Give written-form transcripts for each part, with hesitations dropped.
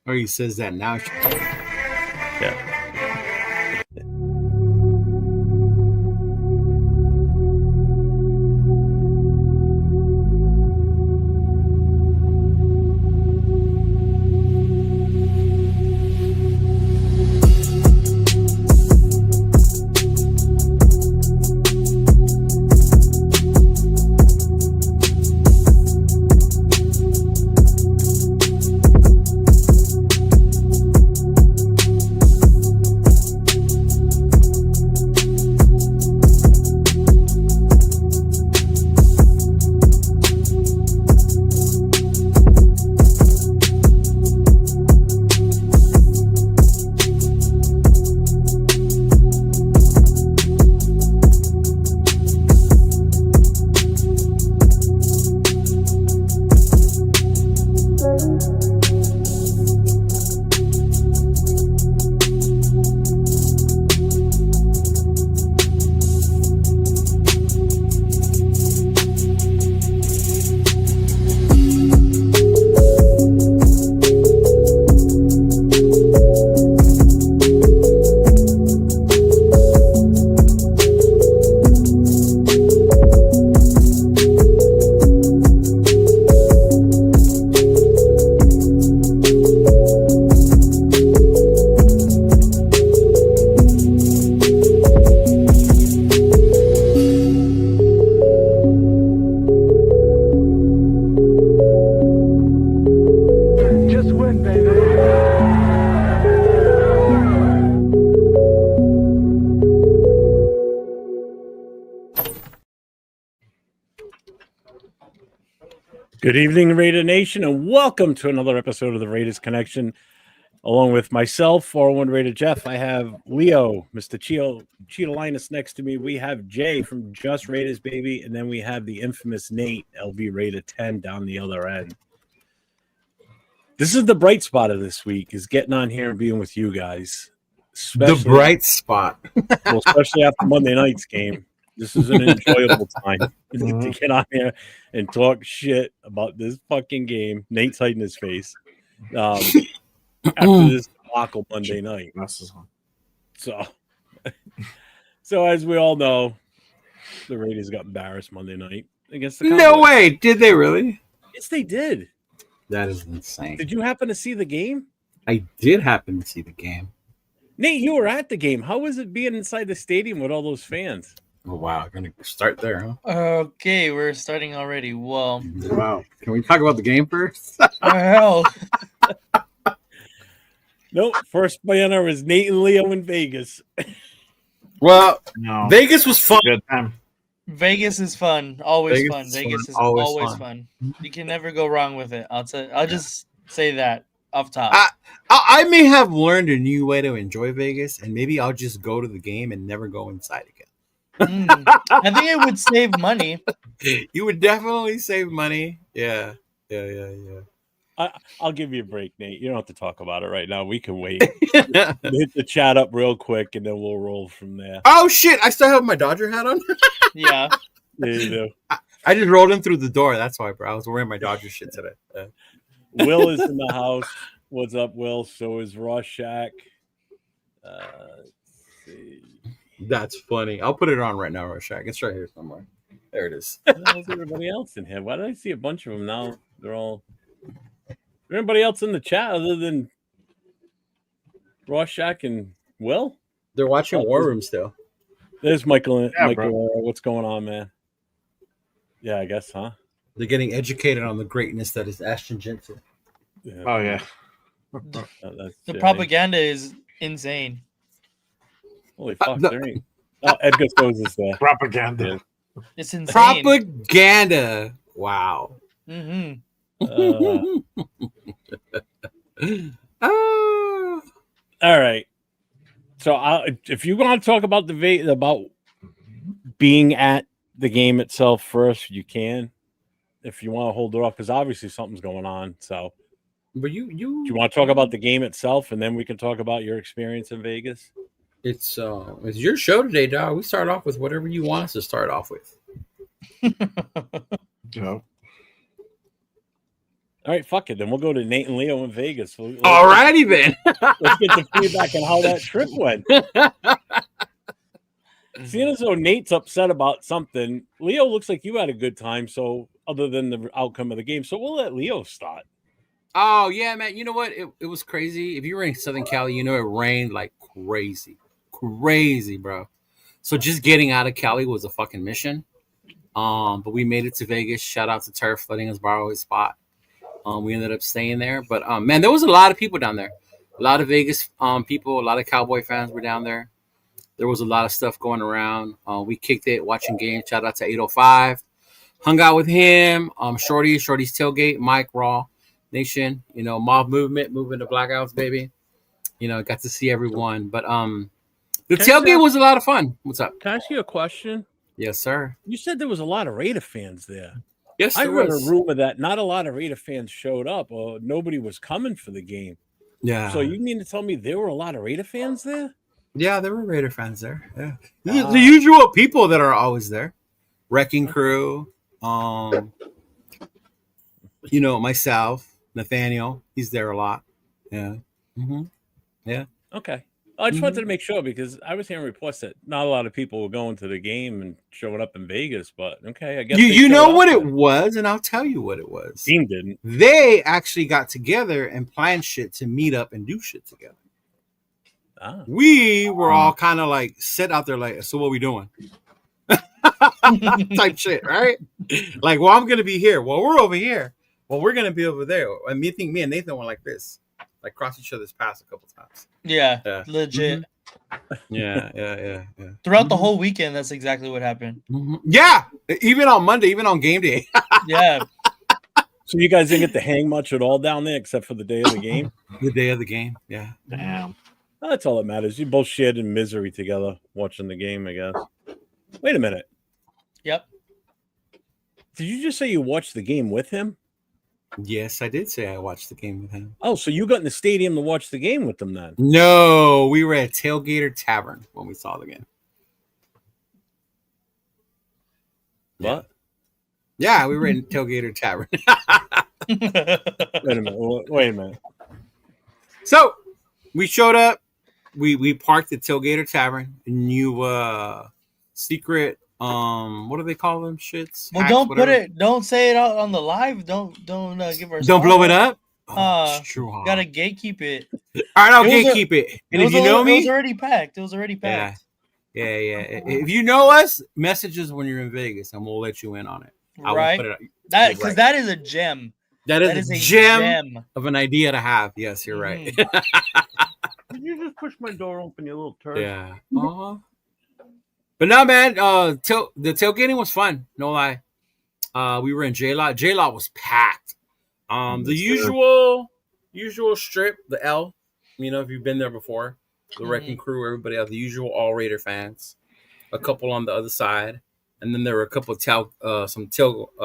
Or he says that now. Yeah. Good evening, Raider Nation, and welcome to another episode of the Raiders Connection. Along with myself, 401 Raider Jeff, I have Leo, Mr. Chidolinus next to me. We have Jay from Just Raiders, baby, and then we have the infamous Nate, LV Raider 10, down the other end. This is the bright spot of this week, is getting on here and being with you guys. The bright spot. Well, especially after Monday night's game. This is an enjoyable time to get on here and talk shit about this fucking game. Nate's hiding his face. After this debacle Monday night. So as we all know, the Raiders got embarrassed Monday night against the Cowboys. No way. Did they really? Yes, they did. That is insane. Did you happen to see the game? I did happen to see the game. Nate, you were at the game. How was it being inside the stadium with all those fans? Oh, wow. Going to start there, huh? Okay, we're starting already. Well, wow. Can we talk about the game first? Hell. Nope. First banner is Nate and Leo in Vegas. Well, no. Vegas was fun. Good time. Vegas is fun. Always Vegas fun. is Vegas fun. is Always always fun. You can never go wrong with it. I'll just say that off top. I may have learned a new way to enjoy Vegas, and maybe I'll just go to the game and never go inside again. I think it would save money. You would definitely save money. Yeah. I'll give you a break, Nate. You don't have to talk about it right now. We can wait. Hit the chat up real quick, and then we'll roll from there. Oh, shit. I still have my Dodger hat on? Yeah. Yeah, you do. I just rolled in through the door. That's why, bro. I was wearing my Dodger shit today. Will is in the house. What's up, Will? So is Rorschach. Let's see. That's funny. I'll put it on right now, Rorschach. It's right here somewhere. There it is. How's everybody else in here? Why did I see a bunch of them now? They're all. Is there anybody else in the chat other than Rorschach and Will? They're watching War Room still. There's Michael. Yeah, Michael, what's going on, man? Yeah, I guess, huh? They're getting educated on the greatness that is Ashton Jensen. Yeah. Oh, yeah. The propaganda is insane. Holy fuck, there ain't. Oh, Edgar So's is there. Propaganda. It's insane. Propaganda. Wow. Mm-hmm. All right. So if you want to talk about about being at the game itself first, you can. If you want to hold it off, because obviously something's going on. So, but do you want to talk about the game itself, and then we can talk about your experience in Vegas? It's your show today, dog. We start off with whatever you want us to start off with. No. All right, fuck it. Then we'll go to Nate and Leo in Vegas. Alrighty then. Let's get the feedback on how that trip went. Seeing as though Nate's upset about something, Leo looks like you had a good time. So, other than the outcome of the game, so we'll let Leo start. Oh yeah, man. You know what? It was crazy. If you were in Southern Cali, you know it rained like crazy, bro. So just getting out of Cali was a fucking mission. But we made it to Vegas. Shout out to Turf letting us borrow his spot. We ended up staying there. But man, there was a lot of people down there. A lot of Vegas people, a lot of Cowboy fans were down there. There was a lot of stuff going around. We kicked it watching games. Shout out to 805. Hung out with him. Shorty's tailgate, Mike Raw Nation, mob movement, moving to blackouts, baby. Got to see everyone. But the tailgate was a lot of fun. What's up? Can I ask you a question? Yes, sir. You said there was a lot of Raider fans there. Yes, I there heard was. a rumor that not a lot of Raider fans showed up or nobody was coming for the game. Yeah. So you mean to tell me there were a lot of Raider fans there? Yeah, there were Raider fans there. Yeah. The usual people that are always there. Wrecking Crew. Myself, Nathaniel. He's there a lot. Yeah. Mm-hmm. Yeah. Okay. I just wanted to make sure because I was hearing reports that not a lot of people were going to the game and showing up in Vegas, but okay, I guess you know what it was, and I'll tell you what it was. Team didn't. They actually got together and planned shit to meet up and do shit together. We were all kind of like sit out there like, so what we doing? Type shit, right? Like, well, I'm gonna be here. Well, we're over here. Well, we're gonna be over there. And me and Nathan went like this, like cross each other's paths a couple times. Yeah. Legit. Mm-hmm. Yeah. Throughout the whole weekend, that's exactly what happened. Mm-hmm. Yeah, even on Monday, even on game day. Yeah. So you guys didn't get to hang much at all down there except for the day of the game? The day of the game, yeah. Damn. That's all that matters. You both shared in misery together watching the game, I guess. Wait a minute. Yep. Did you just say you watched the game with him? Yes, I did say I watched the game with him. Oh, so you got in the stadium to watch the game with them then? No, we were at Tailgater Tavern when we saw the game. What? Yeah, we were in Tailgater Tavern. Wait a minute. So we showed up. We parked at Tailgater Tavern. New secret. What do they call them? Shits. Well, hacks, don't say it out on the live. Don't give our. Don't blow it up. It's true. Gotta gatekeep it. All right, I'll gatekeep it. And if you know me, it was already packed. Yeah. If you know us, message us when you're in Vegas, and we'll let you in on it. Right. Because that is a gem. That is a gem of an idea to have. Yes, you're right. Did you just push my door open, you little turd? Yeah. But no, man. The tailgating was fun. No lie. We were in J-Lot. J-Lot was packed. The usual strip, the L. If you've been there before, the Wrecking Crew, everybody else, the usual all Raider fans. A couple on the other side, and then there were a couple of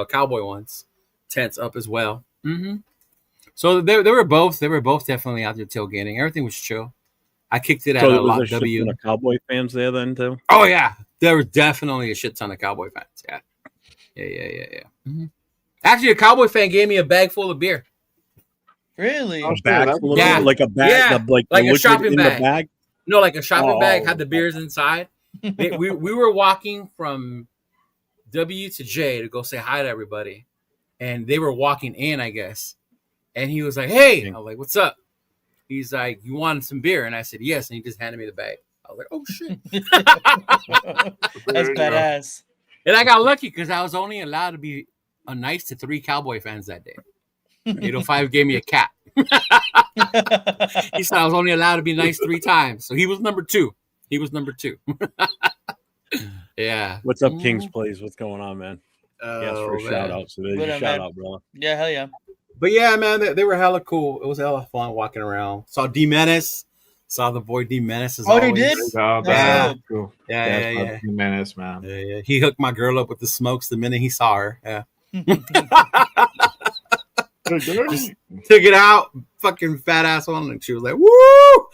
Cowboy ones, tents up as well. Mm-hmm. So they were both definitely out there tailgating. Everything was chill. I kicked it at a lot W. Shit ton of Cowboy fans there then too. Oh yeah, there was definitely a shit ton of Cowboy fans. Yeah. Mm-hmm. Actually, a Cowboy fan gave me a bag full of beer. Really? A bag full of beer? Like a bag, yeah. like a shopping bag. No, like a shopping bag had the beers inside. we were walking from W to J to go say hi to everybody, and they were walking in, I guess. And he was like, "Hey," I was like, "What's up?" He's like, "You wanted some beer?" And I said, "Yes." And he just handed me the bag. I was like, "Oh shit." That's badass. And I got lucky because I was only allowed to be nice to 3 Cowboy fans that day. 805 gave me a cap. He said I was only allowed to be nice 3 times. So he was number 2. Yeah. What's up, King's Place? What's going on, man? Yes, for a shout out. So there's a shout out, brother. Yeah, hell yeah. But yeah, man, they were hella cool. It was hella fun walking around. Saw D Menace. Saw the boy D Menace. Oh, you did? Oh, yeah. Cool. Yeah. D Menace, man. Yeah. He hooked my girl up with the smokes the minute he saw her. Yeah. Just took it out, fucking fat ass on, and she was like, "Woo!"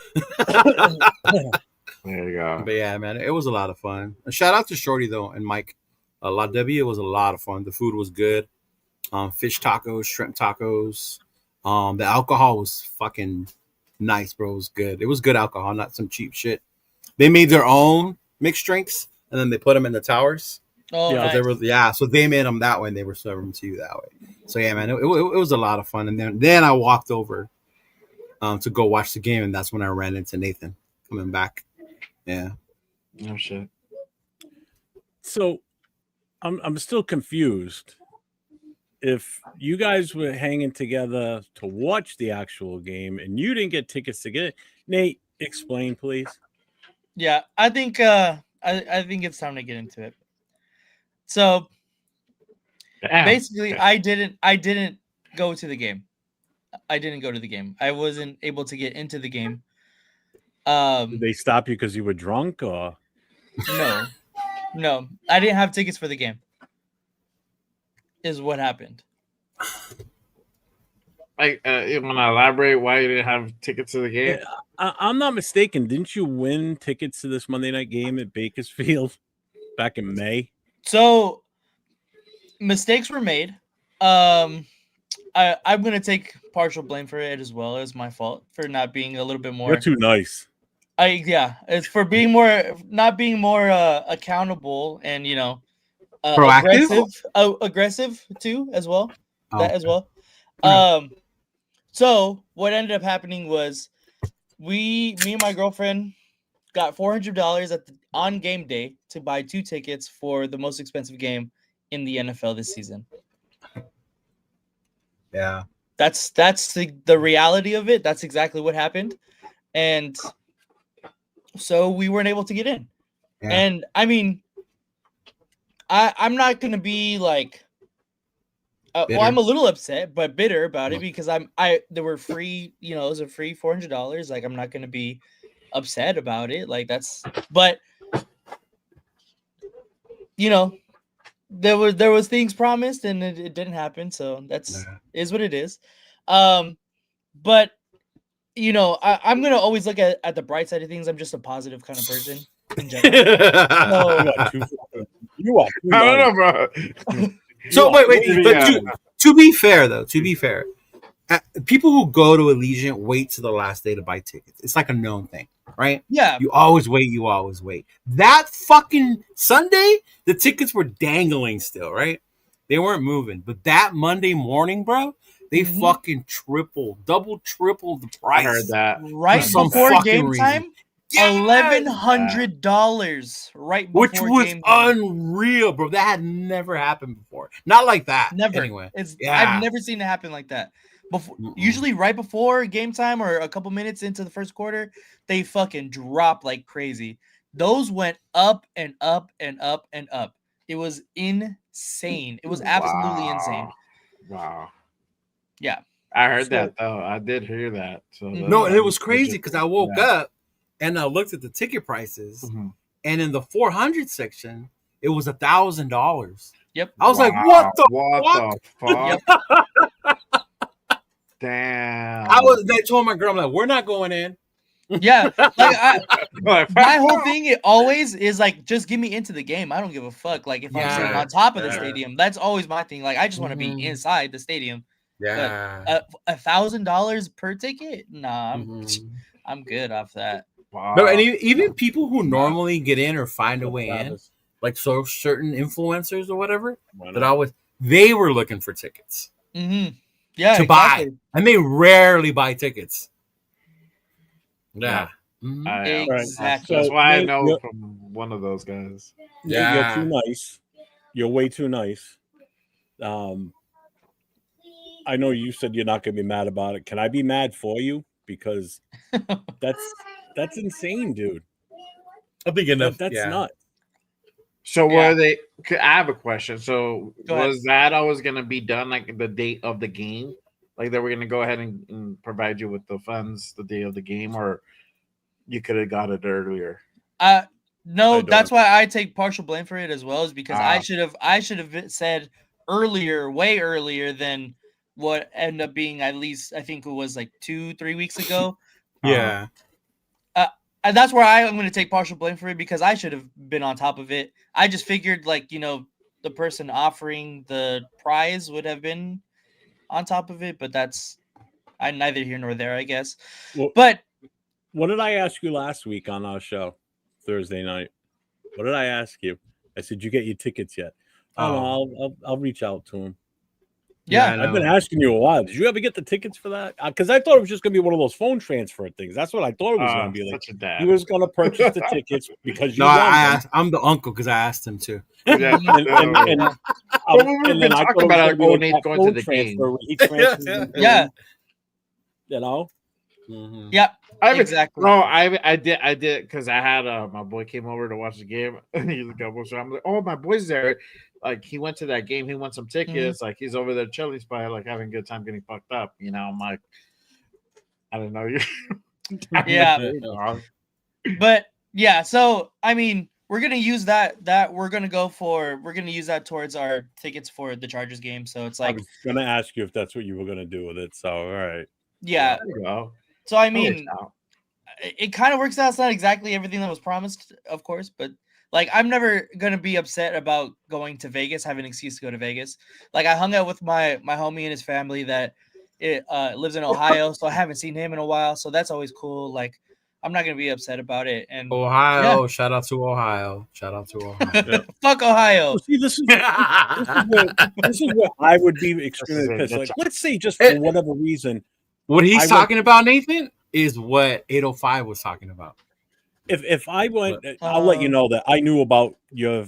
There you go. But yeah, man, it was a lot of fun. And shout out to Shorty though and Mike. La W was a lot of fun. The food was good. fish tacos, shrimp tacos. The alcohol was fucking nice, bro. It was good. It was good alcohol, not some cheap shit. They made their own mixed drinks, and then they put them in the towers. Oh, Yeah, nice. So they made them that way, and they were serving them to you that way. So yeah, man, it was a lot of fun. And then I walked over to go watch the game, and that's when I ran into Nathan coming back. Yeah. Oh shit. So I'm still confused. If you guys were hanging together to watch the actual game and you didn't get tickets to get it, Nate, explain, please. Yeah, I think I think it's time to get into it. So Damn. basically, I didn't go to the game. I didn't go to the game. I wasn't able to get into the game. Did they stop you because you were drunk, or No, I didn't have tickets for the game. Is what happened. Like, you want to elaborate why you didn't have tickets to the game? I'm not mistaken. Didn't you win tickets to this Monday night game at Bakersfield back in May? So mistakes were made. I'm gonna take partial blame for it as well. It's my fault for not being a little bit more. You're too nice. It's for being not being more accountable and Proactive? aggressive too as well. Oh, That as well. Okay. So what ended up happening was me and my girlfriend got $400 on game day to buy 2 tickets for the most expensive game in the NFL this season. Yeah. That's the reality of it. That's exactly what happened. And so we weren't able to get in. Yeah. And I mean, I'm not gonna be like, well, I'm a little upset, but bitter about it because there were free, it was a free $400. Like, I'm not gonna be upset about it. Like, but there was things promised and it didn't happen. So is what it is. But I'm gonna always look at the bright side of things. I'm just a positive kind of person in general. You are. I don't know, bro. So wait. Yeah. But to be fair, people who go to Allegiant wait to the last day to buy tickets. It's like a known thing, right? Yeah. You always wait. That fucking Sunday, the tickets were dangling still, right? They weren't moving. But that Monday morning, bro, they fucking double, triple the price. I heard that. Right before game time. Yes! $1,100 right before Which was game time. unreal, bro. That had never happened before. Not like that. Never. Anyway. I've never seen it happen like that. Usually right before game time or a couple minutes into the first quarter, they fucking drop like crazy. Those went up and up and up and up. It was insane. It was absolutely insane. Wow. Yeah. I heard that though. I did hear that. So no, and it was crazy because I woke up and I looked at the ticket prices, and in the 400 section, it was $1,000. Yep. I was like, "What the fuck?" Damn. They told my girl, I'm like, "We're not going in." Yeah. My whole thing it always is like, just get me into the game. I don't give a fuck. Like, if I'm sitting on top of the stadium, that's always my thing. Like, I just want to be inside the stadium. Yeah. $1,000 per ticket? Nah, I'm good off that. Wow. No, and even people who normally get in or find a way in, like certain influencers or whatever, they were looking for tickets. Yeah, to buy, and they rarely buy tickets. Yeah. Exactly. That's why I know from one of those guys. You're too nice. You're way too nice. I know you said you're not going to be mad about it. Can I be mad for you? Because that's insane, dude. I think enough. That's nuts. So were they? I have a question. So Go ahead. was that always going to be done like the date of the game? Like they were going to go ahead and provide you with the funds the day of the game, or you could have got it earlier? No, that's why I take partial blame for it as well. Is because I should have said earlier, way earlier than what ended up being. At least I think it was like 2-3 weeks ago. Yeah. And that's where I'm going to take partial blame for it because I should have been on top of it. I just figured, like, the person offering the prize would have been on top of it, but that's neither here nor there, I guess. Well, But what did I ask you last week on our show, Thursday night? What did I ask you? I said, "You get your tickets yet?" Oh, no, I'll reach out to him. yeah, I've been asking you a while. Did you ever get the tickets for that? Because I thought it was just going to be one of those phone transfer things. That's what I thought it was going to be. Like Such a dad. he was going to purchase the tickets because you No, won I them. asked. I'm the uncle because I asked him to. Yeah. And we've then been I talking thought it was about gonna like be like Nate that going to phone the transfer game. where he transfers them to yeah, him, you know. Mhm. yep, I haven't, exactly. bro. I did because I had my boy came over to watch the game. He's a Cowboys, so I'm like, oh, my boy's there. Like he went to that game. He won some tickets. Like he's over there chilling, by like having a good time, getting fucked up. You know, I'm like, I don't know you. Yeah. But yeah, so I mean, we're gonna use that. We're gonna use that towards our tickets for the Chargers game. So it's I like, was going to ask you if that's what you were going to do with it. So all right. yeah. There you go. So I That works mean, out. it kind of works out. It's not exactly everything that was promised, of course, but like I'm never gonna be upset about going to Vegas, having an excuse to go to Vegas. Like I hung out with my homie and his family that lives in Ohio, so I haven't seen him in a while. So that's always cool. Like I'm not gonna be upset about it. And Ohio, shout out to Ohio. Shout out to Ohio. fuck Ohio. Well, see, this is where I would be extremely pissed. Like, let's say just for whatever reason, What he's I talking about, Nathan, is what 805 was talking about. if I went, I'll let you know that I knew about your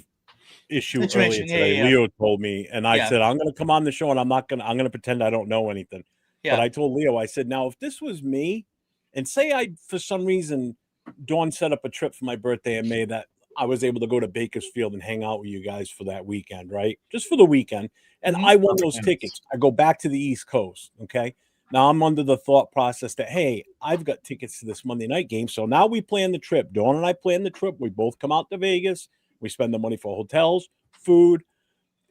issue earlier Situation, today. yeah. Leo told me, and I Yeah. said I'm going to come on the show, and I'm going to pretend I don't know anything. Yeah. But I told Leo, I said, now if this was me, and say I for some reason Dawn set up a trip for my birthday in May that I was able to go to Bakersfield and hang out with you guys for that weekend, right? Just for the weekend, and I won those tickets. I go back to the East Coast, okay? Now I'm under the thought process that, hey, I've got tickets to this Monday night game. So now we plan the trip. Dawn and I plan the trip. We both come out to Vegas. We spend the money for hotels, food,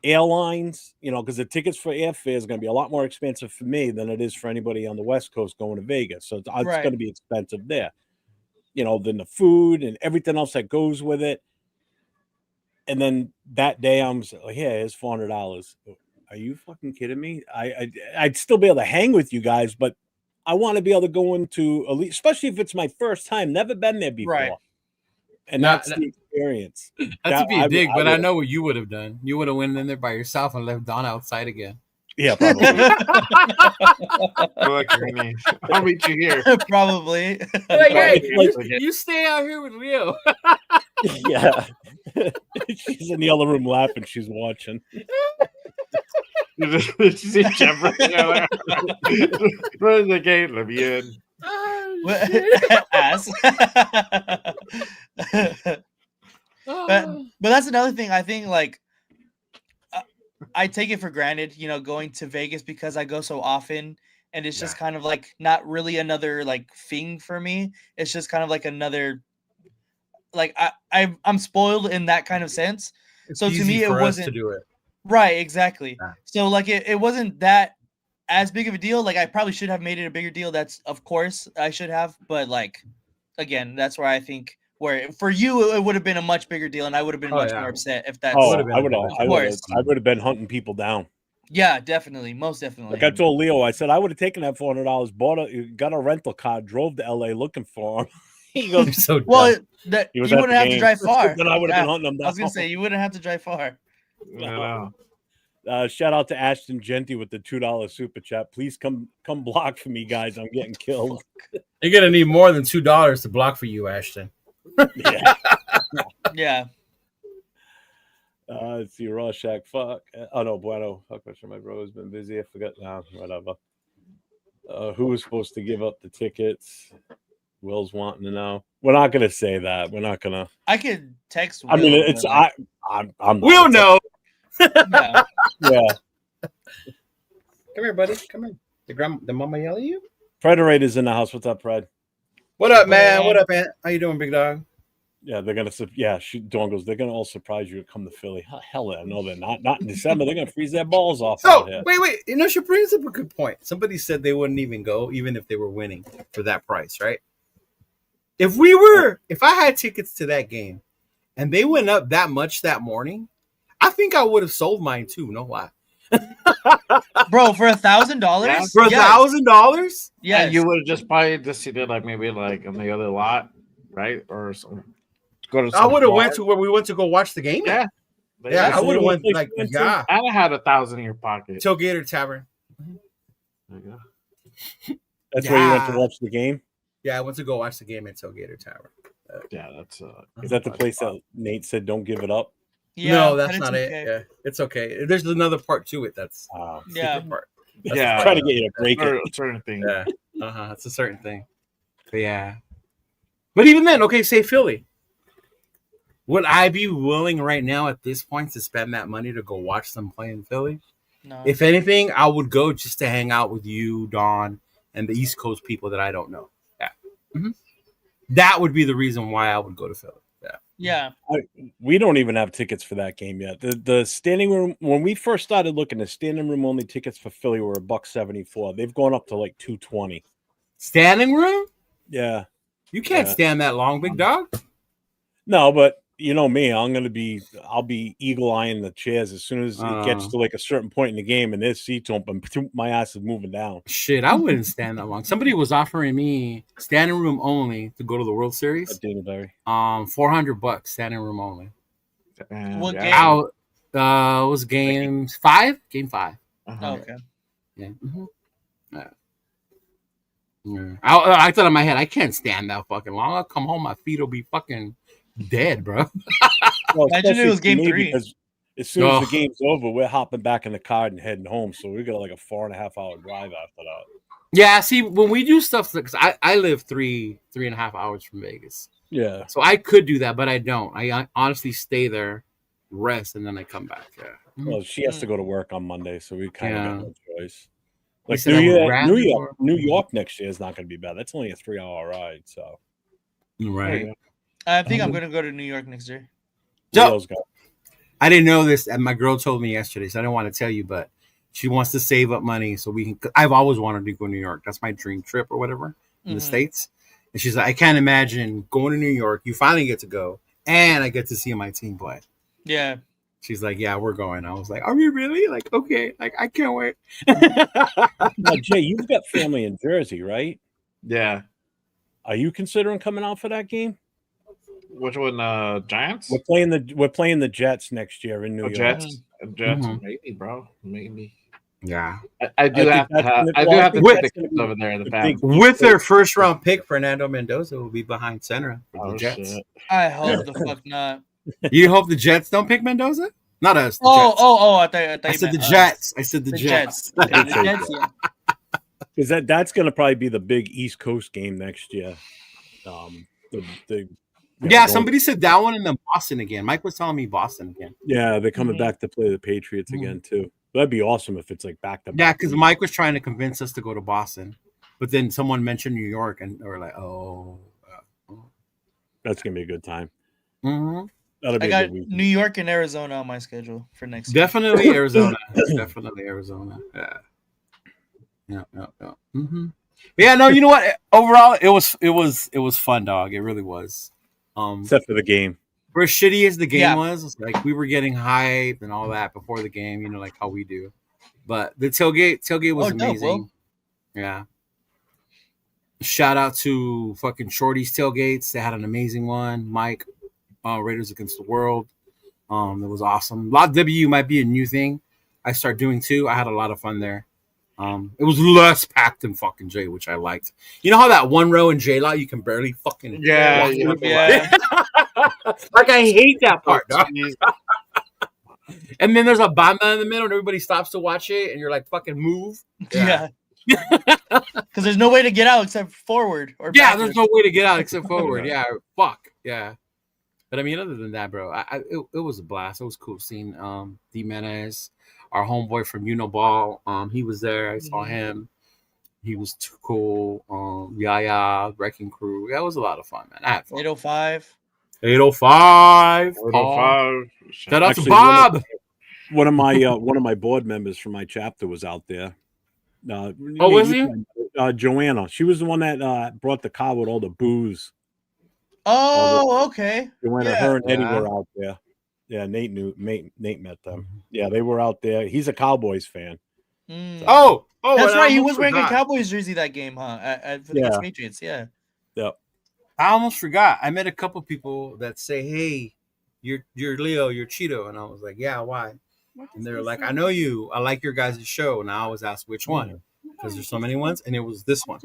airlines, because the tickets for airfare is going to be a lot more expensive for me than it is for anybody on the West Coast going to Vegas. So it's going to be expensive there, than the food and everything else that goes with it. And then that day I'm like, yeah, here's $400. Are you fucking kidding me? I'd still be able to hang with you guys, but I want to be able to go into at least, especially if it's my first time, never been there before. Right. And that's the experience. That's be a dig, but I know what you would have done. You would have went in there by yourself and left Don outside again. Yeah, probably. I'll meet you here. Probably. You stay out here with Leo. Yeah. She's in the other room laughing. She's watching. You see Jeff right there. Run the gate, let me in. Ass. but that's another thing. I think like I take it for granted, going to Vegas because I go so often, and it's just kind of like not really another like thing for me. It's just kind of like another, like I'm spoiled in that kind of sense. It's so to me, it wasn't to do it. Right, exactly. Yeah. So like it wasn't that as big of a deal. Like I probably should have made it a bigger deal. That's of course I should have, but like again, that's where I think where for you it would have been a much bigger deal, and I would have been more upset if that's. I would have been hunting people down. Yeah, definitely, most definitely. Like I told Leo, I said I would have taken that $400, got a rental car, drove to LA looking for him. He goes, so well, you wouldn't have to drive far. Then I would have been hunting him down. I was gonna say you wouldn't have to drive far. Shout out to Ashton Genty with the $2 super chat. Please come block for me, guys. I'm getting killed. You're gonna need more than $2 to block for you, Ashton. Yeah. Yeah. Let's see, Rorschach. Fuck. Oh no, Bueno. Fuck, my bro has been busy. I forgot now. Whatever. Who was supposed to give up the tickets? Will's wanting to know. We're not gonna say that. We're not gonna. I could text Will. I mean, it's I'm We'll know. Yeah. Yeah. Come here, buddy. Come here. The mama yell at you? Predator's in the house. What's up, Pred? What up, man? What up, man? How you doing, big dog? Yeah, they're gonna. Yeah, Dawn goes. They're gonna all surprise you to come to Philly. Hell, no, they're not. Not in December. They're gonna freeze their balls off. Oh, wait. She brings up a good point. Somebody said they wouldn't even go, even if they were winning for that price, right? If I had tickets to that game, and they went up that much that morning, I think I would have sold mine too. No lie. Bro, for $1,000? Yeah. For $1,000? Yes. And you would have just probably just seen it like maybe like on the other lot, right? Or some go to I some would have bar. went to where we went to go watch the game. Yeah. Yeah, I That's would have the went only like place you went yeah. I'd have had 1,000 in your pocket. Tailgater Tavern. There you go. That's where you went to watch the game? Yeah, I went to go watch the game at Tailgater Tavern. Yeah, that's Is that the place that Nate said don't give it up? Yeah, No, but that's it's not okay. it. Yeah, it's okay. There's another part to it. That's Yeah. secret part. yeah. Trying to get you to break it. Certain thing. Yeah, it's a certain thing. But yeah, but even then, okay, say Philly. Would I be willing right now at this point to spend that money to go watch them play in Philly? No. If anything, I would go just to hang out with you, Don, and the East Coast people that I don't know. Yeah, that would be the reason why I would go to Philly. Yeah. We don't even have tickets for that game yet. The standing room, when we first started looking, the standing room only tickets for Philly were $174. They've gone up to like $220. Standing room? Yeah. You can't stand that long, big dog. No, but you know me, I'll be eagle eyeing the chairs as soon as it gets to like a certain point in the game and there's seats open, my ass is moving down. Shit, I wouldn't stand that long. Somebody was offering me standing room only to go to the World Series. $400 standing room only. What game? Out was game 5? Game 5. Oh, okay. Yeah. Yeah. I thought in my head, I can't stand that fucking long. I'll come home, my feet will be fucking dead, bro. Well, Imagine it was game 3. Because as soon as the game's over, we're hopping back in the car and heading home. So we got like a 4.5 hour drive after that. Yeah, see, when we do stuff, because I live 3.5 hours from Vegas. Yeah. So I could do that, but I don't. I honestly stay there, rest, and then I come back. Yeah. Well, she has to go to work on Monday, so we kind of got no choice. Like said New York next year is not going to be bad. That's only a 3-hour ride, so right. I think I'm gonna go to New York next year. So, I didn't know this, and my girl told me yesterday, so I don't want to tell you, but she wants to save up money so we can. I've always wanted to go to New York. That's my dream trip or whatever in the States. And she's like, I can't imagine going to New York. You finally get to go, and I get to see my team play. Yeah. She's like, yeah, we're going. I was like, are we really? Like, okay. Like, I can't wait. Now, Jay, you've got family in Jersey, right? Yeah. Are you considering coming out for that game? Which one? Giants? We're playing the Jets next year in New York. Jets, maybe, bro, maybe. Yeah, I do have to put the kids over there. The fans with their first round pick, Fernando Mendoza will be behind center for the Jets. Shit. I hope the fuck not. You hope the Jets don't pick Mendoza? Not us. The Oh, Jets. I thought I you said meant the us. Jets. I said the The Jets. Jets. Yeah, the Jets, yeah. Because that's going to probably be the big East Coast game next year. Yeah, somebody said that one and then Boston again. Mike was telling me Boston again. Yeah, they're coming back to play the Patriots again too. That'd be awesome if it's like back to back. Yeah, because Mike was trying to convince us to go to Boston, but then someone mentioned New York, and we're like, oh. That's gonna be a good time. Mm-hmm. That'll be I a got good week. New York and Arizona on my schedule for next year. Definitely Arizona. Definitely Arizona. Yeah. Mm-hmm. But yeah, no, you know what? Overall, it was fun, dog. It really was. Except for the game. For as shitty as the game was, like we were getting hyped and all that before the game, you know, like how we do. But the tailgate was amazing. Yeah. Shout out to fucking Shorty's Tailgates. They had an amazing one. Mike, Raiders Against the World. It was awesome. Lot W might be a new thing I start doing too. I had a lot of fun there. It was less packed than fucking J, which I liked. You know how that one row in J Lot you can barely fucking Yeah. Like I hate that part, dog. And then there's a banda in the middle, and everybody stops to watch it, and you're like, "Fucking move!" Yeah. Because there's no way to get out except forward or backwards. There's no way to get out except forward. Yeah, fuck. Yeah. But I mean, other than that, bro, it was a blast. It was cool seeing D Menace, our homeboy from Uniball. He was there. I saw him. He was too cool. Yaya, Wrecking Crew. That was a lot of fun, man. I had fun. 805. 805. 805. Shout out to Bob. One of my board members from my chapter was out there. Was he? Joanna. She was the one that brought the car with all the booze. Oh, okay. Joanna, her and Eddie were out there. Yeah, Nate met them. Yeah, they were out there. He's a Cowboys fan. Oh, that's and I right. He almost was wearing a forgot. Cowboys jersey that game, huh? For the Patriots, yeah. Yep. I almost forgot. I met a couple people that say, "Hey, you're Leo, you're Cheeto," and I was like, "Yeah, why?" And they're like, "I know you. I like your guys' show." And I always ask which one because there's so many ones, and it was this one.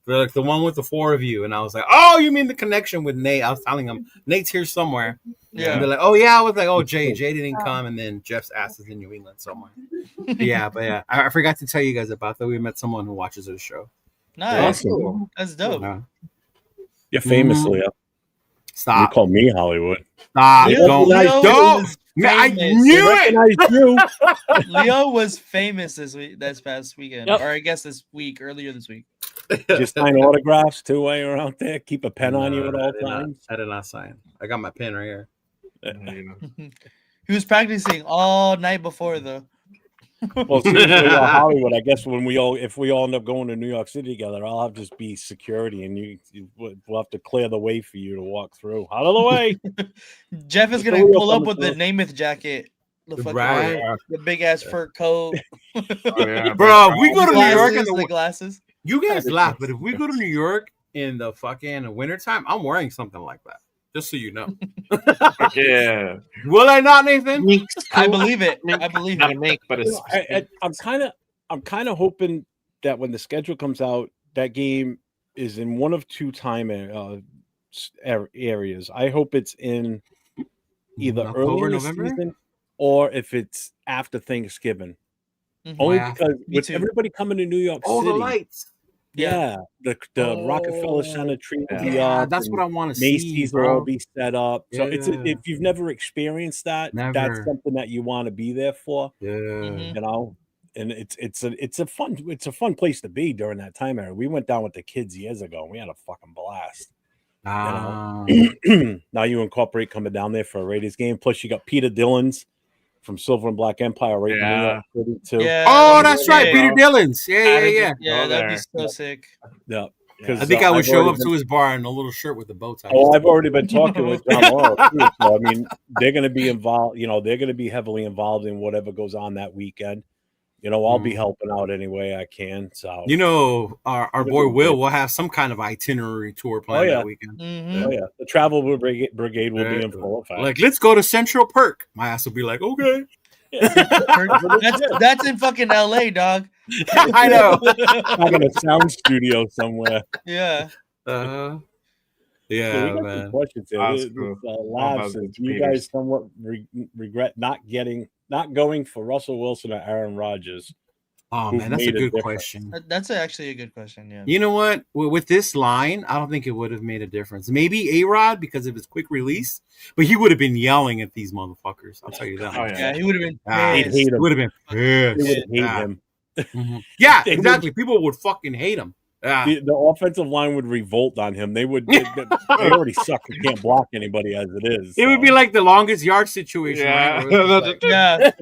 They're like the one with the 4 of you, and I was like, "Oh, you mean the connection with Nate?" I was telling them Nate's here somewhere. Yeah. And they're like, "Oh yeah," I was like, "Oh, Jay didn't come," and then Jeff's ass is in New England somewhere. But yeah, I forgot to tell you guys about that. We met someone who watches our show. Nice. Awesome. That's dope. Yeah. You're famous, Leo. You Stop. call me Hollywood. Stop. Leo Don't. was I famous. knew it. Recognize you. Leo was famous this past weekend, Yep. or I guess earlier this week. Just sign autographs too while you're out there. Keep a pen on you at all times. I did not sign. I got my pen right here. He was practicing all night before, though. Well, seriously, Hollywood. I guess if we all end up going to New York City together, I'll have just be security, and we'll have to clear the way for you to walk through. Out of the way. Jeff is gonna pull up with the Namath jacket, the big ass fur coat. Bro, we go to New York and the glasses. You guys laugh, but if we go to New York in the fucking wintertime, I'm wearing something like that. Just so you know. Yeah. Will I not, Nathan? I believe it. I believe Not it. a mink, but it's. I'm kind of hoping that when the schedule comes out, that game is in one of 2 time areas. I hope it's in either early in the season or if it's after Thanksgiving. Only because with everybody coming to New York City, the lights. Yeah, the Rockefeller Center tree will be up. That's what I want to see. Macy's will all be set up. So if you've never experienced that, that's something that you want to be there for. Yeah, you know, and it's a fun place to be during that time era. We went down with the kids years ago, and we had a fucking blast. You know? Now you incorporate coming down there for a Raiders game. Plus, you got Peter Dillon's from Silver and Black Empire right in New York City too. Yeah, that's right, Peter Dillon's. Yeah. Yeah, that'd be so sick. Yeah. I think I would show up to his bar in a little shirt with a bow tie. Oh, I've already been talking with John Morrow too. So I mean, they're going to be involved. You know, they're going to be heavily involved in whatever goes on that weekend. You know, I'll be helping out any way I can. So you know, our boy will have some kind of itinerary tour planned that weekend. Mm-hmm. Oh yeah, the travel brigade will be in full effect. Like, let's go to Central Perk. My ass will be like, okay. That's in fucking LA, dog. I know. I'm in a sound studio somewhere. Yeah. Yeah, man. Questions you guys somewhat regret not going for Russell Wilson or Aaron Rodgers? Oh man, that's a good question. That's actually a good question. Yeah. You know what? With this line, I don't think it would have made a difference. Maybe A-Rod because of his quick release, but he would have been yelling at these motherfuckers. I'll tell you that. Oh, yeah, he would have been. He would have been pissed. They would hate him. Mm-hmm. Yeah, exactly. People would fucking hate him. The offensive line would revolt on him. They already suck. They can't block anybody as it is. It would be like the longest yard situation. Yeah. Right? Yeah.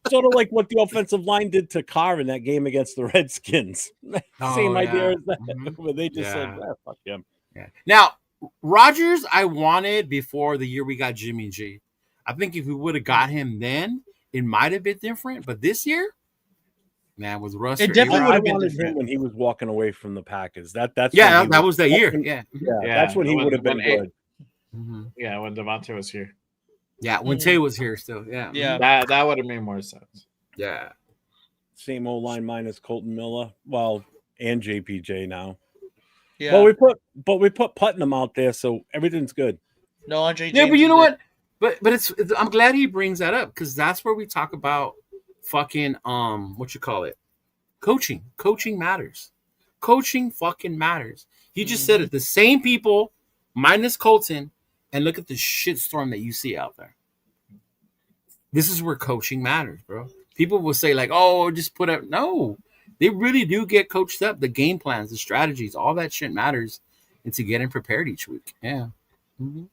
Sort of like what the offensive line did to Carr in that game against the Redskins. Same idea as that. Mm-hmm. But they just said, fuck him. Yeah. Now, Rodgers, I wanted before the year we got Jimmy G. I think if we would have got him then, it might have been different. But this year, man, with Russ, it definitely would have been different him when he was walking away from the Packers. That was that year. Yeah, that's when he would have been good. Mm-hmm. Yeah, when Devontae was here. Yeah, when Tay was here still. Yeah. That would have made more sense. Yeah. Same old line minus Colton Miller. Well, and JPJ now. Yeah. But we put Putnam out there, so everything's good. No, Andre. Yeah, but you know what? But it's I'm glad he brings that up because that's where we talk about fucking what you call it, coaching. Coaching matters. Coaching fucking matters. He just said it. The same people minus Colton. And look at the shitstorm that you see out there. This is where coaching matters, bro. People will say like, "Oh, just put up." No, they really do get coached up. The game plans, the strategies, all that shit matters, and to getting prepared each week. Yeah. Mm-hmm.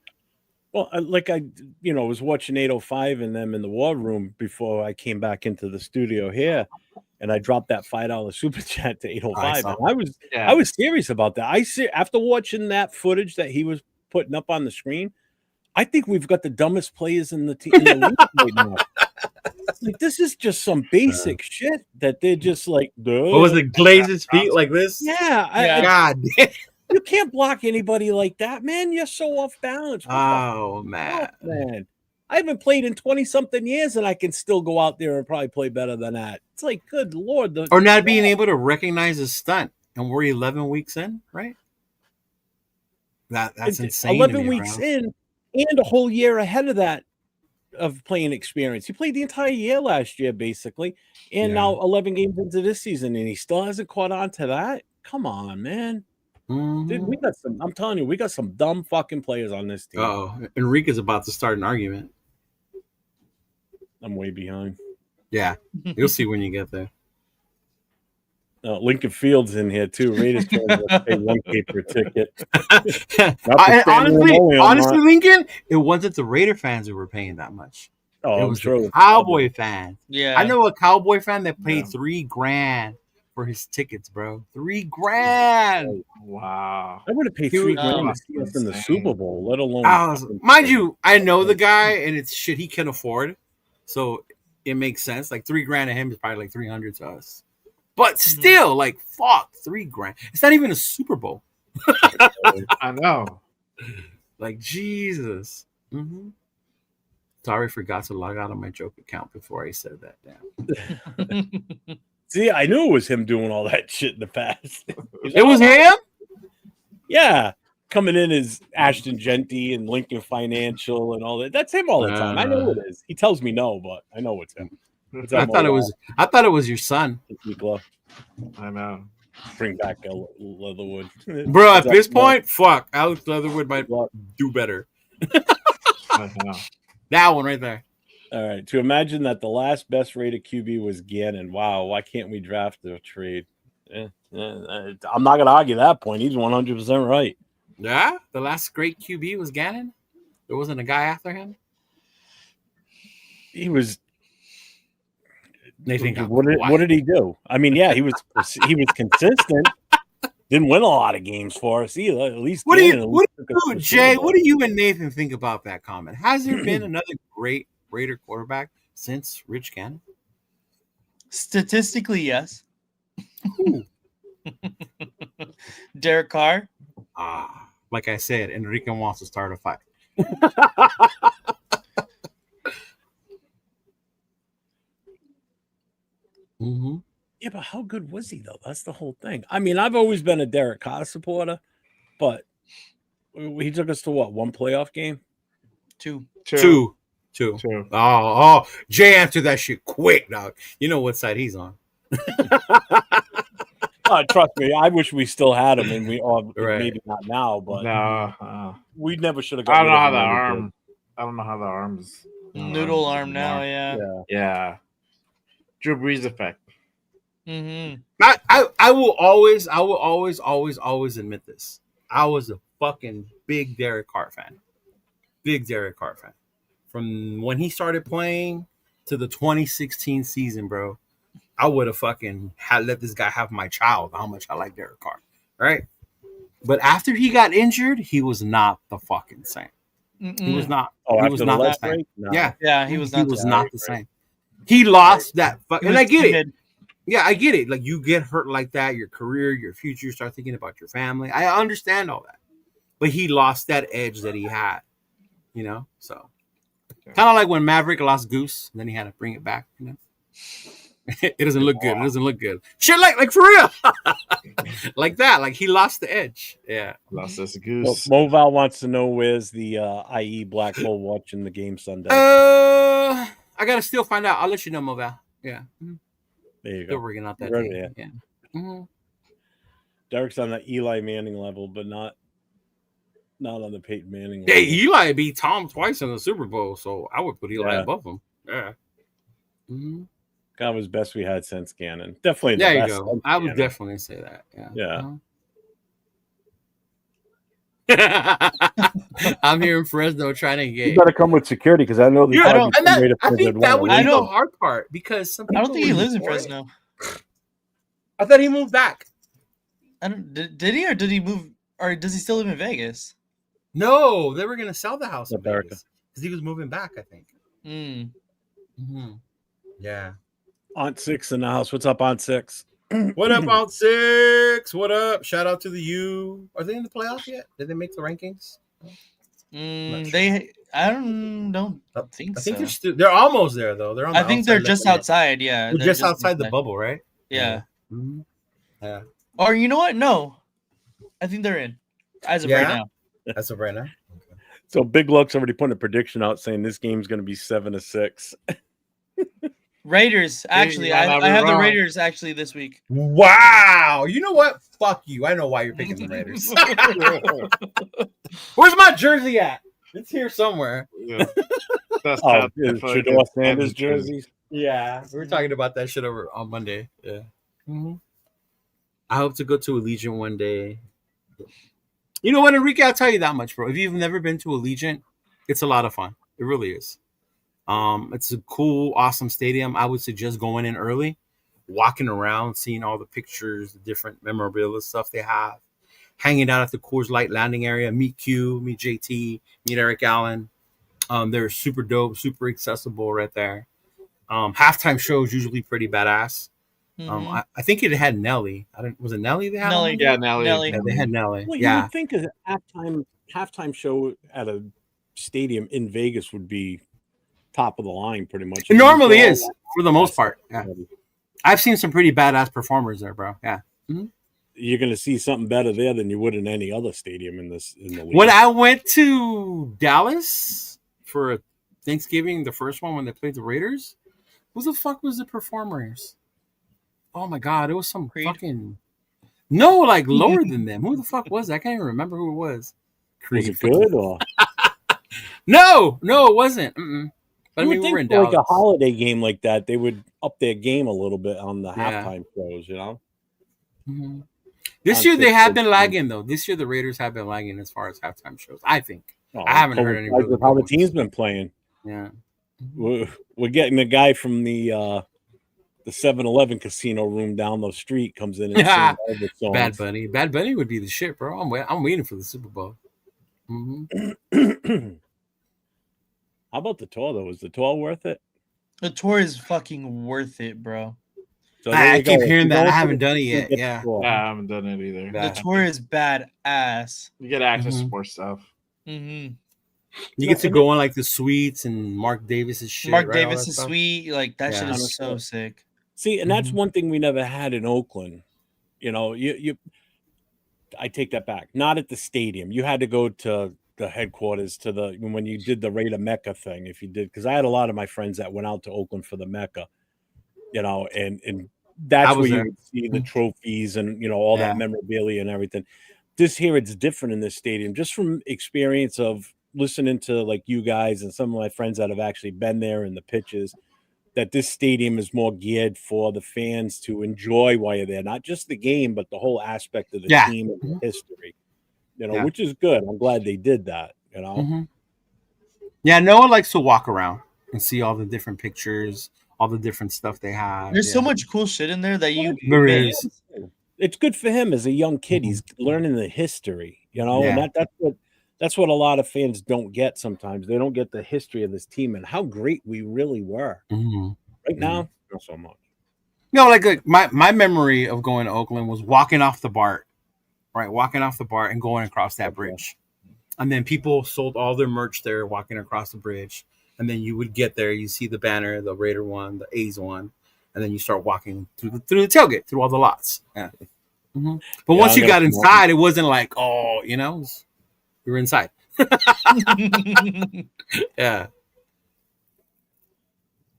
Well, like I was watching 805 and them in the war room before I came back into the studio here, and I dropped that $5 super chat to 805. And I was serious about that. After watching that footage that he was putting up on the screen, I think we've got the dumbest players in the team in the league right now. Like, this is just some basic shit that they're just like, duh. What was it? Glaze his feet like this? Yeah, God damn. you can't block anybody like that, man. You're so off balance. What the Oh, fuck, man. I haven't played in 20-something years, and I can still go out there and probably play better than that. It's like, good Lord. Or not being able to recognize a stunt. And we're 11 weeks in, right? That's insane. 11 weeks in, and a whole year ahead of that of playing experience. He played the entire year last year, basically, and now 11 games into this season, and he still hasn't caught on to that. Come on, man. Dude, we got some. I'm telling you, we got some dumb fucking players on this team. Oh, Enrique's about to start an argument. I'm way behind. Yeah, you'll see when you get there. Lincoln Fields in here too. Raiders fans will pay $1K per ticket. Honestly, Lincoln, it wasn't the Raider fans who were paying that much. Oh, it I'm was sure the Cowboy fans. Yeah, I know a Cowboy fan that paid $3,000 for his tickets, bro. $3,000. Wow. I would have paid $3,000 to see us in the Super Bowl, let alone. Mind you, I know the guy, and it's shit he can afford, so it makes sense. Like $3,000 to him is probably like $300 to us. But still, like, fuck, $3,000. It's not even a Super Bowl. I know. Like, Jesus. Sorry, I forgot to log out of my joke account before I said that. Damn. See, I knew it was him doing all that shit in the past. It was him? Yeah. Coming in as Ashton Genty and Lincoln Financial and all that. That's him all the time. I know it is. He tells me no, but I know it's him. I thought it was your son. I know. Bring back Leatherwood, bro. At this point, fuck, Alex Leatherwood might do better. That one right there. All right. To imagine that the last best rated QB was Gannon. Wow. Why can't we draft a trade? I'm not gonna argue that point. He's 100% right. Yeah, the last great QB was Gannon. There wasn't a guy after him. He was. Nathan, what did he do? I mean, yeah, he was consistent. Didn't win a lot of games for us either. At least Jay? What do you and Nathan think about that comment? Has there been another great Raider quarterback since Rich Gannon? Statistically, yes. Derek Carr. Like I said, Enrique wants to start a fight. Yeah, but how good was he, though? That's the whole thing. I mean, I've always been a Derek Carr supporter, but he took us to what? One playoff game? Two. Oh, Jay answered that shit quick, dog. You know what side he's on. Trust me, I wish we still had him, and we all maybe not now, but we never should have got. I don't know how the arm. I don't know how the arms. Noodle arm now, yeah. Drew Brees effect. I will always admit this. I was a fucking big Derek Carr fan. From when he started playing to the 2016 season, bro. I would have fucking let this guy have my child. How much I like Derek Carr, right? But after he got injured, he was not the fucking same. He was not. He was not the same. No. Yeah, he was not. He was not the same. He lost that. And I get it. Yeah, I get it. Like, you get hurt like that, your career, your future, you start thinking about your family. I understand all that. But he lost that edge that he had, you know? So, kind of like when Maverick lost Goose, and then he had to bring it back, you know? It doesn't look good. It doesn't look good. Shit, like for real. Like that. Like, he lost the edge. Yeah. Lost this Goose. Well, Moval wants to know where's the IE Black Hole watching the game Sunday. I got to still find out. I'll let you know, Moval. Yeah. There you go. Still working out that thing. Yeah. Derek's on the Eli Manning level, but not on the Peyton Manning level. Hey, Eli beat Tom twice in the Super Bowl, so I would put Eli above him. Yeah. God was best we had since Gannon. Definitely. There you go. I would definitely say that. Yeah. I'm here in Fresno trying to get. You got to come with security because I know the. I think that would be the hard part because some people. I don't think he lives in Fresno. I thought he moved back. Did he or did he move or does he still live in Vegas? No, they were gonna sell the house in America. Vegas because he was moving back. I think. Mm. Mm-hmm. Yeah. Aunt Six in the house. What's up, Aunt Six? What up, Out Six? What up? Shout out to the U. Are they in the playoff yet? Did they make the rankings? Not sure. I don't think I think so. they're almost there though. They're on the I think outside they're just looking in. outside. Yeah, They're just outside the outside. bubble, right? Yeah. Mhm. Yeah. Or you know what? No, I think they're in as of right Yeah? now. That's up right now. So Big Luck's already putting a prediction out saying this game's going to be 7-6. Raiders. Actually, might not I be have the wrong. Raiders actually this week. Wow. You know what? Fuck you. I know why you're picking the Raiders. Where's my jersey at? It's here somewhere. Yeah. That's Oh, tough. Shador Sanders jerseys. Yeah. We were talking about that shit over on Monday. Yeah. Mm-hmm. I hope to go to Allegiant one day. You know what, Enrique? I'll tell you that much, bro. If you've never been to Allegiant, it's a lot of fun. It really is. It's a cool, awesome stadium. I would suggest going in early, walking around, seeing all the pictures, the different memorabilia stuff they have, hanging out at the Coors Light landing area, meet Q, meet JT, meet Eric Allen. They're super dope, super accessible right there. Halftime show is usually pretty badass. Mhm. I think it had Nelly. Was it Nelly they had? Nelly. On Yeah, Nelly. Nelly. yeah, they had Nelly. Well, you Yeah. would think a halftime show at a stadium in Vegas would be top of the line, pretty much. It normally is for the most part. Yeah. I've seen some pretty badass performers there, bro. Yeah. You're going to see something better there than you would in any other stadium in the league. When I went to Dallas for Thanksgiving, the first one when they played the Raiders, who the fuck was the performers? Oh my god, it was some Creed? fucking like lower than them. Who the fuck was that? I can't even remember who it was. Was it good or? No, it wasn't. Mm-mm. But You I mean, would we were in think for like Dallas. a holiday game like that, they would up their game a little bit on the Yeah. halftime shows, you know? Mhm. This On year they have 6-6. been lagging though. This year the Raiders have been lagging as far as halftime shows. I think. Oh, I haven't heard any coincides really with how good the ones. team's been playing. Yeah. We're getting the guy from the 7-Eleven casino room down the street comes in and sings all the songs. Bad Bunny. Bad Bunny would be the shit, bro. I'm waiting for the Super Bowl. How about the tour though? Is the tour worth it? The tour is fucking worth it, bro. So I keep hearing If that. you I go haven't to done it the yet. tour, get the Yeah. tour. I haven't done it either. Yeah. The tour is badass. You get access to Mhm. more stuff. Mm-hmm. You get to go on like the suites and Mark Davis's shit. Mark right? All Davis that is stuff. sweet. Like that Yeah. shit is so Understood. sick. See, and that's Mhm. one thing we never had in Oakland. You know, I take that back. Not at the stadium. You had to go to the headquarters when you did the Raider Mecca thing. If you did, because I had a lot of my friends that went out to Oakland for the Mecca. You know, and that's where you would see the trophies and all that memorabilia and everything. This here, it's different in this stadium, just from experience of listening to like you guys and some of my friends that have actually been there in the pitches. That this stadium is more geared for the fans to enjoy while you're there, not just the game, but the whole aspect of the team and the history. Which is good. I'm glad they did that. Yeah, no one likes to walk around and see all the different pictures, all the different stuff they have. There's so much cool shit in there that you. There is. It's good for him as a young kid. He's learning the history, and that's what a lot of fans don't get sometimes. They don't get the history of this team and how great we really were. Right now, not so much. Like my memory of going to Oakland was walking off the BART, right? Walking off the BART and going across that bridge. And then people sold all their merch there walking across the bridge. And then you would get there, you see the banner, the Raider one, the A's one, and then you start walking through the tailgate, through all the lots. Yeah. But once you got inside, it wasn't like, you were inside. Yeah.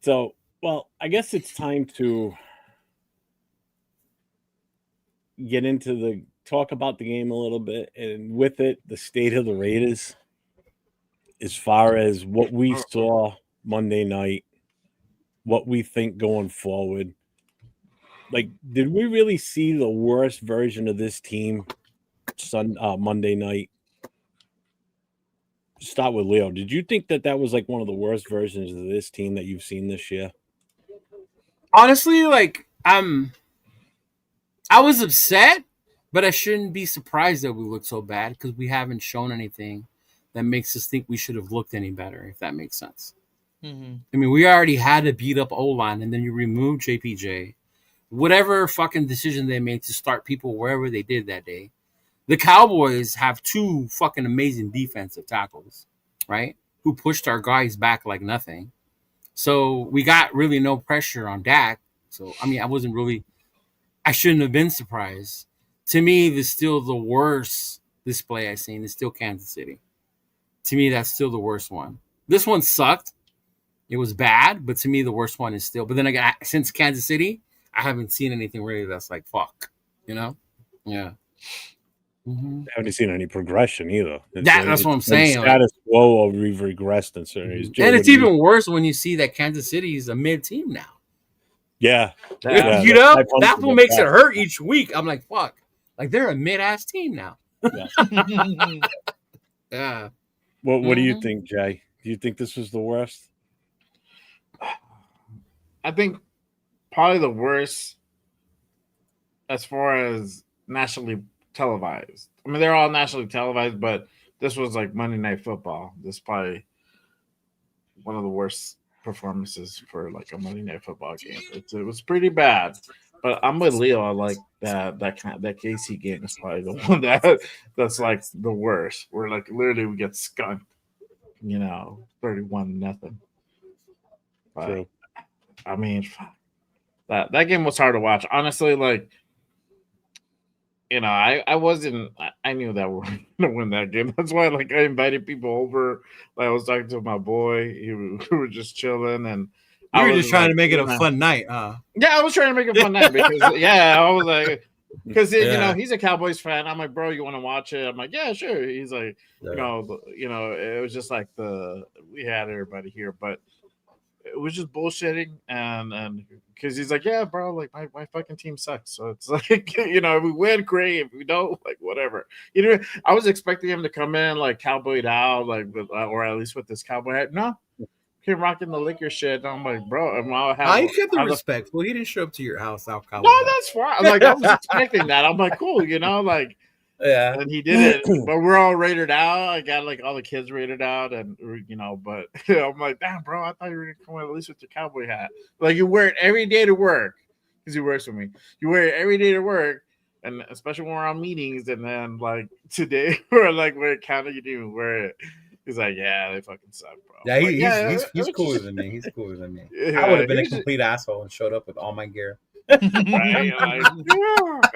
So, well, I guess it's time to get into talk about the game a little bit, and with it, the state of the Raiders, as far as what we saw Monday night, what we think going forward. Like, did we really see the worst version of this team Monday night? Start with Leo. Did you think that was like one of the worst versions of this team that you've seen this year? Honestly, I was upset, but I shouldn't be surprised that we look so bad because we haven't shown anything that makes us think we should have looked any better, if that makes sense. Mm-hmm. I mean, we already had a beat up O-line, and then you remove JPJ. Whatever fucking decision they made to start people wherever they did that day. The Cowboys have 2 fucking amazing defensive tackles, right? Who pushed our guys back like nothing. So we got really no pressure on Dak. So, I mean, I shouldn't have been surprised. To me, still the worst display I've seen is still Kansas City. To me, that's still the worst one. This one sucked. It was bad, but to me, the worst one is still. But then again, since Kansas City, I haven't seen anything really that's like, fuck, you know? Yeah. Mm-hmm. I haven't seen any progression either. That's what I'm saying. Status quo, or we've regressed in certain areas. And it's even worse when you see that Kansas City is a mid team now. Yeah. You know, that's what makes it hurt each week. I'm like, fuck. Like, they're a mid-ass team now. Yeah. Yeah. What do you think, Jay? Do you think this was the worst? I think probably the worst as far as nationally televised. I mean, they're all nationally televised, but this was like Monday Night Football. This is probably one of the worst performances for like a Monday Night Football game. It was pretty bad, but I'm with Leo. I like that KC game is probably the one that's like the worst. Where like literally we get skunked, 31-0. True. I mean, that game was hard to watch. Honestly, like, I knew that we were gonna win that game. That's why, like, I invited people over. Like, I was talking to my boy. We were just chilling, and you were just trying to make it a fun night, huh? Yeah, I was trying to make it a fun night because, I was like, because he's a Cowboys fan. I'm like, bro, you want to watch it? I'm like, yeah, sure. He's like, it was just like we had everybody here, but it was just bullshitting, and because he's like, yeah, bro, like my fucking team sucks. So it's like, if we win, great. If we don't, like, whatever. I was expecting him to come in like cowboyed out, like, or at least with this cowboy hat. No, him rocking the liquor shit. And I'm like, bro, I kept the respect. Well, he didn't show up to your house out cowboy. No, that's fine. Like, I was expecting that. I'm like, cool, like. Yeah, and he did it, but we're all rated out. I got like all the kids rated out, and but I'm like, damn, bro, I thought you were gonna come at least with your cowboy hat. Like, you wear it every day to work because he works with me. You wear it every day to work, and especially when we're on meetings. And then like today, we're counting, you didn't even wear it. He's like, yeah, they fucking suck, bro. Yeah, he's cooler than me. He's cooler than me. Yeah, I would have been a complete asshole and showed up with all my gear. Right?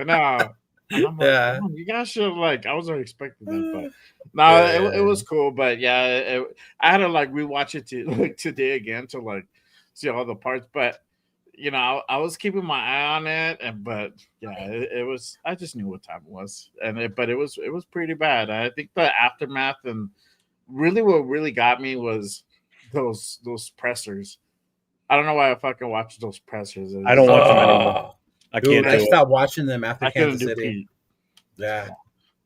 No. I'm like, you guys should I wasn't expecting that, but it was cool. But I had to rewatch it today again to see all the parts. But I was keeping my eye on it, but it was. I just knew what time it was, but it was pretty bad. I think the aftermath and really what really got me was those pressers. I don't know why I fucking watched those pressers. I don't watch them anymore. I can't. I stopped watching them after Kansas City. Yeah,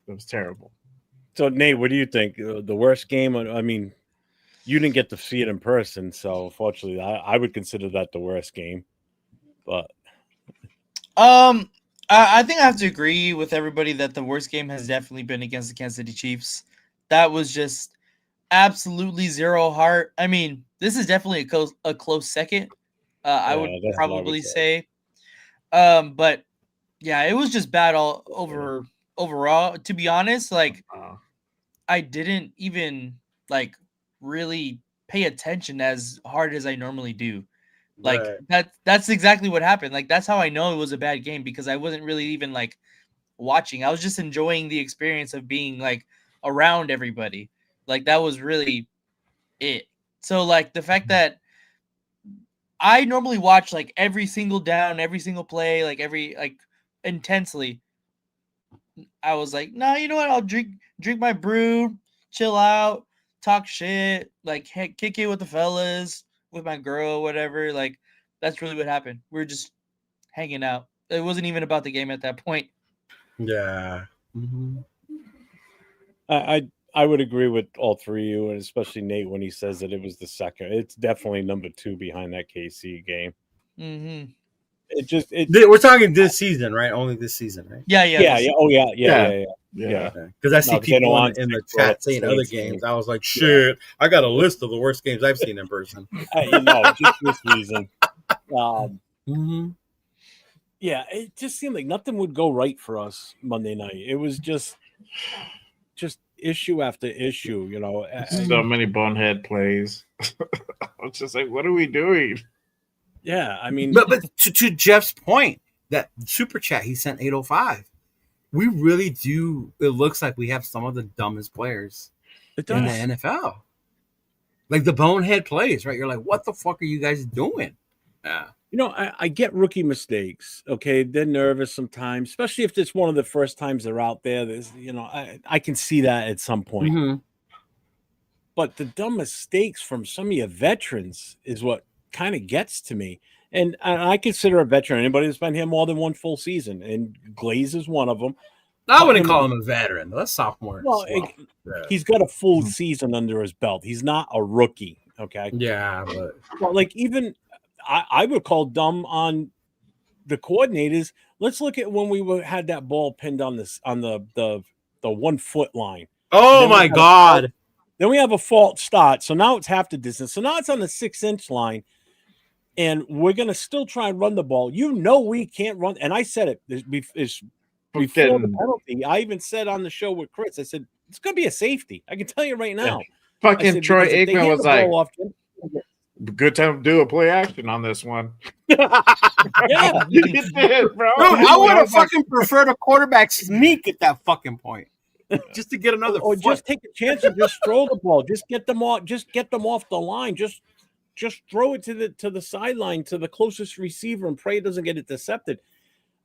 it was terrible. So, Nate, what do you think? The worst game? I mean, you didn't get to see it in person, so unfortunately, I would consider that the worst game. But I think I have to agree with everybody that the worst game has definitely been against the Kansas City Chiefs. That was just absolutely zero heart. I mean, this is definitely a close second. I would probably say. But yeah, it was just bad overall. To be honest, I didn't even really pay attention as hard as I normally do. That's exactly what happened. That's how I know it was a bad game, because I wasn't really even watching. I was just enjoying the experience of being around everybody. That was really it. So the fact that I normally watch every single down, every single play, every intensely. I was like, no, you know what? I'll drink my brew, chill out, talk shit, kick it with the fellas, with my girl, whatever. That's really what happened. We were just hanging out. It wasn't even about the game at that point. Yeah. Mm-hmm. I would agree with all three of you, and especially Nate when he says that it was the second. It's definitely number 2 behind that KC game. Mm-hmm. We're talking this season, right? Only this season, right? Yeah. Oh, yeah. Yeah. Because I see No, 'cause they don't people want in the to grow chat up the saying same other thing. games. I was like, shit, I got a list of the worst games I've seen in person. Just this reason. Mm-hmm. Yeah, it just seemed like nothing would go right for us Monday night. It was just issue after issue, you know. So many bonehead plays. I was just like, what are we doing? Yeah, I mean, But to Jeff's point, that super chat he sent 805, we really do. It looks like we have some of the dumbest players it in the does. NFL. Like the bonehead plays, right? You're like, what the fuck are you guys doing? Yeah. You know, I get rookie mistakes. Okay, they're nervous sometimes, especially if it's one of the first times they're out there. There's, you know, I can see that at some point. Mm-hmm. But the dumb mistakes from some of your veterans is what kind of gets to me. And I consider a veteran anybody that's been here more than one full season, and Glaze is one of them. I wouldn't call him a veteran. That's sophomore. Well, he's got a full season under his belt. He's not a rookie. Okay. Yeah, but well, like even I would call dumb on the coordinators. Let's look at when we had that ball pinned on this on the 1 foot line. oh my god! Then we have a false start. So now it's half the distance. So now it's on the 6-inch line, and we're gonna still try and run the ball. You know we can't run. And I said it is before the penalty. I even said on the show with Chris, I said it's gonna be a safety. I can tell you right now. Fucking Troy Aikman was like, good time to do a play action on this one. Yeah, you did, bro. Dude, I would have fucking preferred a quarterback sneak at that fucking point, just to get another. or foot. just take a chance and just throw the ball. Just get them off. Just get them off the line. Just throw it to the sideline to the closest receiver and pray it doesn't get intercepted.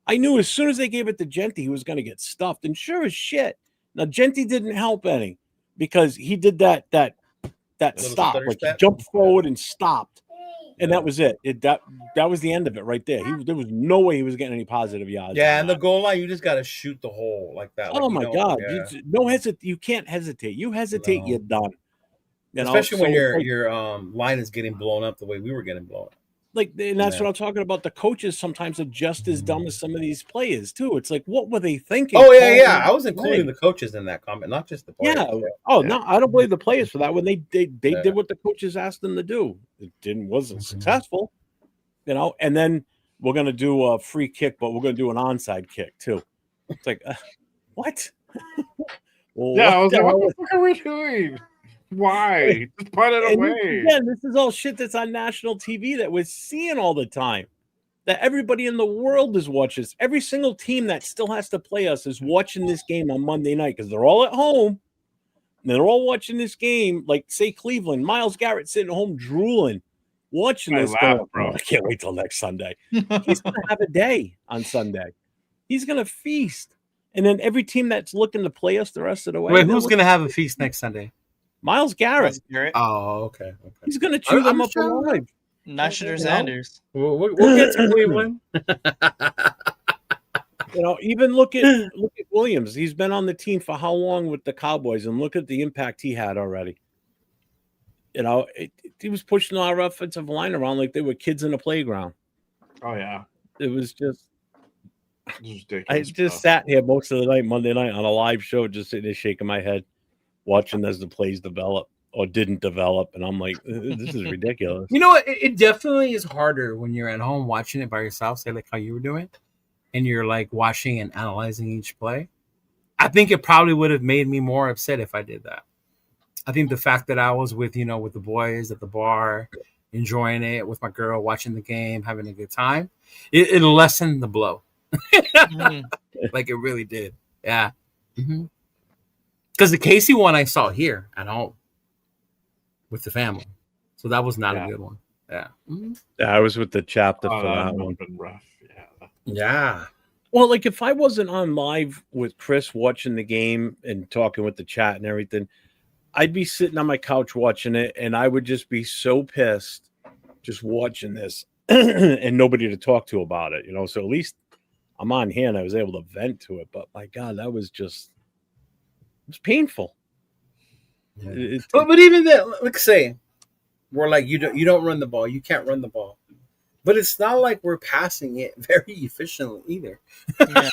I knew as soon as they gave it to Genty, he was going to get stuffed. And sure as shit. Now Genty didn't help any because he did that stop, like he jumped forward and stopped, and that was it. That was the end of it right there. There was no way he was getting any positive yards. Yeah, and the goal line, you just got to shoot the hole like that. Oh my god! Yeah. You can't hesitate. You hesitate, you're done. Especially when your line is getting blown up the way we were getting blown up. Like, and that's what I'm talking about. The coaches sometimes are just as dumb as some of these players too. It's like, what were they thinking? Oh yeah. I was including the coaches in that comment, not just the players. Yeah. Oh no, I don't blame the players for that. When they did what the coaches asked them to do, it wasn't successful. And then we're gonna do a free kick, but we're gonna do an onside kick too. It's like, what? Well, yeah, I was like, what the fuck are we doing? Why? Just put it away. Again, this is all shit that's on national TV that we're seeing all the time. That everybody in the world is watching. Every single team that still has to play us is watching this game on Monday night because they're all at home. And they're all watching this game. Like, say, Cleveland, Myles Garrett sitting at home drooling, watching this. Bro. I can't wait till next Sunday. He's going to have a day on Sunday. He's going to feast. And then every team that's looking to play us the rest of the way. Wait, who's going to have a feast next Sunday? Myles Garrett. Oh, okay. He's going to chew them up alive. Nasher Sanders. We'll get to Cleveland. Even look at Williams. He's been on the team for how long with the Cowboys, and look at the impact he had already. He was pushing our offensive line around like they were kids in a playground. Oh yeah, it was just. Ridiculous, I just sat here most of the night, Monday night, on a live show, just sitting there shaking my head, watching as the plays develop or didn't develop, and I'm like, this is ridiculous. You know what? It definitely is harder when you're at home watching it by yourself, say like how you were doing, and you're like watching and analyzing each play. I think it probably would have made me more upset if I did that. I think the fact that I was with the boys at the bar, enjoying it with my girl, watching the game, having a good time, it lessened the blow. Like it really did. Yeah. Because the Casey one I saw here at home with the family. So that was not a good one. Yeah. I was with the chapter for that one. Been rough. Yeah. Well, like if I wasn't on live with Chris watching the game and talking with the chat and everything, I'd be sitting on my couch watching it, and I would just be so pissed just watching this and nobody to talk to about it, So at least I'm on here and I was able to vent to it. But my God, that was just it was painful. Yeah. But even that, let's say we're like you don't run the ball, you can't run the ball. But it's not like we're passing it very efficiently either. Yeah.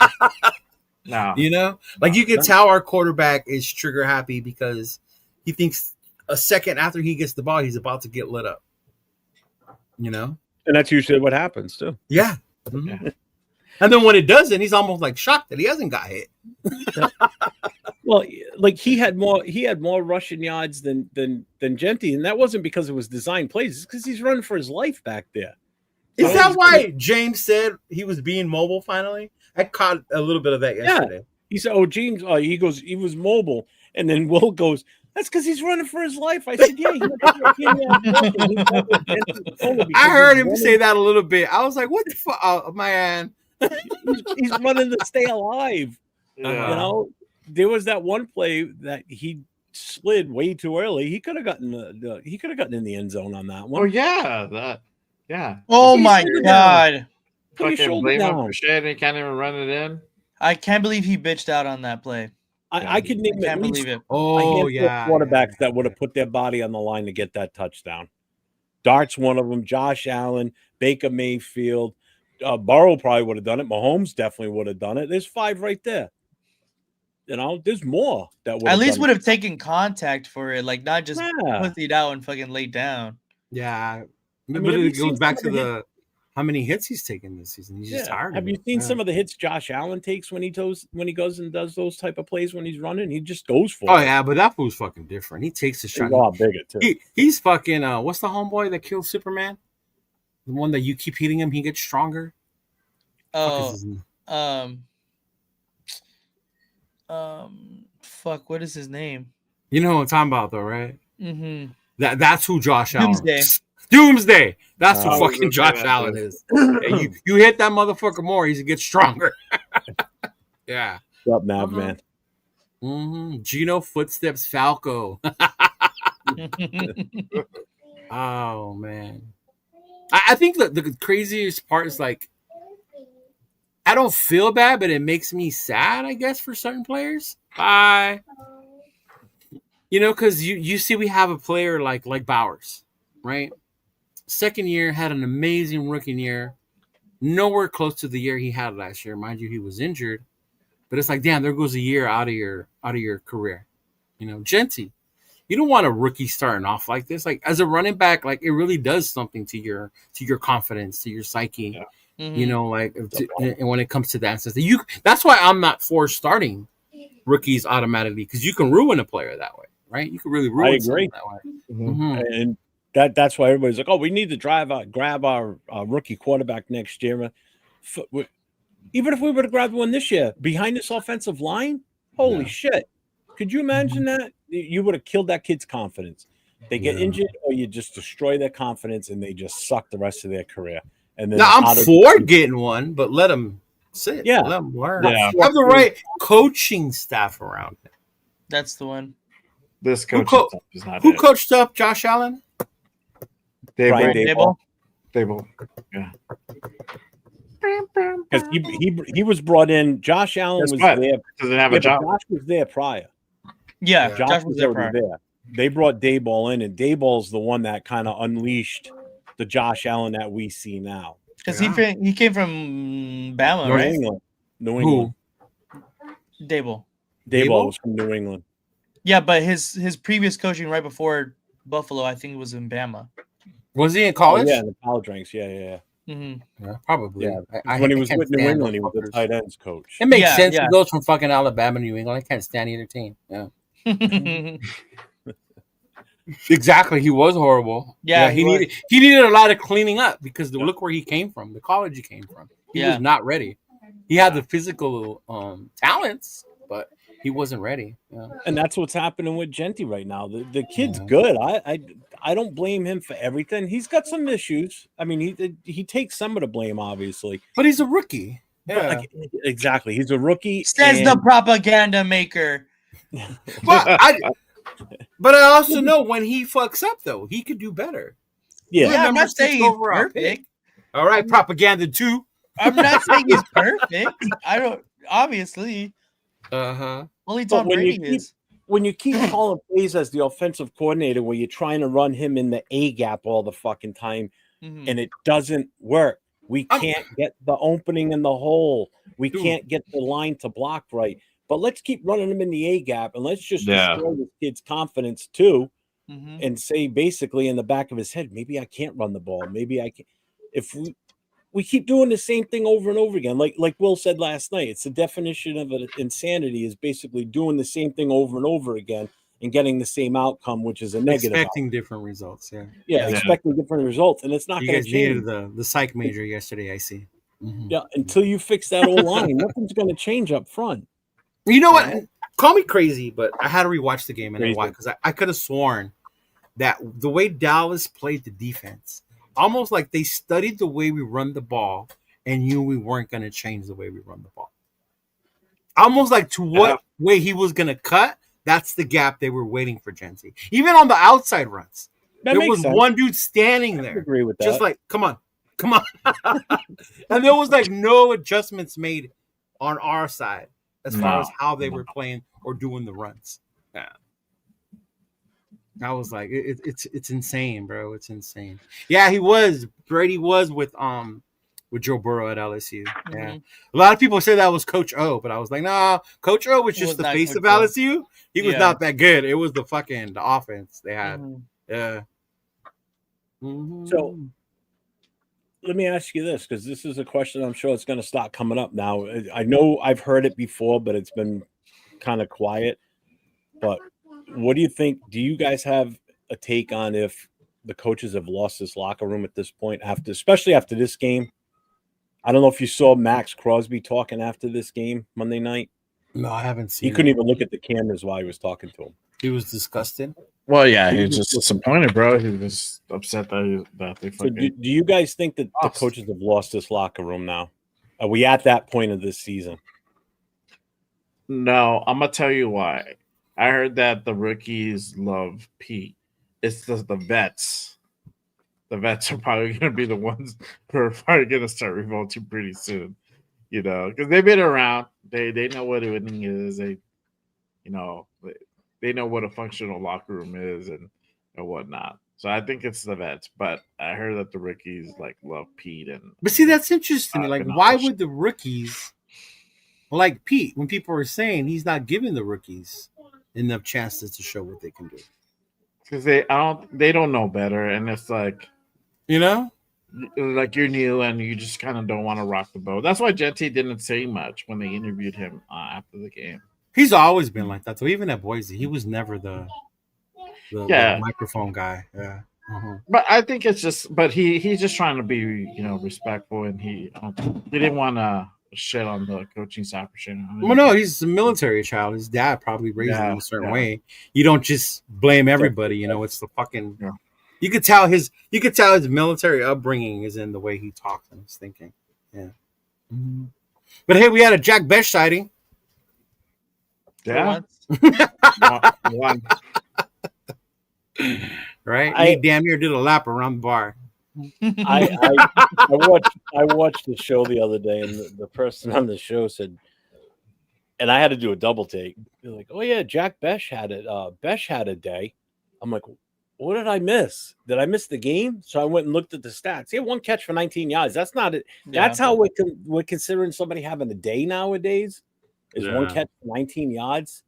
No. You know, like you can tell our quarterback is trigger happy because he thinks a second after he gets the ball, he's about to get lit up. You know, And that's usually what happens too. yeah. Mm-hmm. And then when it doesn't, he's almost like shocked that he hasn't got hit. Well, like he had more rushing yards than Genty, and that wasn't because it was design plays. It's because he's running for his life back there. Is that why James said he was being mobile finally? I caught a little bit of that yesterday. Yeah. He said, "Oh, James," he goes, "He was mobile," and then Will goes, "That's because he's running for his life." I said, "Yeah." I heard him say that a little bit. I was like, "What the fuck, oh, man?" he's running to stay alive. Yeah. You know, there was that one play that he slid way too early. He could have gotten in the end zone on that one. Oh yeah, yeah. Oh my God! Put your Fucking shoulder blame him down. for shit and he can't even run it in. I can't believe he bitched out on that play. I could name I can't at least believe it. Oh yeah, quarterbacks that would have put their body on the line to get that touchdown. Dart's one of them. Josh Allen, Baker Mayfield, Burrow probably would have done it. Mahomes definitely would have done it. There's 5 right there. You know, there's more that would At least would have taken contact for it, like not just put it out and fucking laid down. Yeah. I But mean, it goes back to how many hits he's taken this season. He's just tired. Have you seen some of the hits Josh Allen takes when he goes and does those type of plays when he's running? He just goes for it. Oh yeah, but that fool's fucking different. He takes the shot. He's a lot bigger too. He's fucking what's the homeboy that killed Superman? The one that you keep hitting him, he gets stronger. Oh, fuck, what is his name? You know what I'm talking about, though, right? Mm-hmm. That's who Josh Allen. Doomsday. Doomsday. That's who Oh, fucking Josh Allen is. And you hit that motherfucker more, he gets stronger. Yeah. What's up, Nav, man? Mm-hmm. Gino Footsteps Falco. Oh man. I think the craziest part is like I don't feel bad, but it makes me sad, I guess, for certain players. You know, because you see we have a player like Bowers, right? Second year, had an amazing rookie year. Nowhere close to the year he had last year. Mind you, he was injured. But it's like, damn, there goes a year out of your career. You know, Genty. You don't want a rookie starting off like this. Like as a running back, like it really does something to your confidence, to your psyche. Yeah. Mm-hmm. You know, like and when it comes to that stuff, that's why I'm not for starting rookies automatically because you can ruin a player that way, right? You can really ruin someone that way. Mm-hmm. And that's why everybody's like, oh, we need to grab our rookie quarterback next year. Even if we would have grabbed one this year behind this offensive line, holy shit! Could you imagine that? You would have killed that kid's confidence. They get injured, or you just destroy their confidence, and they just suck the rest of their career. And then now I'm for getting one, but let them sit. Yeah, let them learn. Yeah. Have the right coaching staff around him. That's the one. This coach is not who coached up Josh Allen? Dable. Yeah. Because he was brought in. Josh Allen was there. Doesn't have a job. Josh was there prior. Yeah, Josh was already there. They brought Dayball in, and Dayball's the one that kind of unleashed the Josh Allen that we see now. Because he came from Bama, New right? England. New England. Dable. Dayball was from New England. Yeah, but his previous coaching right before Buffalo, I think, was in Bama. Was he in college? Oh, yeah, in the college ranks. Yeah. Mm-hmm. Yeah, probably. Yeah. When he was with New England, he was the tight ends coach. It makes sense. He goes from fucking Alabama to New England. I can't stand either team. Yeah. Exactly. He was horrible. Yeah, he needed a lot of cleaning up because look where he came from, the college he came from. He was not ready. He had the physical talents, but he wasn't ready. Yeah. And that's what's happening with Genty right now. The kid's good. I don't blame him for everything. He's got some issues. I mean, he takes some of the blame, obviously. But he's a rookie. Yeah. Exactly. He's a rookie. Says the propaganda maker. But I also know when he fucks up, though, he could do better. Yeah, I'm not saying he's perfect. All right, propaganda too. I'm not saying he's perfect. I don't, obviously. Only Tom Brady is. When you keep calling plays as the offensive coordinator where you're trying to run him in the A gap all the fucking time and it doesn't work, We can't get the opening in the hole. We can't get the line to block right. But let's keep running them in the A gap, and let's just destroy this kid's confidence too, and say basically in the back of his head, maybe I can't run the ball. Maybe I can. If we keep doing the same thing over and over again, like Will said last night, it's the definition of insanity is basically doing the same thing over and over again and getting the same outcome, which is a negative. Expecting different results. Yeah, expecting different results, and it's not going to change. Needed the psych major yesterday. I see. Yeah, until you fix that old line, nothing's going to change up front. You know what? Call me crazy, but I had to rewatch the game and why? Because I could have sworn that the way Dallas played the defense, almost like they studied the way we run the ball and knew we weren't going to change the way we run the ball. Almost like to what way he was going to cut. That's the gap they were waiting for Genty. Even on the outside runs, there was one dude standing there. I agree with that. Just like, come on. And there was like no adjustments made on our side as far as how they were playing or doing the runs. Yeah. I was like, it's insane, bro. It's insane. Yeah, Brady was with Joe Burrow at LSU. Yeah. A lot of people say that was Coach O, but I was like, nah, Coach O was just the face of LSU. He was not that good. It was the offense they had. Yeah. So let me ask you this, because this is a question I'm sure it's going to start coming up now. I know I've heard it before, but it's been kind of quiet. But what do you think? Do you guys have a take on if the coaches have lost this locker room at this point, especially after this game? I don't know if you saw Max Crosby talking after this game Monday night. No, I haven't seen. He couldn't even look at the cameras while he was talking to him. He was disgusted. Well, yeah, he was just disappointed, bro. He was upset that they fucking. So do you guys think that the coaches have lost this locker room now? Are we at that point of this season? No, I'm gonna tell you why. I heard that the rookies love Pete. It's the vets. The vets are probably going to be the ones who are probably going to start revolting pretty soon, because they've been around. They know what winning is. They know what a functional locker room is and whatnot. So I think it's the vets, but I heard that the rookies love Pete But see, that's interesting. Why would the rookies like Pete when people are saying he's not giving the rookies enough chances to show what they can do? Because they don't know better, and it's like. Like you're new and you just kind of don't want to rock the boat. That's why Genty didn't say much when they interviewed him after the game. He's always been like that. So even at Boise, he was never the microphone guy. Yeah. But I think it's just, he's just trying to be, respectful, and he didn't want to shit on the coaching staff for shit. Well, no, he's a military child. His dad probably raised him a certain way. You don't just blame everybody. It's the fucking. Yeah. You could tell his military upbringing is in the way he talks and his thinking. Yeah. Mm-hmm. But hey, we had a Jack Besh sighting. Yeah. One. Right? He damn near did a lap around the bar. I watched the show the other day, and the person on the show said, and I had to do a double take. They're like, "Oh yeah, Jack Besh had it. Besh had a day." I'm like, what did I miss? Did I miss the game? So I went and looked at the stats. He had one catch for 19 yards. That's not it. That's how we're considering somebody having a day nowadays. Is one catch for 19 yards.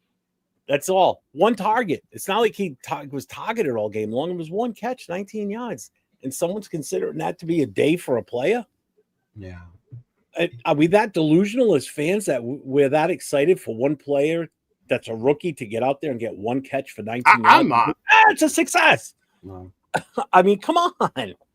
That's all. One target. It's not like he was targeted all game long. It was one catch, 19 yards. And someone's considering that to be a day for a player? Yeah. Are we that delusional as fans that we're that excited for one player that's a rookie to get out there and get one catch for 19 yards? I'm not. It's a success. No. I mean, come on.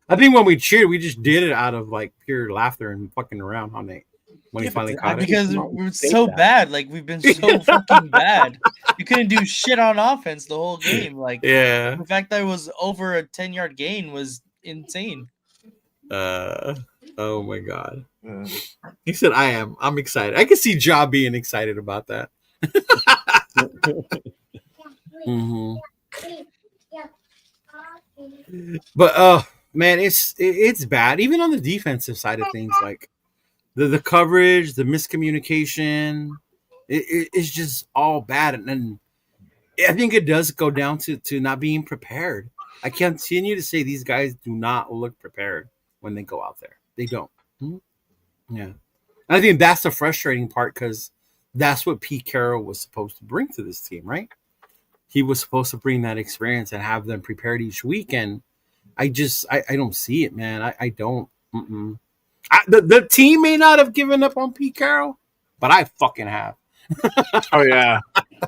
I think when we cheered, we just did it out of pure laughter and fucking around on Nate when he finally caught it. Because we're so bad. We've been so fucking bad. You couldn't do shit on offense the whole game. The fact that it was over a 10-yard gain was insane. Oh my God. He said, I'm excited. I can see Ja being excited about that. Mm-hmm. But man, it's bad. Even on the defensive side of things, the coverage, the miscommunication, it's just all bad. And I think it does go down to not being prepared. I continue to say these guys do not look prepared when they go out there. They don't. Yeah. I think that's the frustrating part because that's what Pete Carroll was supposed to bring to this team, right? He was supposed to bring that experience and have them prepared each week. And I don't see it, man. I don't. The team may not have given up on Pete Carroll, but I fucking have. Oh yeah.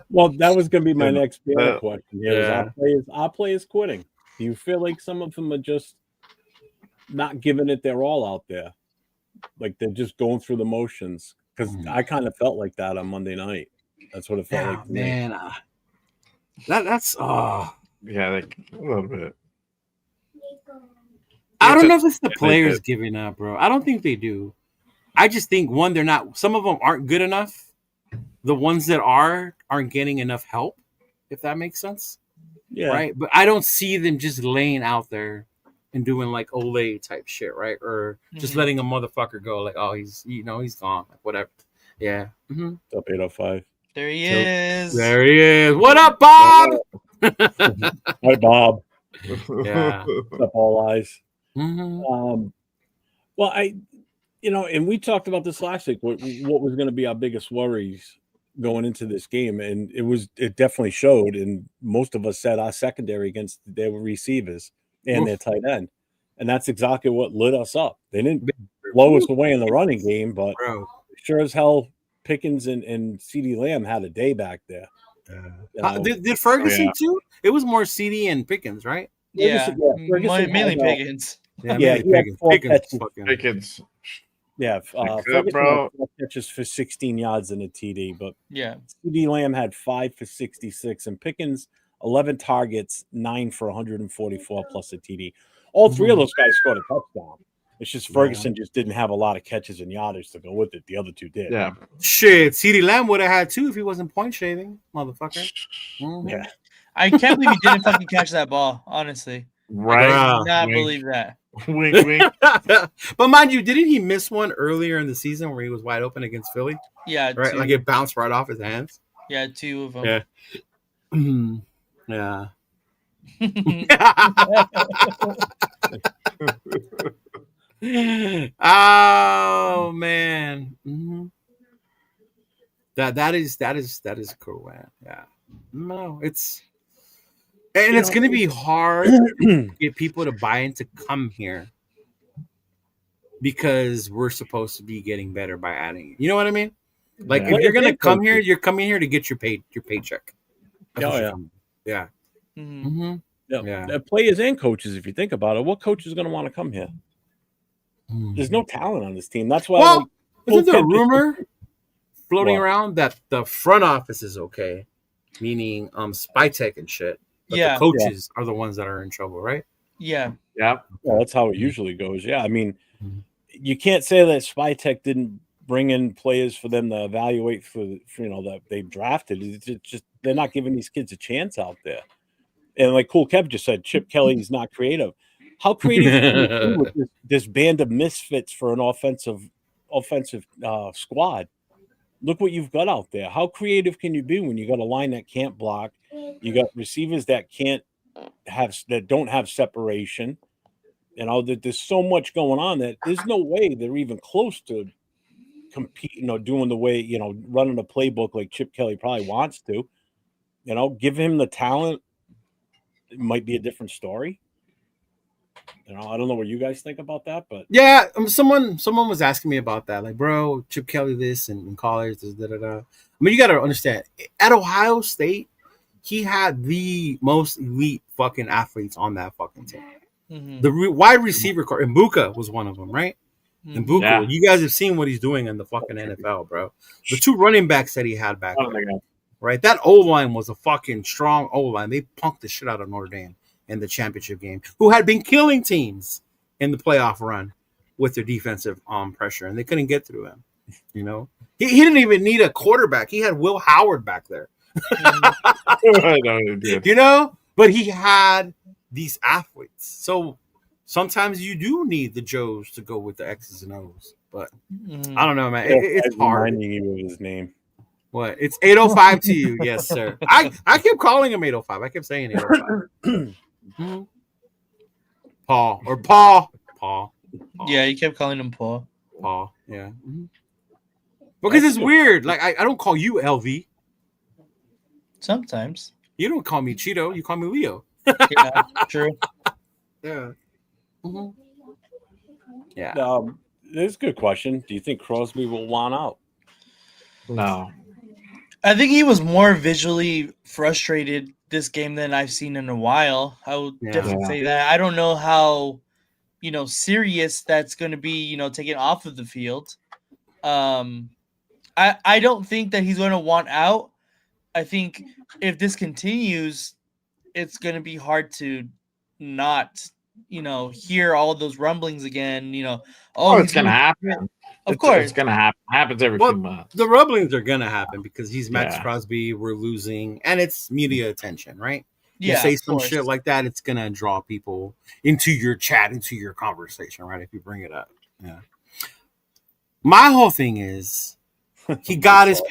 Well, that was going to be my Yeah. next question. Here is Yeah. our players quitting. Do you feel like some of them are just not giving it their all out there? Like they're just going through the motions? Because I kind of felt like that on Monday night. That's what it felt like to me. Man. That's Yeah, like a little bit. I don't know if it's the Yeah, they players did. giving up, bro. I don't think they do. I just think one, they're not. Some of them aren't good enough. The ones that aren't getting enough help, if that makes sense. Yeah. Right. But I don't see them just laying out there and doing like Olay type shit, right? Or just letting a motherfucker go, like, oh, he's gone, like, whatever. Yeah. Mm-hmm. Up 805. There he is. There he is. What up, Bob? Hi, Bob. Yeah. What's up, all eyes? Mm-hmm. Well, and we talked about this last week. What was going to be our biggest worries going into this game, and it definitely showed. And most of us said our secondary against their receivers and their tight end, and that's exactly what lit us up. They didn't blow us away in the running game, but sure as hell, Pickens and CeeDee Lamb had a day back there. Did Ferguson too? It was more CD and Pickens, right? Yeah, Ferguson mainly had, Pickens. Yeah, he had Pickens. Yeah, Ferguson had 4 catches for 16 yards and a TD, but CeeDee Lamb had 5 for 66, and Pickens 11 targets, 9 for 144 plus a TD. All three of those guys scored a touchdown. It's just Ferguson just didn't have a lot of catches and yardage to go with it. The other two did. Yeah. Shit, CeeDee Lamb would have had 2 if he wasn't point shaving, motherfucker. Mm-hmm. Yeah. I can't believe he didn't fucking catch that ball, honestly. Right. I do not believe that. Wink, wink. But mind you, didn't he miss one earlier in the season where he was wide open against Philly? Yeah. Right? 2. Like it bounced right off his hands? Yeah, 2 of them. Yeah. Oh man. Mm-hmm. That is correct. Yeah. No, it's going to be hard to get people to buy into come here because we're supposed to be getting better by adding. You know what I mean? Like if you're going to come here, you're coming here to get your paycheck. Yeah. Mm-hmm. Yeah. Players and coaches, if you think about it, what coach is going to want to come here? There's no talent on this team. That's why. Well, isn't there a rumor floating around that the front office is okay, meaning Spytech and shit, but the coaches are the ones that are in trouble, right? Yeah. Well, that's how it usually goes. Yeah, I mean, you can't say that Spytech didn't bring in players for them to evaluate for that they've drafted. It's just they're not giving these kids a chance out there. And like Cool Kev just said, Chip Kelly's not creative. How creative can you be with this band of misfits for an offensive squad? Look what you've got out there. How creative can you be when you got a line that can't block? You got receivers that don't have separation. There's so much going on that there's no way they're even close to competing or doing the way, running a playbook like Chip Kelly probably wants to. Give him the talent. It might be a different story. I don't know what you guys think about that, but yeah, someone was asking me about that. Like, bro, Chip Kelly this and in college, this, da da da. I mean, you got to understand. At Ohio State, he had the most elite fucking athletes on that fucking team. Mm-hmm. The wide receiver core, and Mbuka was one of them, right? Mm-hmm. And Mbuka, you guys have seen what he's doing in the fucking NFL, bro. The 2 running backs that he had back there, right? That O-line was a fucking strong O-line. They punked the shit out of Notre Dame in the championship game, who had been killing teams in the playoff run with their defensive pressure, and they couldn't get through him. He didn't even need a quarterback. He had Will Howard back there. But he had these athletes. So sometimes you do need the Joes to go with the X's and O's. But I don't know, man. It's hard. Reminding you of his name. What? It's 805 to you. Yes, sir. I kept calling him 805. I kept saying 805. Paul. Yeah, you kept calling him Paul. Paul. Yeah. Mhm. Because it's weird. Like I don't call you LV. Sometimes. You don't call me Cheeto. You call me Leo. Yeah, true. Yeah. Mhm. Yeah. This is a good question. Do you think Crosby will want out? No. I think he was more visually frustrated this game than I've seen in a while. I would Yeah. definitely say that. I don't know how, serious that's going to be, taken off of the field. I don't think that he's going to want out. I think if this continues, it's going to be hard to not, hear all those rumblings again. Oh, it's he's gonna happen. Of It's course. gonna happen. Happens every Well, few months. the rumblings are gonna happen because he's Max Yeah. Crosby. We're losing, and it's media attention, right? You Yeah, say of some course. shit like that, it's gonna draw people into your chat, into your conversation, right? If you bring it up, yeah. My whole thing is, he got his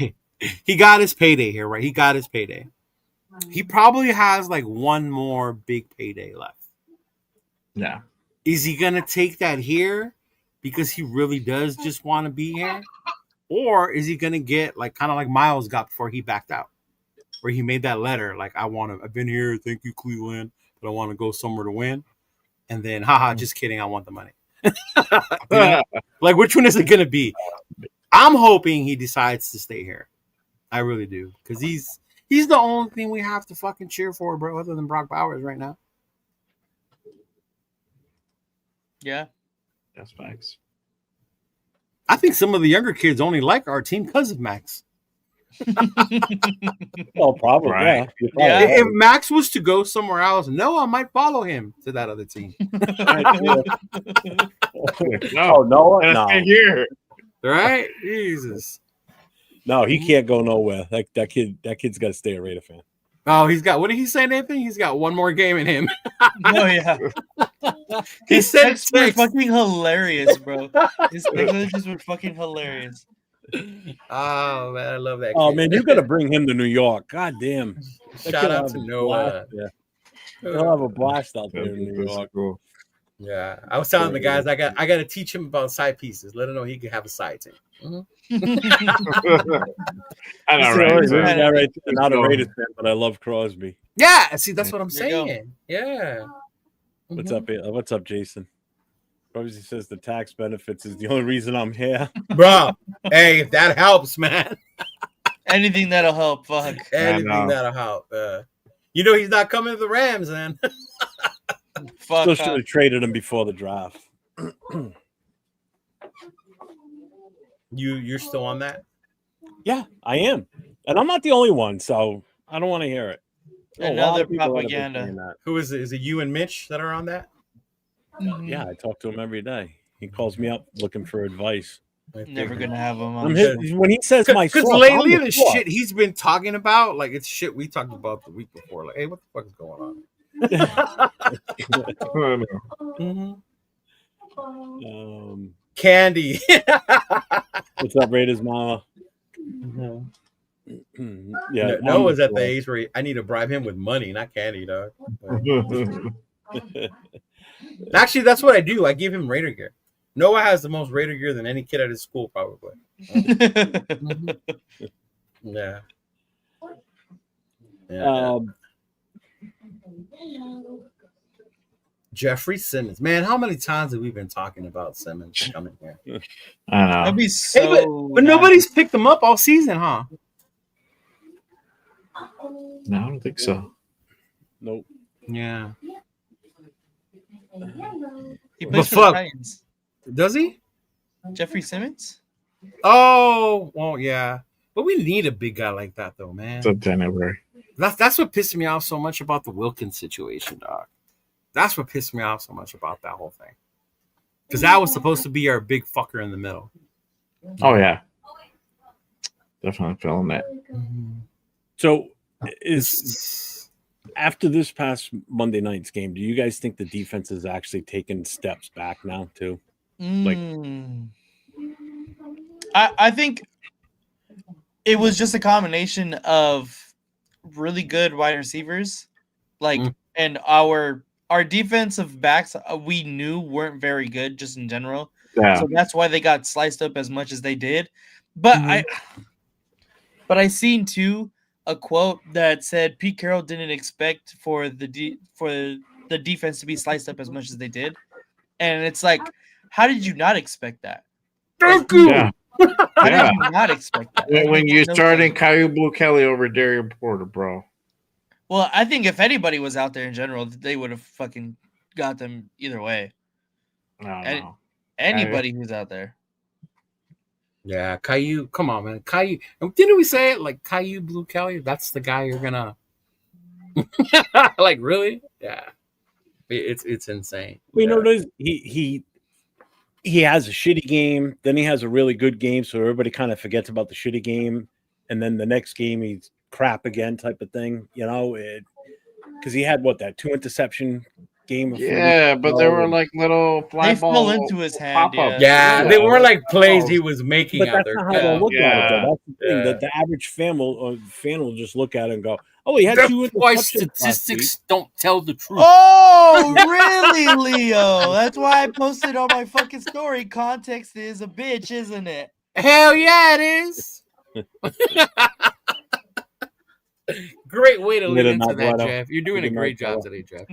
payday here, right? He got his payday. He probably has like one more big payday left. Yeah. Is he gonna take that here because he really does just want to be here, or is he gonna get like kind of like Miles got before he backed out, where he made that letter like I've been here, thank you Cleveland, but I want to go somewhere to win, and then haha, just kidding, I want the money. You know? Like which one is it gonna be? I'm hoping he decides to stay here. I really do, because he's the only thing we have to fucking cheer for, bro, other than Brock Bowers right now. Yeah. That's facts. I think some of the younger kids only like our team because of Max. Well, probably. Right. Yeah. Yeah. If Max was to go somewhere else, Noah might follow him to that other team. Oh, Noah? Let's No. get here. Right? Jesus. No, he can't go nowhere. That kid's got to stay a Raider fan. Oh, he's got, what did he say, Nathan? He's got one more game in him. Oh yeah. He His said texts were text. fucking hilarious, bro. His text messages were fucking hilarious. Oh, man, I love that Oh kid. man, you got to bring him to New York. God damn. That Shout kid out will to have a Noah. blast there. He'll have a blast out there in New York. Cool. Yeah, I was telling the guys I got to teach him about side pieces. Let him know he can have a side team. I know, Right, right? this So- guy right there, not a Raiders fan, but I love Crosby. Yeah, see, that's what I'm There you go. saying. Yeah. What's up? What's up, Jason? Crosby says the tax benefits is the only reason I'm here. Bro? Hey, if that helps, man. Anything that'll help. Fuck. Anything that'll help. You know he's not coming to the Rams, man. Fuck. Still should have traded him before the draft. You're still on that? Yeah, I am, and I'm not the only one, so I don't want to hear it. A lot Another of people that have been propaganda. saying that. Who is it? Is it you and Mitch that are on that? Mhm. Yeah, I talk to him every day. He calls me up looking for advice. Never gonna have him on I'm the show. his, when he says my Because stuff, lately I'm the the source. shit he's been talking about, like it's shit we talked about the week before. Like, hey, what the fuck is going on? Mm-hmm. Candy. What's up, Raiders mama? Yeah, Noah's at the age where I need to bribe him with money, not candy, dog. Actually, that's what I do. I give him Raider gear. Noah has the most Raider gear than any kid at his school, probably. Yeah. Jeffrey Simmons. Man, how many times have we been talking about Simmons coming here? I know. That'd be so. But nobody's picked him up all season, huh? No, I don't think so. Nope. Yeah. He But plays for the fuck. Titans. Does he? Jeffrey Simmons. Oh, well, yeah. But we need a big guy like that, though, man. It's a January. That's what pissed me off so much about the Wilkins situation, dog. That's what pissed me off so much about that whole thing. Because that was supposed to be our big fucker in the middle. Oh yeah, definitely feeling that. So, is after this past Monday night's game, do you guys think the defense has actually taken steps back now too? I think it was just a combination of really good wide receivers, and our defensive backs we knew weren't very good just in general. So that's why they got sliced up as much as they did. But I seen too a quote that said Pete Carroll didn't expect for the defense to be sliced up as much as they did, and it's like, how did you not expect that? Thank you. Yeah. How did you not expect that? When you're starting Caillou Blue Kelly over Darian Porter, bro. Well, I think if anybody was out there in general, they would have fucking got them either way. No. Anybody who's out there. Yeah, Caillou. Come on, man. Caillou. Didn't we say it? Like Caillou Blue Kelly? That's the guy you're gonna. Like, really? Yeah. It's insane. Well, you know, he has a shitty game, then he has a really good game, so everybody kind of forgets about the shitty game, and then the next game he's crap again, type of thing. You know, because he had that 2 interception game. Yeah, but they were like little fly they ball fell into his hand. pop-ups. Yeah, they weren't like plays he was making But out that's there. not how they'll look at it, though. That's the thing. Yeah. That the average fan will just look at it and go, "Oh, he had That's 2 why interceptions last week." statistics don't tell the truth. Oh, really, Leo? That's why I posted on my fucking story. Context is a bitch, isn't it? Hell yeah, it is. Great way to lead into that, Jeff. You're doing a great job today, Jeff.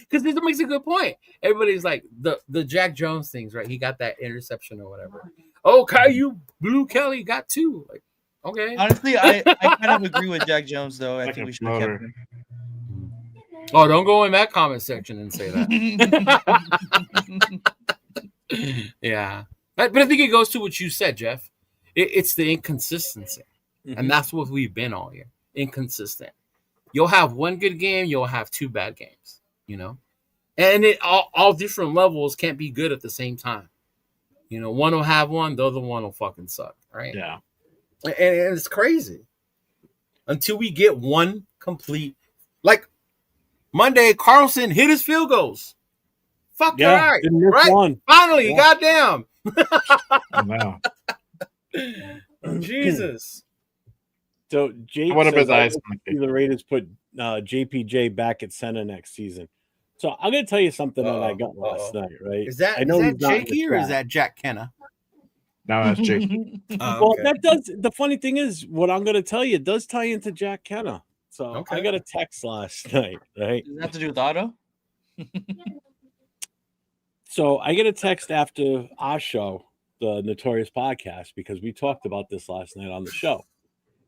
Because this makes a good point. Everybody's like the Jack Jones things, right? He got that interception or whatever. Oh, Caillou Blue Kelly got 2. Like, okay. Honestly, I kind of agree with Jack Jones, though. I Like think a we should have kept floater. him. Oh, don't go in that comment section and say that. Yeah. But I think it goes to what you said, Jeff. It's the inconsistency. Mhm. And that's what we've been all year. Inconsistent. You'll have one good game, you'll have 2 bad games, you know? And it all different levels can't be good at the same time. You know, one will have one, the other one will fucking suck, right? Yeah. And it's crazy. Until we get one complete, like Monday, Carlson hit his field goals. Fuck Yeah, right. didn't miss Right? one. Finally, Yeah. goddamn. Wow. Jesus. So Jake What about says, the "I ice hope monkey?" to see the Raiders put JPJ back at center next season." So I'm gonna tell you something that I got last night, right? Is that I know is he's that not in the Jakey or is chat. that Jack Kenna? No, that's Jake. Well, that does. The funny thing is, what I'm gonna tell you does tie into Jack Kenna. So Okay. I got a text last night, right? Does that have to do with Otto? So I get a text after our show, the Notorious Podcast, because we talked about this last night on the show.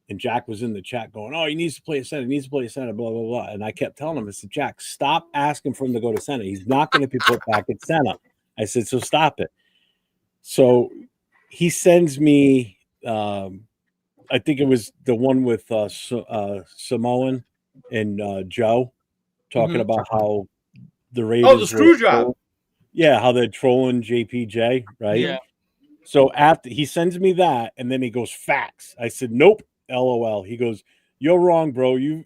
And Jack was in the chat going, "Oh, he needs to play a center. He needs to play a center, blah, blah, blah." And I kept telling him, I said, "Jack, stop asking for him to go to center. He's not going to be put back at center." I said, "So stop it." So he sends me, I think it was the one with Samoan and Joe talking Mhm. about how the Raiders. Oh, the screw job. Yeah, how they're trolling JPJ, right? Yeah. So after he sends me that, and then he goes, "Facts." I said, "Nope." LOL. He goes, "You're wrong, bro. He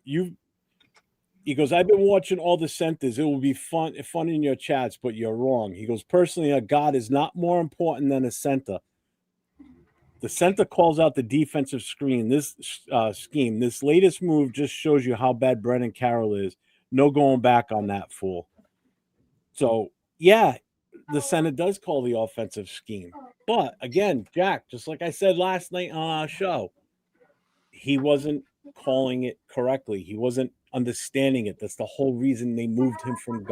goes, "I've been watching all the centers. It will be fun in your chats, but you're wrong." He goes, "Personally, a guard is not more important than a center. The center calls out the defensive scheme. This latest move just shows you how bad Brennan Carroll is. No going back on that fool." So yeah, the center does call the offensive scheme. But again, Jack, just like I said last night on our show, he wasn't calling it correctly. He wasn't understanding it. That's the whole reason they moved him from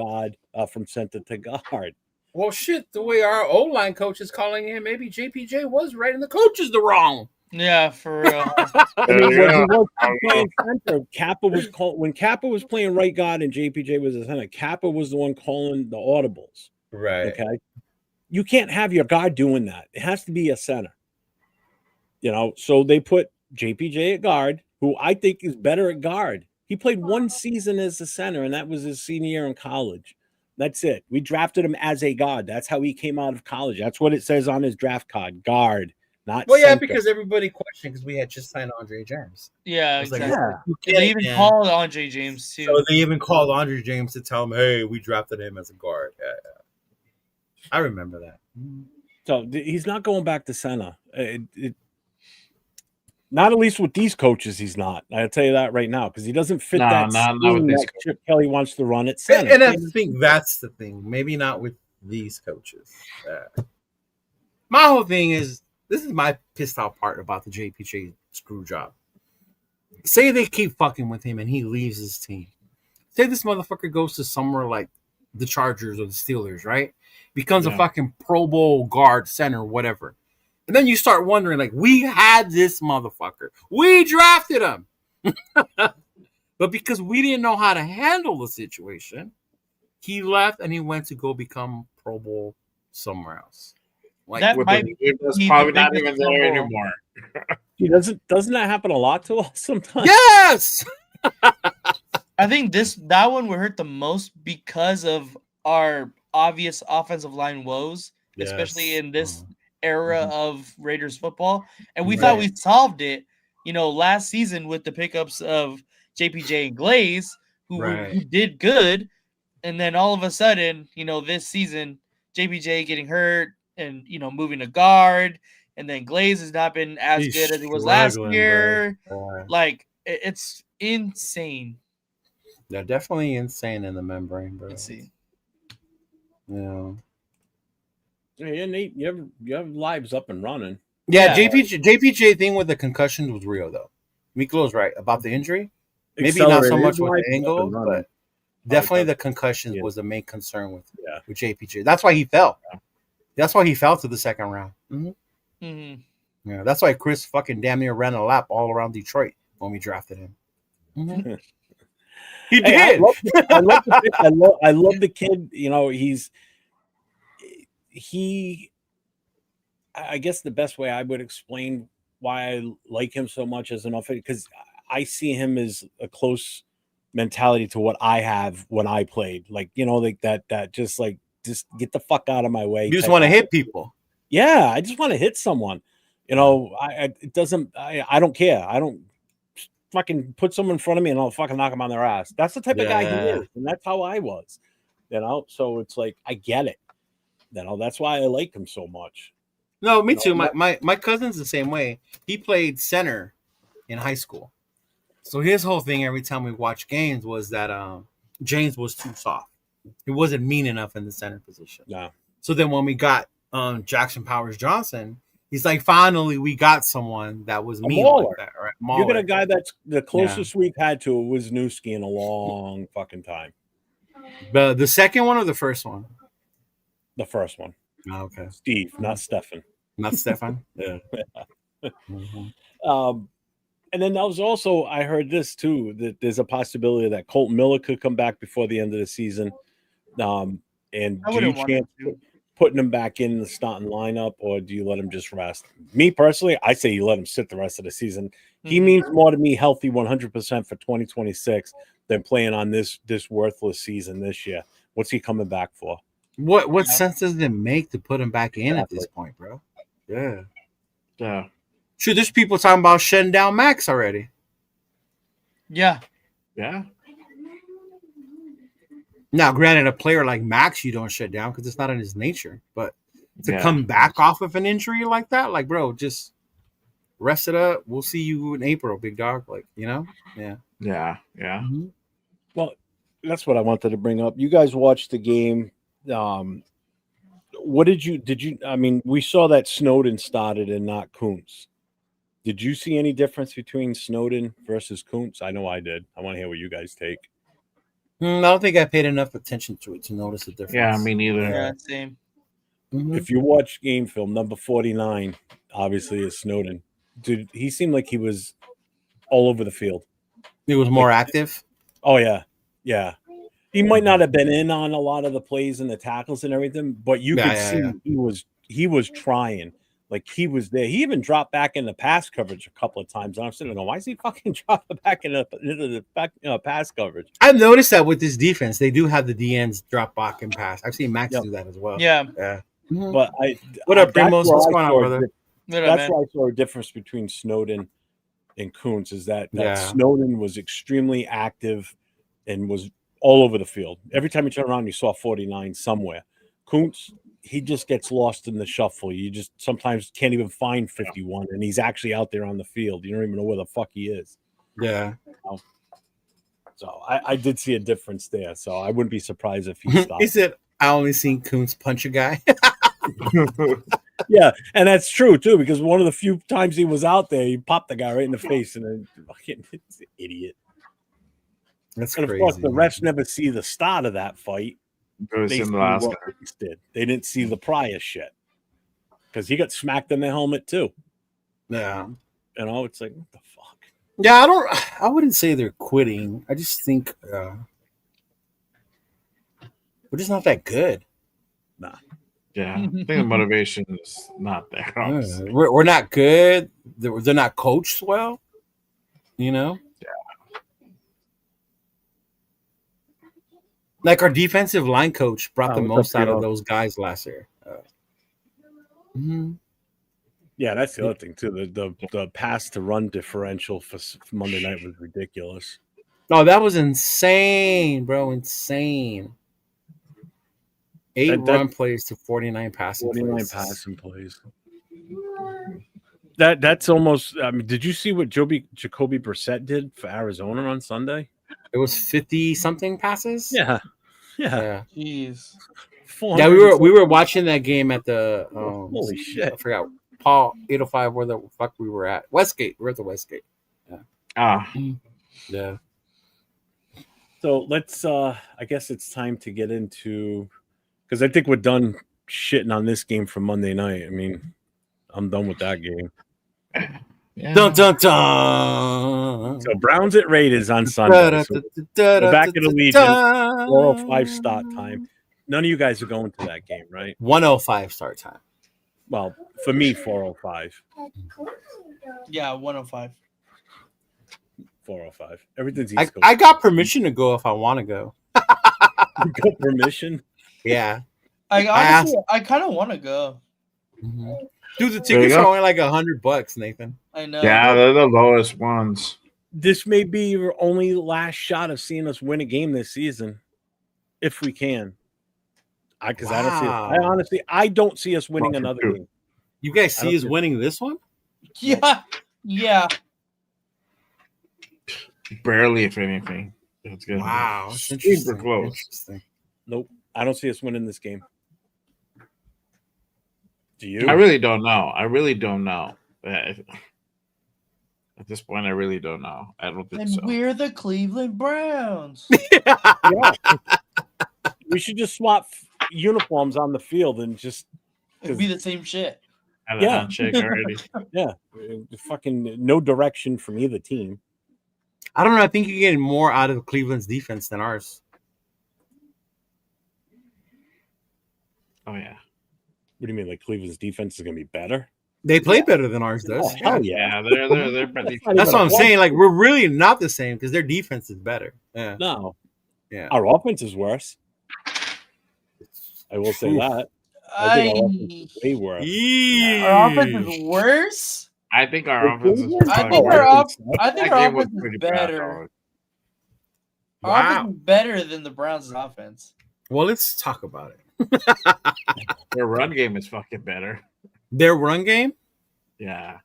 center to guard. Well, shit, the way our O-line coach is calling him, maybe JPJ was right and the coach is the wrong. Yeah, for real. I mean, when he was playing center, Kappa was when Kappa was playing right guard and JPJ was the center. Kappa was the one calling the audibles. Right. Okay, you can't have your guard doing that. It has to be a center. You know, so they put JPJ at guard, who I think is better at guard. He played one season as a center, and that was his senior year in college. That's it. We drafted him as a guard. That's how he came out of college. That's what it says on his draft card. Guard, not Well, yeah, center. because everybody questioned because we had just signed Andre James. Yeah, It's like, exactly. yeah. They even called Andre James too. So they even called Andre James to tell him, "Hey, we drafted him as a guard." Yeah. I remember that. So he's not going back to center. Not at least with these coaches, he's not. I'll tell you that right now because he doesn't fit Nah, that not scheme with these that Chip Kelly wants to run at center. And I think that's the thing. Maybe not with these coaches. My whole thing is, this is my pissed off part about the JPJ screw job. Say they keep fucking with him and he leaves his team. Say this motherfucker goes to somewhere like the Chargers or the Steelers, right? Becomes a fucking Pro Bowl guard, center, whatever. And then you start wondering, like, we had this motherfucker. We drafted him. But because we didn't know how to handle the situation, he left and he went to go become Pro Bowl somewhere else. Like, That With might the that's be probably the not biggest even there fumble. anymore. Doesn't that happen a lot to us sometimes? yes! I think that one would hurt the most because of our obvious offensive line woes, especially in this era of Raiders football. And we thought we solved it, last season with the pickups of JPJ and Glaze, who did good. And then all of a sudden, this season, JPJ getting hurt and, moving to guard. And then Glaze has not been as good as he was last year. Like, it's insane. They're definitely insane in the membrane, bro. Let's see. Yeah. Yeah, Nate, you have lives up and running. Yeah, JPJ thing with the concussions was real, though. Miklo's right about the injury. Maybe not so much with the angle, but definitely the concussions was the main concern with JPJ. That's why he fell. That's why he fell to the second round. Mm-hmm. Mm-hmm. Yeah, that's why Chris fucking damn near ran a lap all around Detroit when we drafted him. Mm-hmm. He did. I love the kid. I guess the best way I would explain why I like him so much as an offense, because I see him as a close mentality to what I have when I played. Like, like that just get the fuck out of my way. You just want to hit people. Yeah, I just want to hit someone. I don't care. I don't fucking put someone in front of me and I'll fucking knock them on their ass. That's the type of guy he is, and that's how I was. So it's like I get it. That's why I like him so much. No, me too. My cousin's the same way. He played center in high school. So his whole thing every time we watched games was that James was too soft. He wasn't mean enough in the center position. Yeah. So then when we got Jackson Powers Johnson, he's like, finally we got someone that was mean like that. Right? You got a guy that's the closest we've had to a Wisniewski in a long fucking time. The second one or the first one? The first one. Oh, okay. Steve, not Stefan. Not Stefan? Yeah. And then there was also, I heard this too, that there's a possibility that Colton Miller could come back before the end of the season. And do you chance putting him back in the starting lineup, or do you let him just rest? Me personally, I say you let him sit the rest of the season. Mm-hmm. He means more to me healthy 100% for 2026 than playing on this worthless season this year. What's he coming back for? What sense does it make to put him back in at this point, bro? Yeah. Shoot, there's people talking about shutting down Max already. Yeah. Now, granted, a player like Max, you don't shut down because it's not in his nature. But to come back off of an injury like that, like, bro, just rest it up. We'll see you in April, big dog. Like, Yeah. Mm-hmm. Well, that's what I wanted to bring up. You guys watched the game. What did you? I mean, we saw that Snowden started and not Kuntz. Did you see any difference between Snowden versus Kuntz? I know I did. I want to hear what you guys take. I don't think I paid enough attention to it to notice the difference. Yeah, me neither. Yeah, same. Mm-hmm. If you watch game film, number 49, obviously is Snowden. Dude, he seemed like he was all over the field. He was more active? Oh, yeah. He might not have been in on a lot of the plays and the tackles and everything, but you could see he was trying. Like, he was there. He even dropped back in the pass coverage a couple of times. And I'm sitting there going, why is he fucking dropping back into the pass coverage? I've noticed that with this defense, they do have the DNs drop back and pass. I've seen Max do that as well. Yeah. Mm-hmm. But what up, Primos? What's going on, brother? That's why I saw a difference between Snowden and Kuntz is that Snowden was extremely active and was all over the field. Every time you turn around, you saw 49 somewhere. Kuntz, he just gets lost in the shuffle. You just sometimes can't even find 51, and he's actually out there on the field. You don't even know where the fuck he is. Yeah. So I did see a difference there. So I wouldn't be surprised if he stopped. He said, I only seen Kuntz punch a guy. Yeah, and that's true too, because one of the few times he was out there, he popped the guy right in the face, and then fucking it's an idiot. That's And of crazy. course, the refs never see the start of that fight. Really They seen see the last what guy. Reese did. They didn't see the prior shit because he got smacked in the helmet too. Yeah. You know, it's like what the fuck. Yeah, I wouldn't say they're quitting. I just think we're just not that good. Yeah, I think the motivation is not there. Yeah. Obviously. We're not good. They're not coached well. You know? Yeah. Like our defensive line coach brought the what's most up, out of Kilo? those guys last year. Mhm. Yeah, that's the other thing too. The pass to run differential for Monday night was ridiculous. No, that was insane, bro. Insane. 8 That- run plays to 49 passing 49 plays. passing plays. That's almost. I mean, did you see what Jacoby Brissett did for Arizona on Sunday? It was 50 something passes. Yeah. Jeez. Yeah, we were watching that game at the Holy shit. I forgot Paul 805 where the fuck we were at. Westgate. We're at the Westgate. Yeah. So let's. I guess it's time to get into because I think we're done shitting on this game from Monday night. I mean, I'm done with that game. Yeah. Dun dun dun. So Browns at Raiders on Sunday. So we're back at Allegiant, 4:05 start time. None of you guys are going to that game, right? 105 start time. Well, for me, 4:05. Yeah, 105. 4:05. Everything's I, East Coast. I got permission to go if I want to go. You got permission. Yeah. I asked- honestly, I kind of want to go. Mhm. Dude, the There you tickets go. are only like $100, Nathan. I know. Yeah, they're the lowest ones. This may be your only last shot of seeing us win a game this season, if we can. Because I don't see. Wow. I honestly, I don't see us winning Well, another true. game. You guys I don't see us think- winning this one? Yeah. Barely, if anything. It's gonna Wow. be That's super interesting. close. Interesting. Nope, I don't see us winning this game. Do you? I really don't know. At this point, I really don't know. I don't think And so. we're the Cleveland Browns. Yeah. We should just swap uniforms on the field and just It'd be the same shit. Had a Yeah. handshake already. fucking no direction from either team. I don't know. I think you're getting more out of Cleveland's defense than ours. Oh yeah. What do you mean? Like Cleveland's defense is going to be better? They play better than ours does. Oh, hell yeah. Yeah, they're pretty. That's what I'm saying. Like, we're really not the same because their defense is better. Yeah. No, Yeah. our offense is worse. I will say Oof. that. I think our offense is way worse. Our offense is worse. I think our offense is. I probably think worse. I think That our game was offense is pretty bad, better. though. Our Wow. offense is better than the Browns' offense. Well, let's talk about it. Their run game is fucking better. Their run game? Yeah.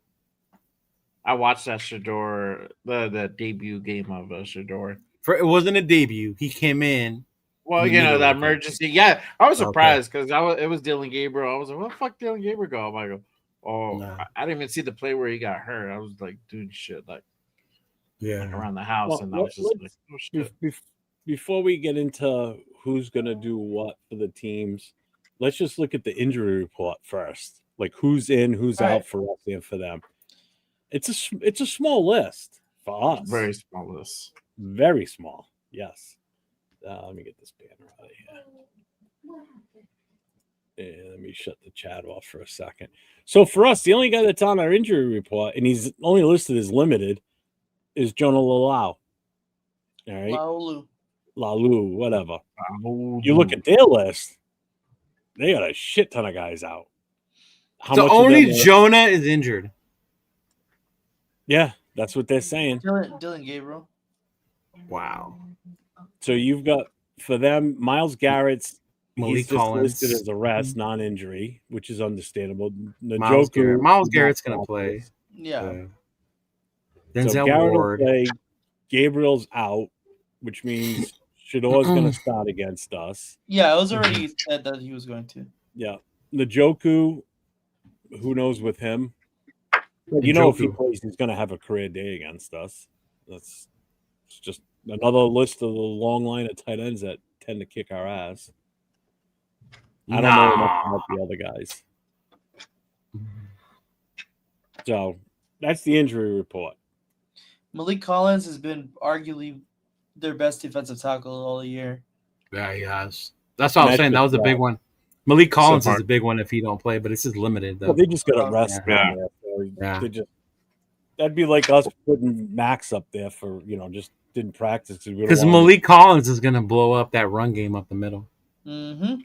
I watched that Shador, the debut game of Shador. It wasn't a debut. He came in. Well, In the you know, middle that of the game. emergency. Yeah, I was Okay. surprised because it was Dylan Gabriel. I was like, "Where the fuck Dylan Gabriel go?" I'm like, "Oh, Nah. I didn't even see the play where he got hurt. I was like doing shit like Yeah. around the house, Well, and I was just like, let's- "Oh shit." Before we get into who's going to do what for the teams, let's just look at the injury report first. Like who's in, who's All out right. for us and for them. It's a small list for us. Very small list. Very small. Yes. Let me get this banner out of here. And let me shut the chat off for a second. So for us, the only guy that's on our injury report, and he's only listed as limited, is Jonah Lalau. All right. Laulu. Lalu, whatever. You look at their list, they got a shit ton of guys out. How So much of only them are- Jonah is injured. Yeah, that's what they're saying. Dylan Gabriel. Wow. So you've got for them, Myles Garrett's Malik he's just Collins. listed as a rest, non-injury, which is understandable. Miles Njoku, Garrett's going to play. Yeah. So Denzel Garrett will Ward. play. Gabriel's out, which means Shador's going to start against us. Yeah, it was already said that he was going to. Yeah. Njoku, who knows with him? You know, if he plays, he's going to have a career day against us. It's just another list of the long line of tight ends that tend to kick our ass. I don't know enough about the other guys. So that's the injury report. Malik Collins has been arguably their best defensive tackle all year. Yeah, he has. That's what I was saying. That was the big one. Malik Collins is the big one if he don't play, but it's just limited though. Well, they just got to rest him. That'd be like us putting Max up there for just didn't practice because Malik Collins is going to blow up that run game up the middle. Mm-hmm.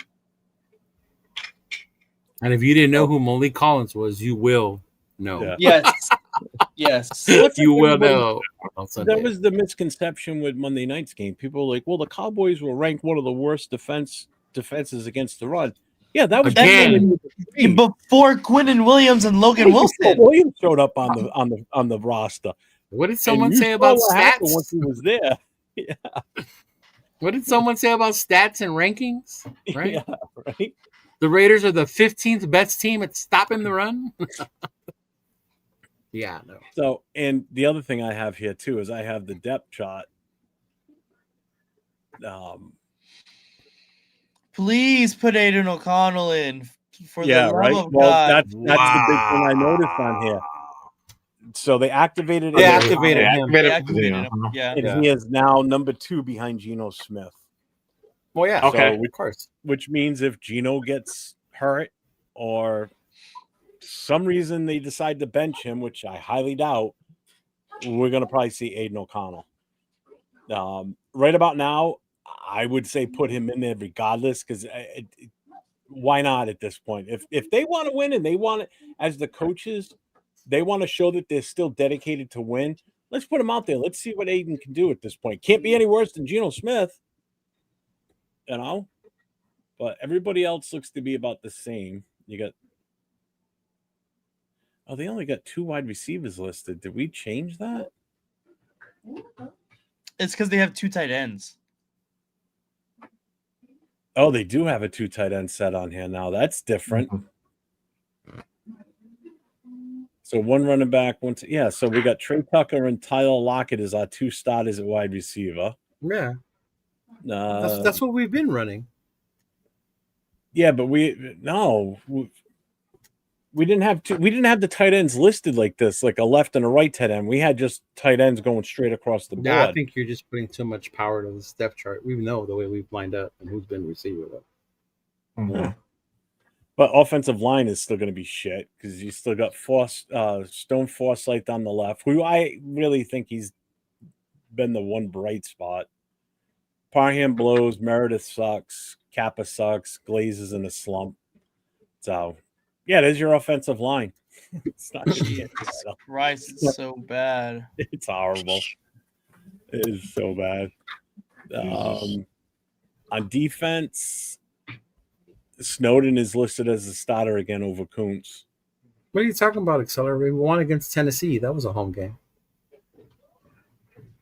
And if you didn't know who Malik Collins was, you will know. Yeah. Yes. You will know. That was the misconception with Monday night's game. People were like, well, the Cowboys were ranked one of the worst defenses against the run. Yeah, that was before Quinnen Williams and Logan Wilson. Williams showed up on the roster. What did someone say about stats once he was there? Yeah. What did someone say about stats and rankings? Right. Yeah, right. The Raiders are the 15th best team at stopping the run. Yeah, no. So, and the other thing I have here too is I have the depth chart. Please put Aiden O'Connell in for the love of well, God. That's the big thing I noticed on here. So they activated him. They activated him. Yeah. And he is now number 2 behind Geno Smith. Well, yeah. Okay. So, of course. Which means if Geno gets hurt or some reason they decide to bench him, which I highly doubt, we're going to probably see Aiden O'Connell. Right about now, I would say put him in there regardless, because why not at this point? If they want to win and they want it, as the coaches, they want to show that they're still dedicated to win, let's put him out there. Let's see what Aiden can do at this point. Can't be any worse than Geno Smith, but everybody else looks to be about the same. You got they only got 2 wide receivers listed. Did we change that? It's because they have 2 tight ends. Oh, they do have a 2 tight end set on here now. That's different. So 1 running back, 1. So we got Trey Tucker and Tyler Lockett as our 2 starters at wide receiver. Yeah, that's what we've been running. Yeah, but we didn't have the tight ends listed like this, like a left and a right tight end. We had just tight ends going straight across the board. Yeah, I think you're just putting too much power to the depth chart. We know the way we've lined up and who's been receiver though. Mm-hmm. But offensive line is still going to be shit because you still got Stone Forsythe on the left, who I really think he's been the one bright spot. Parham blows, Meredith sucks, Kappa sucks, Glaze is in a slump. So, yeah, there's your offensive line. It's not shit. Christ, it's so bad. It's horrible. It is so bad. On defense, Snowden is listed as a starter again over Kuntz. What are you talking about, Accelerate? We won against Tennessee. That was a home game.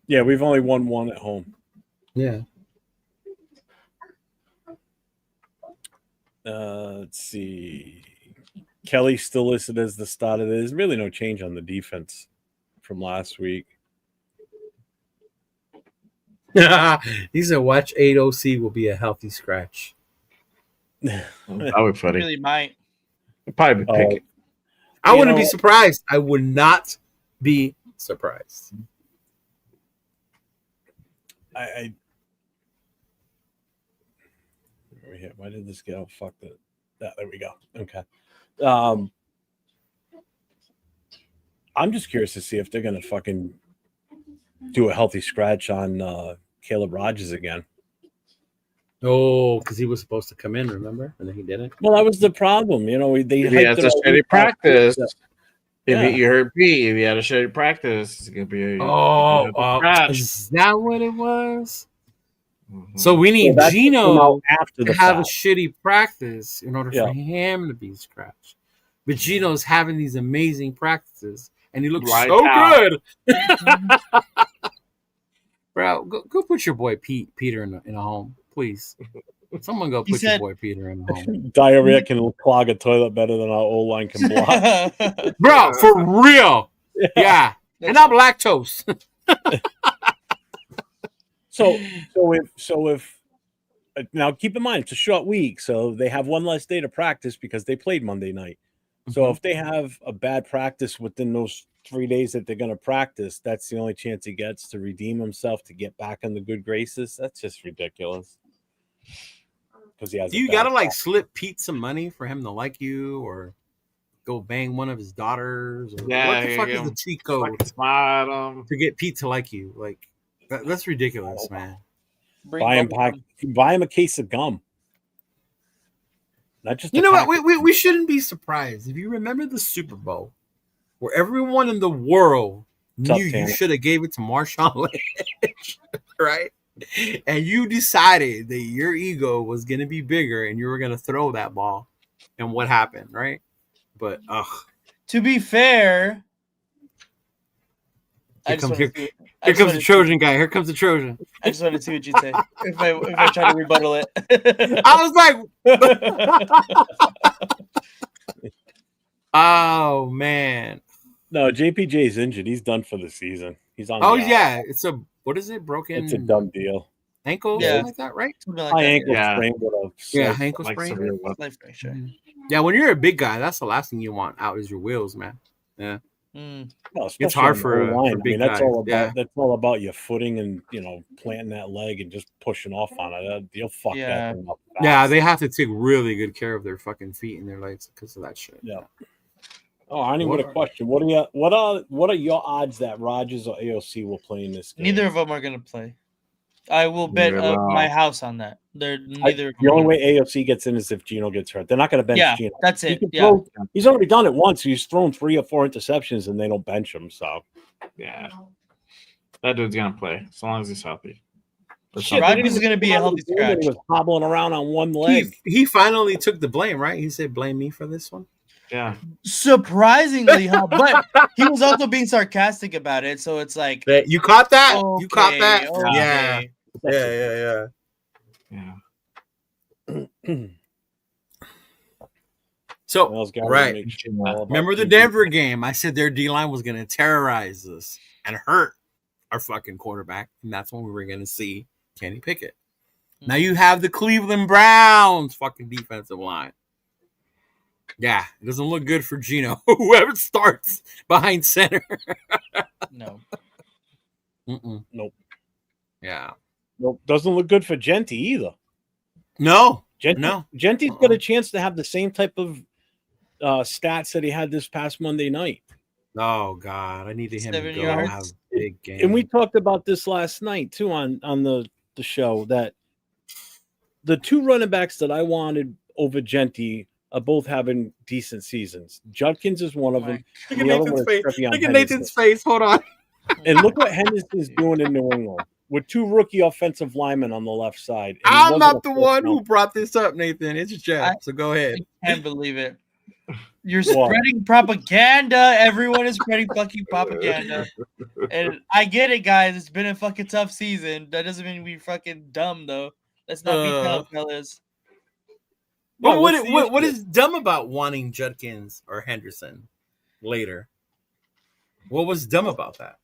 Yeah, we've only won 1 at home. Yeah. Let's see. Kelly's still listed as the starter. There's really no change on the defense from last week. He said, watch 8 OC will be a healthy scratch. That would be funny. Really might. Probably be Pickett. I wouldn't be surprised. I would not be surprised. Why did this get fucked up? There we go. Okay. I'm just curious to see if they're going to fucking do a healthy scratch on Caleb Rogers again. Oh, because he was supposed to come in, remember? And then he didn't. Well, that was the problem. They if he has a steady practice. If you heard me, if he had a steady practice, it's going to be is that what it was? Mm-hmm. So we need Geno to have a shitty practice in order for him to be scratched. But Geno's having these amazing practices, and he looks so good. Bro, bro, go put your boy Peter in a home, please. Someone go He put your said- boy Peter in a home, Diarrhea can clog a toilet better than our O-line can block. bro. For real, yeah. And I'm lactose. So if now keep in mind it's a short week, so they have one less day to practice because they played Monday night. So if they have a bad practice within those 3 days that they're going to practice, that's the only chance he gets to redeem himself to get back in the good graces. That's just ridiculous. Because he has. Do you gotta like slip Pete some money for him to like you, or go bang one of his daughters? Or what the fuck is the cheat code Smile to get Pete to like you? Like that's ridiculous, man. Buy him a case of gum. Not just you know what? We shouldn't be surprised if you remember the Super Bowl where everyone in the world knew you should have gave it to Marshawn Lynch, right? And you decided that your ego was going to be bigger and you were going to throw that ball. And what happened, right? But, to be fair, here comes the Trojan guy. Here comes the Trojan. I just wanted to see what you'd say if I try to rebuttal it. I was like, oh, man. No, JPJ's injured. He's done for the season. He's on. Oh, yeah. What is it? Broken? It's a dumb deal. Ankle? Yeah. Something like that, right? High ankle sprain. Ankle sprain. Life fracture. Yeah, when you're a big guy, that's the last thing you want out is your wheels, man. Yeah. Well, it's hard for big guys. That's all about that's all about your footing and planting that leg and just pushing off on it. You'll fuck that thing up fast. Yeah, they have to take really good care of their fucking feet and their legs because of that shit. Yeah. Oh, I need a question. What are your odds that Rodgers or AOC will play in this game? Neither of them are gonna play. I will bet my house on that. They're neither. The only way AOC gets in is if Gino gets hurt. They're not going to bench Gino. That's it. He's already done it once. He's thrown 3 or 4 interceptions, and they don't bench him. So, yeah, that dude's going to play as long as he's healthy. Rodgers is going to be a healthy scratch. He was hobbling around on one leg. He finally took the blame, right? He said, "Blame me for this one." Yeah, surprisingly, but he was also being sarcastic about it. So it's like you caught that. Okay, you caught that. okay. Yeah. So right, remember the Denver game? I said their D-line was going to terrorize us and hurt our fucking quarterback, and that's when we were going to see Kenny Pickett. Now you have the Cleveland Browns fucking defensive line. Yeah, it doesn't look good for Gino. Whoever starts behind center. No. Nope. Yeah. Nope. Doesn't look good for Genty either. No. Genty's got a chance to have the same type of stats that he had this past Monday night. Oh God, I needed him 7 to go yards. have a big game. And we talked about this last night too on the show that the 2 running backs that I wanted over Genty are both having decent seasons. Judkins is one of them. Look at Nathan's face. Hold on. And look what Henderson's doing in New England with 2 rookie offensive linemen on the left side. And I'm not the one who brought this up, Nathan. It's Jeff. So go ahead. I can't believe it. You're spreading propaganda. Everyone is spreading fucking propaganda. And I get it, guys. It's been a fucking tough season. That doesn't mean we fucking dumb, though. Let's not be dumb, fellas. Well, what is dumb about wanting Judkins or Henderson later? What was dumb about that?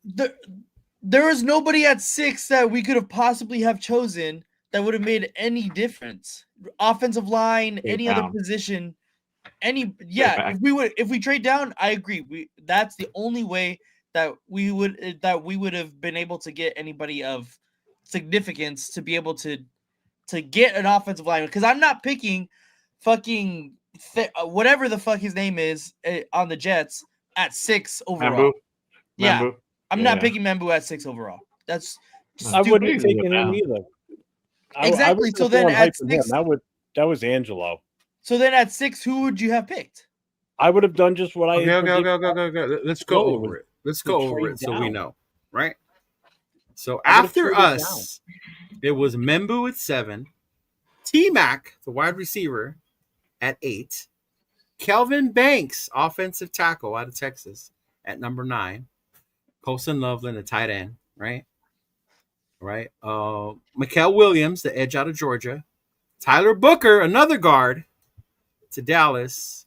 There was nobody at 6 that we could have possibly have chosen that would have made any difference. Offensive line, any other position, if we trade down, I agree. That's the only way that we would have been able to get anybody of significance to be able to get an offensive lineman. Because I'm not picking fucking whatever the fuck his name is on the Jets at 6 overall. Mambu. I'm not picking Mambu at 6 overall. That's I wouldn't have taken him either. Exactly. So then at 6, that was Angelo. So then at 6, who would you have picked? I would have done just what I. Okay. Let's go over it. Let's go over it so we know, right? So after us, it was Membu at 7, T-Mac, the wide receiver, at 8, Kelvin Banks, offensive tackle out of Texas, at number 9, Colson Loveland, a tight end, right? right? Mikael Williams, the edge out of Georgia. Tyler Booker, another guard, to Dallas.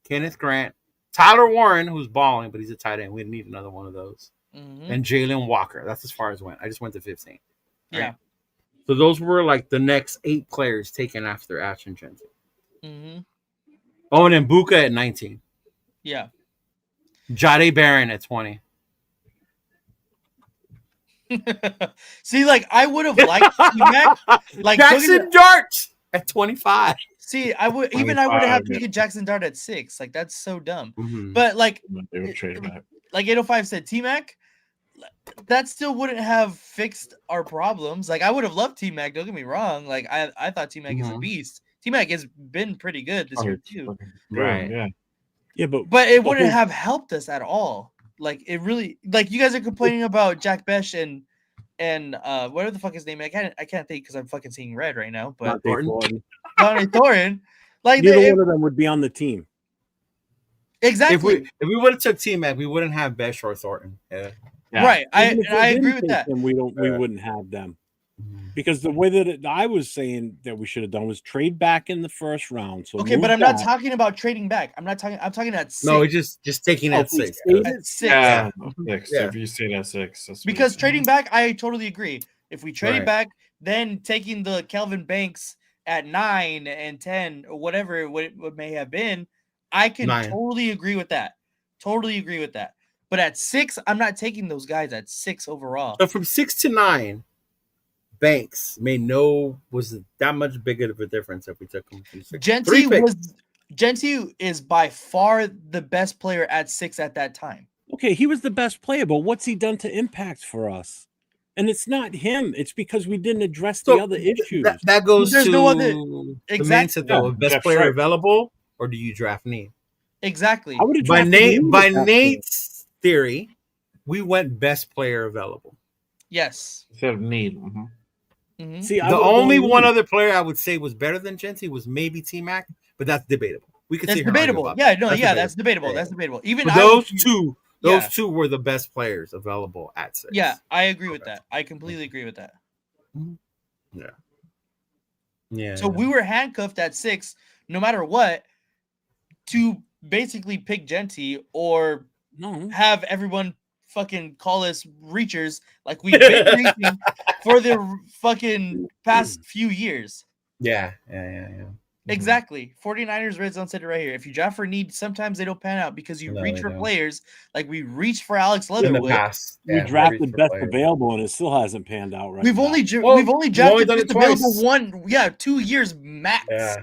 Kenneth Grant. Tyler Warren, who's balling, but he's a tight end. We need another one of those. Mhm. And Jalen Walker. That's as far as I went. I just went to 15. Yeah. Right? So those were like the next 8 players taken after Ashton Jensen. Mhm. Oh, and then Buka at 19. Yeah. Jade Barron at 20. See, like I would have liked T-Mac. Like Jackson Dart at 25. See, I would have 25, taken Jackson Dart at 6. Like that's so dumb. Mhm. But like, They would trade him back. like 805 said, T-Mac, that still wouldn't have fixed our problems. Like I would have loved T-Mac. Don't get me wrong. Like I thought T-Mac is a Mhm. beast. T-Mac has been pretty good this year too. Right. Yeah. Yeah, but But wouldn't have helped us at all. Like it really, like you guys are complaining about Jack Besh and whatever the fuck his name. I can't think because I'm fucking seeing red right now. But Thornton. Donnie Thorin, like Neither one of them would be on the team. exactly. If we would have took T-Mac, we wouldn't have Besh or Thornton. Yeah. Yeah. Right. Even if we I didn't agree with take that. them, we wouldn't have them. Because the way that I was saying that we should have done was trade back in the first round. So Okay, move but I'm not back. talking about trading back. I'm talking at 6. No, it's just taking Oh, at if we 6. stayed at at 6. Yeah. Yeah. 6. Yeah. If you stayed at 6, that's Because what trading back, I totally agree. If we traded Right. back, then taking the Kelvin Banks at 9 and 10 or whatever what may have been, I can 9. totally agree with that. Totally agree with that. But at 6, I'm not taking those guys at 6 overall. So from 6 to 9, Banks was that much bigger of a difference if we took him from 6. Genty is by far the best player at 6 at that time. Okay, he was the best player, but what's he done to impact for us? And it's not him. It's because we didn't address the other issues. That goes There's to no other- the Exactly. mindset though. Best Jeff player Stripe. available, or do you draft need? Exactly. I would have By drafted Nate's theory, we went best player available. Yes. instead of need. Mhm. See, I The would've only gone one Lee. other player I would say was better than Genty was maybe T-Mac, but that's debatable. We could That's sit here and argue debatable. about Yeah, that. no, that's debatable. Yeah. That's debatable. Even But I would- those yeah. two were the best players available at 6. Yeah, I agree with that. I completely agree with that. Yeah. So we were handcuffed at 6, no matter what, to basically pick Genty or No. have everyone fucking call us reachers like we've been reaching for the fucking past few years. Yeah. Exactly. 49ers Red Zone said it right here. If you draft for need, sometimes they don't pan out because you No, reach they for don't. players like we reached for Alex In the Leatherwood. past, We drafted best available, and it still hasn't panned out right We've now. only Well, we've only we've drafted only done best it available twice. 2 years max. Yeah.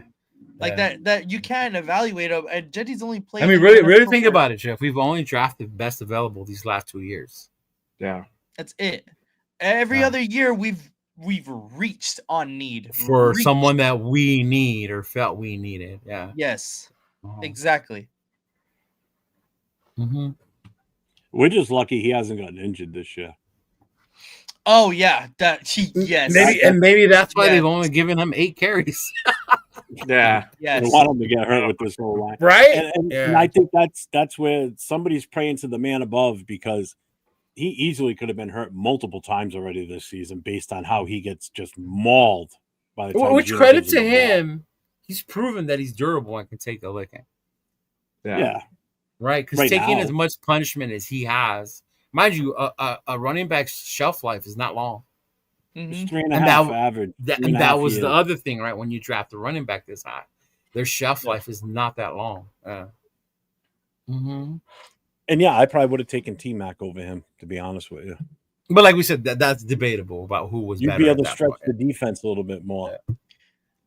Like that you can't evaluate him. And Genty's only played. I mean, in really the think for- about it, Jeff. We've only drafted best available these last 2 years. Yeah. That's it. Every Yeah. other year we've reached on need For Reached. someone that we need or felt we needed. Yeah. Yes, Uh-huh. exactly. Mhm. We're just lucky he hasn't gotten injured this year. Oh yeah, yes. Maybe that's why Yes. they've only given him 8 carries. Yeah. I Yes. don't want him to get hurt with this whole line. Right? And I think that's where somebody's praying to the man above, because he easily could have been hurt multiple times already this season based on how he gets just mauled by the time. Which Jalen credit gives to him the ball. him, he's proven that he's durable and can take a licking. Yeah. Right? Because Right taking now. as much punishment as he has, mind you, a running back's shelf life is not long. Mhm. It's 3.5 And average. That was the other thing, right? When you draft a running back this high, their shelf life is not that long. Mm-hmm. And yeah, I probably would have taken T-Mac over him, to be honest with you. But like we said, that's debatable about who was You'd better. be at able to that stretch point. the defense a little bit more. Yeah.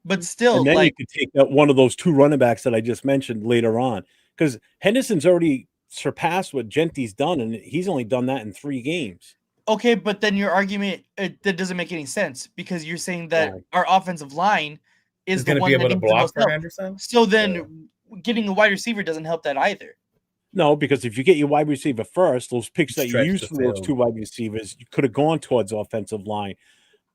But still, And then like you could take out one of those 2 running backs that I just mentioned later on, because Henderson's already surpassed what Genty's done, and he's only done that in 3 games. okay, but then your argument that doesn't make any sense because you're saying that Right. our offensive line is He's the going to one be that able to needs the block most for help. Henderson. So then getting a wide receiver doesn't help that either. No, because if you get your wide receiver first, those picks that you Stretch used the for those field. 2 wide receivers, you could have gone towards offensive line.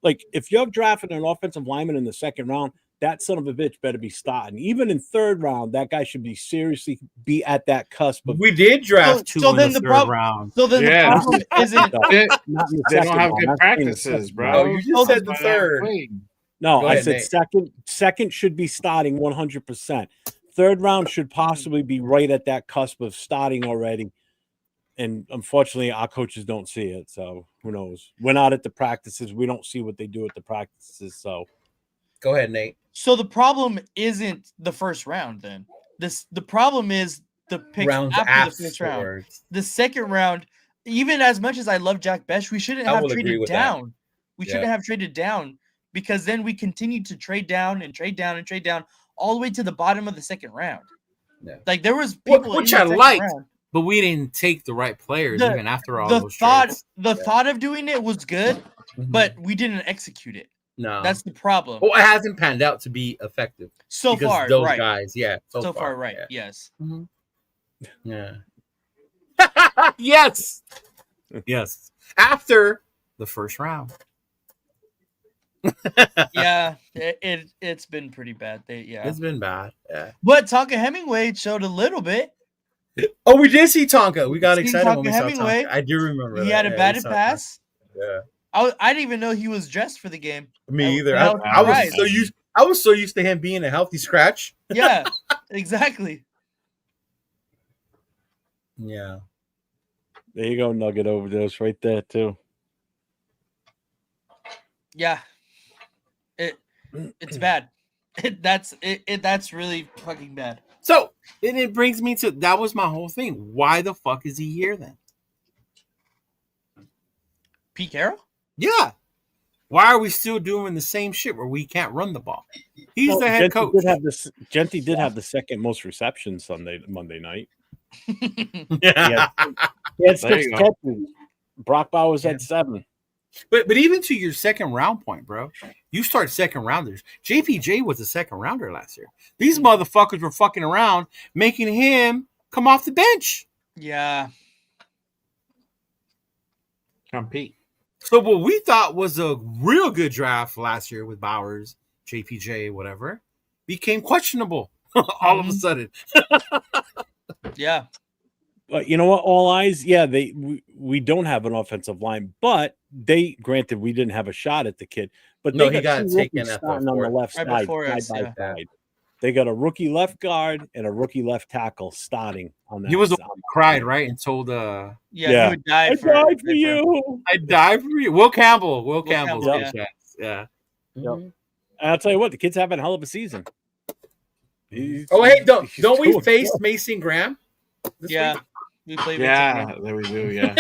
Like if you're drafting an offensive lineman in the second round, that son of a bitch better be starting. Even in third round, that guy should be seriously be at that cusp of We did draft two in then the the third prob- round. So then Yeah. the problem isn't. They, not in the they don't second have round. good I'm saying the practices, second bro. round. Oh, you just Oh, said the That's why they're third. playing. No, Go I ahead, said Nate. second should be starting 100%. Third round should possibly be right at that cusp of starting already. And unfortunately, our coaches don't see it. So who knows? We're not at the practices. We don't see what they do at the practices. So Go ahead, Nate. So the problem isn't the first round. Then the problem is the picks Rounds after the first round. afterwards. The second round, even as much as I love Jack Besh, we shouldn't I have will agree traded with that. down. We shouldn't have traded down because then we continued to trade down and trade down and trade down all the way to the bottom of the second round. Yeah. Like there was people Which in the I second liked, round. but we didn't take the right players The- even after all The those thought, trades. thought of doing it was good, Mhm. but we didn't execute it. no, That's the problem. well, it hasn't panned out to be effective So because far, those right? guys, So far, right? yeah. Yes. Yeah. Yes. Yes. After the first round. Yeah, it's been pretty bad. It's been bad. Yeah. But Tonka Hemingway showed a little bit. Oh, we did see Tonka. We got Seen excited when we Tonka saw Hemingway. Tonka. I do remember He that. had a Yeah, batted we saw pass. Tonka. I didn't even know he was dressed for the game. Yeah. Me I- either. I I, was I was surprised. I was so used to him being a healthy scratch. Yeah, exactly. Yeah. there you go, Nugget overdose right there too. Yeah, it's bad. That's really fucking bad. So, and it brings me to that was my whole thing. Why the fuck is he here then? Pete Carroll? Yeah. Why are we still doing the same shit where we can't run the ball? He's the head coach. Genti did have the second most receptions Monday night. Yeah. He had There 6 you go. catches. Brock Bowers had 7. But even to your second round point, bro, you start second rounders. JPJ was a second rounder last year. These motherfuckers were fucking around, making him come off the bench. Yeah. Compete. So what we thought was a real good draft last year with Bowers, JPJ, whatever, became questionable all of a sudden. Yeah. But you know what? All eyes, yeah, we don't have an offensive line, but granted we didn't have a shot at the kid. But No, they he got 2 taken rookies at the starting on the fourth. left Right side, before us, side by yeah. side. They got a rookie left guard and a rookie left tackle starting on that. He was the one on who that cried, side. right? And told Yeah, Yeah. he would die I for died for you. I died for you. Will Campbell. Will Campbell's Campbell, good chance. Yeah. Yep. Mhm. And I'll tell you what, the kid's having a hell of a season. Oh, hey, don't he's we doing face good. Mason Graham? This Yeah. week? We played Yeah, there we do. Yeah.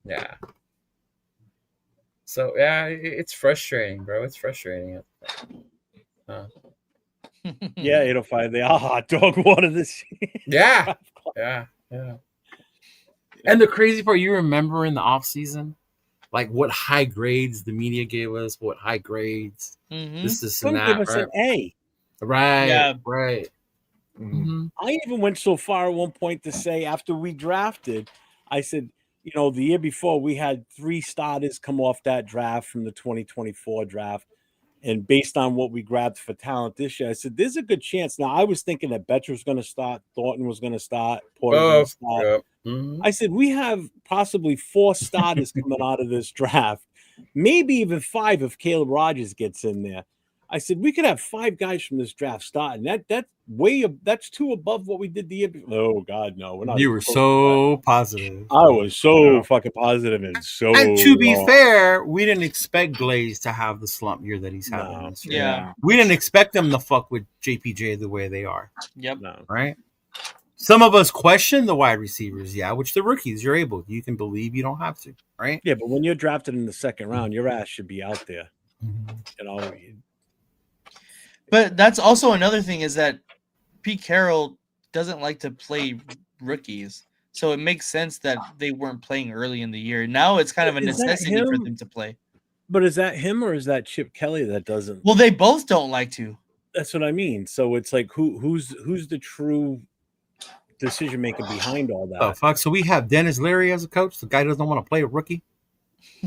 Yeah. So yeah, it's frustrating, bro. It's frustrating. Yeah, 805. They are hot dog water this year. Yeah. Yeah. And the crazy part, you remember in the off season, like what high grades the media gave us, what high grades, Mhm. this and Couldn't that, give us right? an A. Right. Yeah. Right. Mhm. Mhm. I even went so far at one point to say after we drafted, I said, you know, the year before we had 3 starters come off that draft from the 2024 draft. And based on what we grabbed for talent this year, I said, there's a good chance. Now, I was thinking that Betcher was going to start, Thornton was going to start, Porter was going to start. Yep. Mhm. I said, we have possibly 4 starters coming out of this draft, maybe even 5 if Caleb Rogers gets in there. I said, we could have 5 guys from this draft starting. That's 2 above what we did the year before. Oh, God, no. We're not You even were close to so positive. that. I was so fucking positive and so. And to be wrong. fair, we didn't expect Glaze to have the slump year that he's having No. this year. Yeah. We didn't expect them to fuck with JPJ the way they are, Yep. No. right? Some of us question the wide receivers, yeah, which the rookies, you're able. You can believe you don't have to, right? Yeah, but when you're drafted in the second round, your ass should be out there. You know, But that's also another thing is that Pete Carroll doesn't like to play rookies. So it makes sense that they weren't playing early in the year. Now it's kind of a Is that necessity for him? them to play. but is that him or is that Chip Kelly that doesn't? Well, they both don't like to. That's what I mean. So it's like who's the true decision maker behind all that? Oh fuck! So we have Dennis Leary as a coach. The guy doesn't want to play a rookie.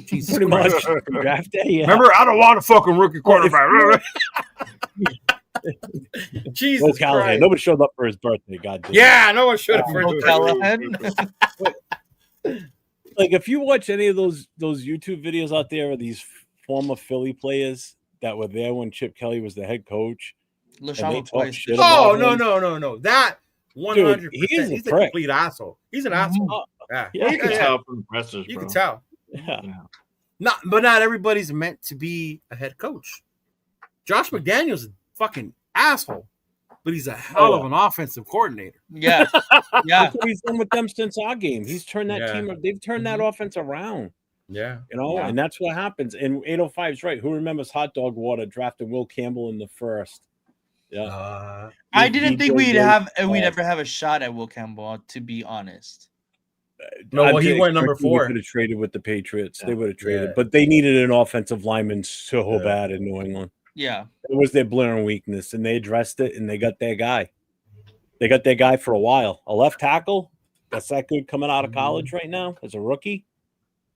Jesus Pretty Christ. much draft day. Yeah. Remember, I don't want a fucking rookie quarterback. Jesus Will Callahan. Christ. Nobody showed up for his birthday. God damn. Yeah, no one should have. Will Callahan. Like if you watch any of those YouTube videos out there of these former Philly players that were there when Chip Kelly was the head coach, and they LaShawn talk McCoy. shit Oh, about no. That 100%. Dude, he is a He's a prick. complete asshole. He's an asshole. Yeah. Yeah, You can tell from the pressers, You bro. can tell. Yeah. But not everybody's meant to be a head coach. Josh McDaniel's a fucking asshole, but he's a hell of an offensive coordinator. Yeah. Yeah. That's what he's done with them since our game. He's turned that Yeah. team. They've turned that offense around. Yeah. You know, Yeah. and that's what happens. And 805 is right. Who remembers Hot Dog Water drafting Will Campbell in the first? Yeah. I didn't think we'd Oh. ever have a shot at Will Campbell, to be honest. No, well, he think went number personally 4. Could have traded with the Patriots. Yeah. They would have traded, Yeah. but they needed an offensive lineman so Yeah. bad in New England. Yeah. It was their blaring weakness, and they addressed it, and they got their guy. They got their guy for a while. A left tackle that's that good coming out of college right now as a rookie.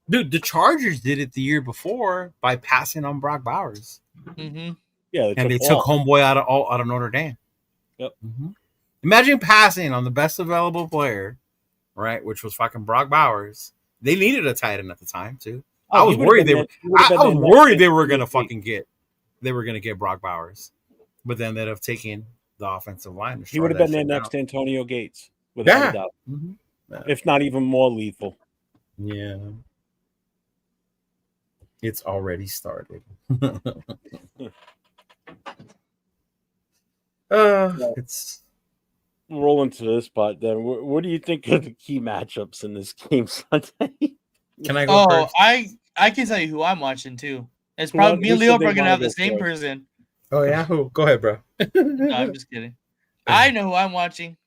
Dude, the Chargers did it the year before by passing on Brock Bowers. Mm-hmm. Yeah, And they took Hall. homeboy out of Notre Dame. Yep. Mm-hmm. Imagine passing on the best available player, right? Which was fucking Brock Bowers. They needed a tight end at the time too. I was worried they were. I was worried they were gonna fucking get. They were gonna get Brock Bowers, but then they'd have taken the offensive line. He would have been their next Antonio Gates, without a doubt, if not even more lethal. Yeah. It's already started. It's Roll into this part then. What do you think of the key matchups in this game Sunday? Can I go Oh, first? I can tell you who I'm watching too. It's Who- probably me and who Leo said they are gonna wanna have the go same first? person. Oh yeah, who? Go ahead, bro. No, I'm just kidding. I know who I'm watching.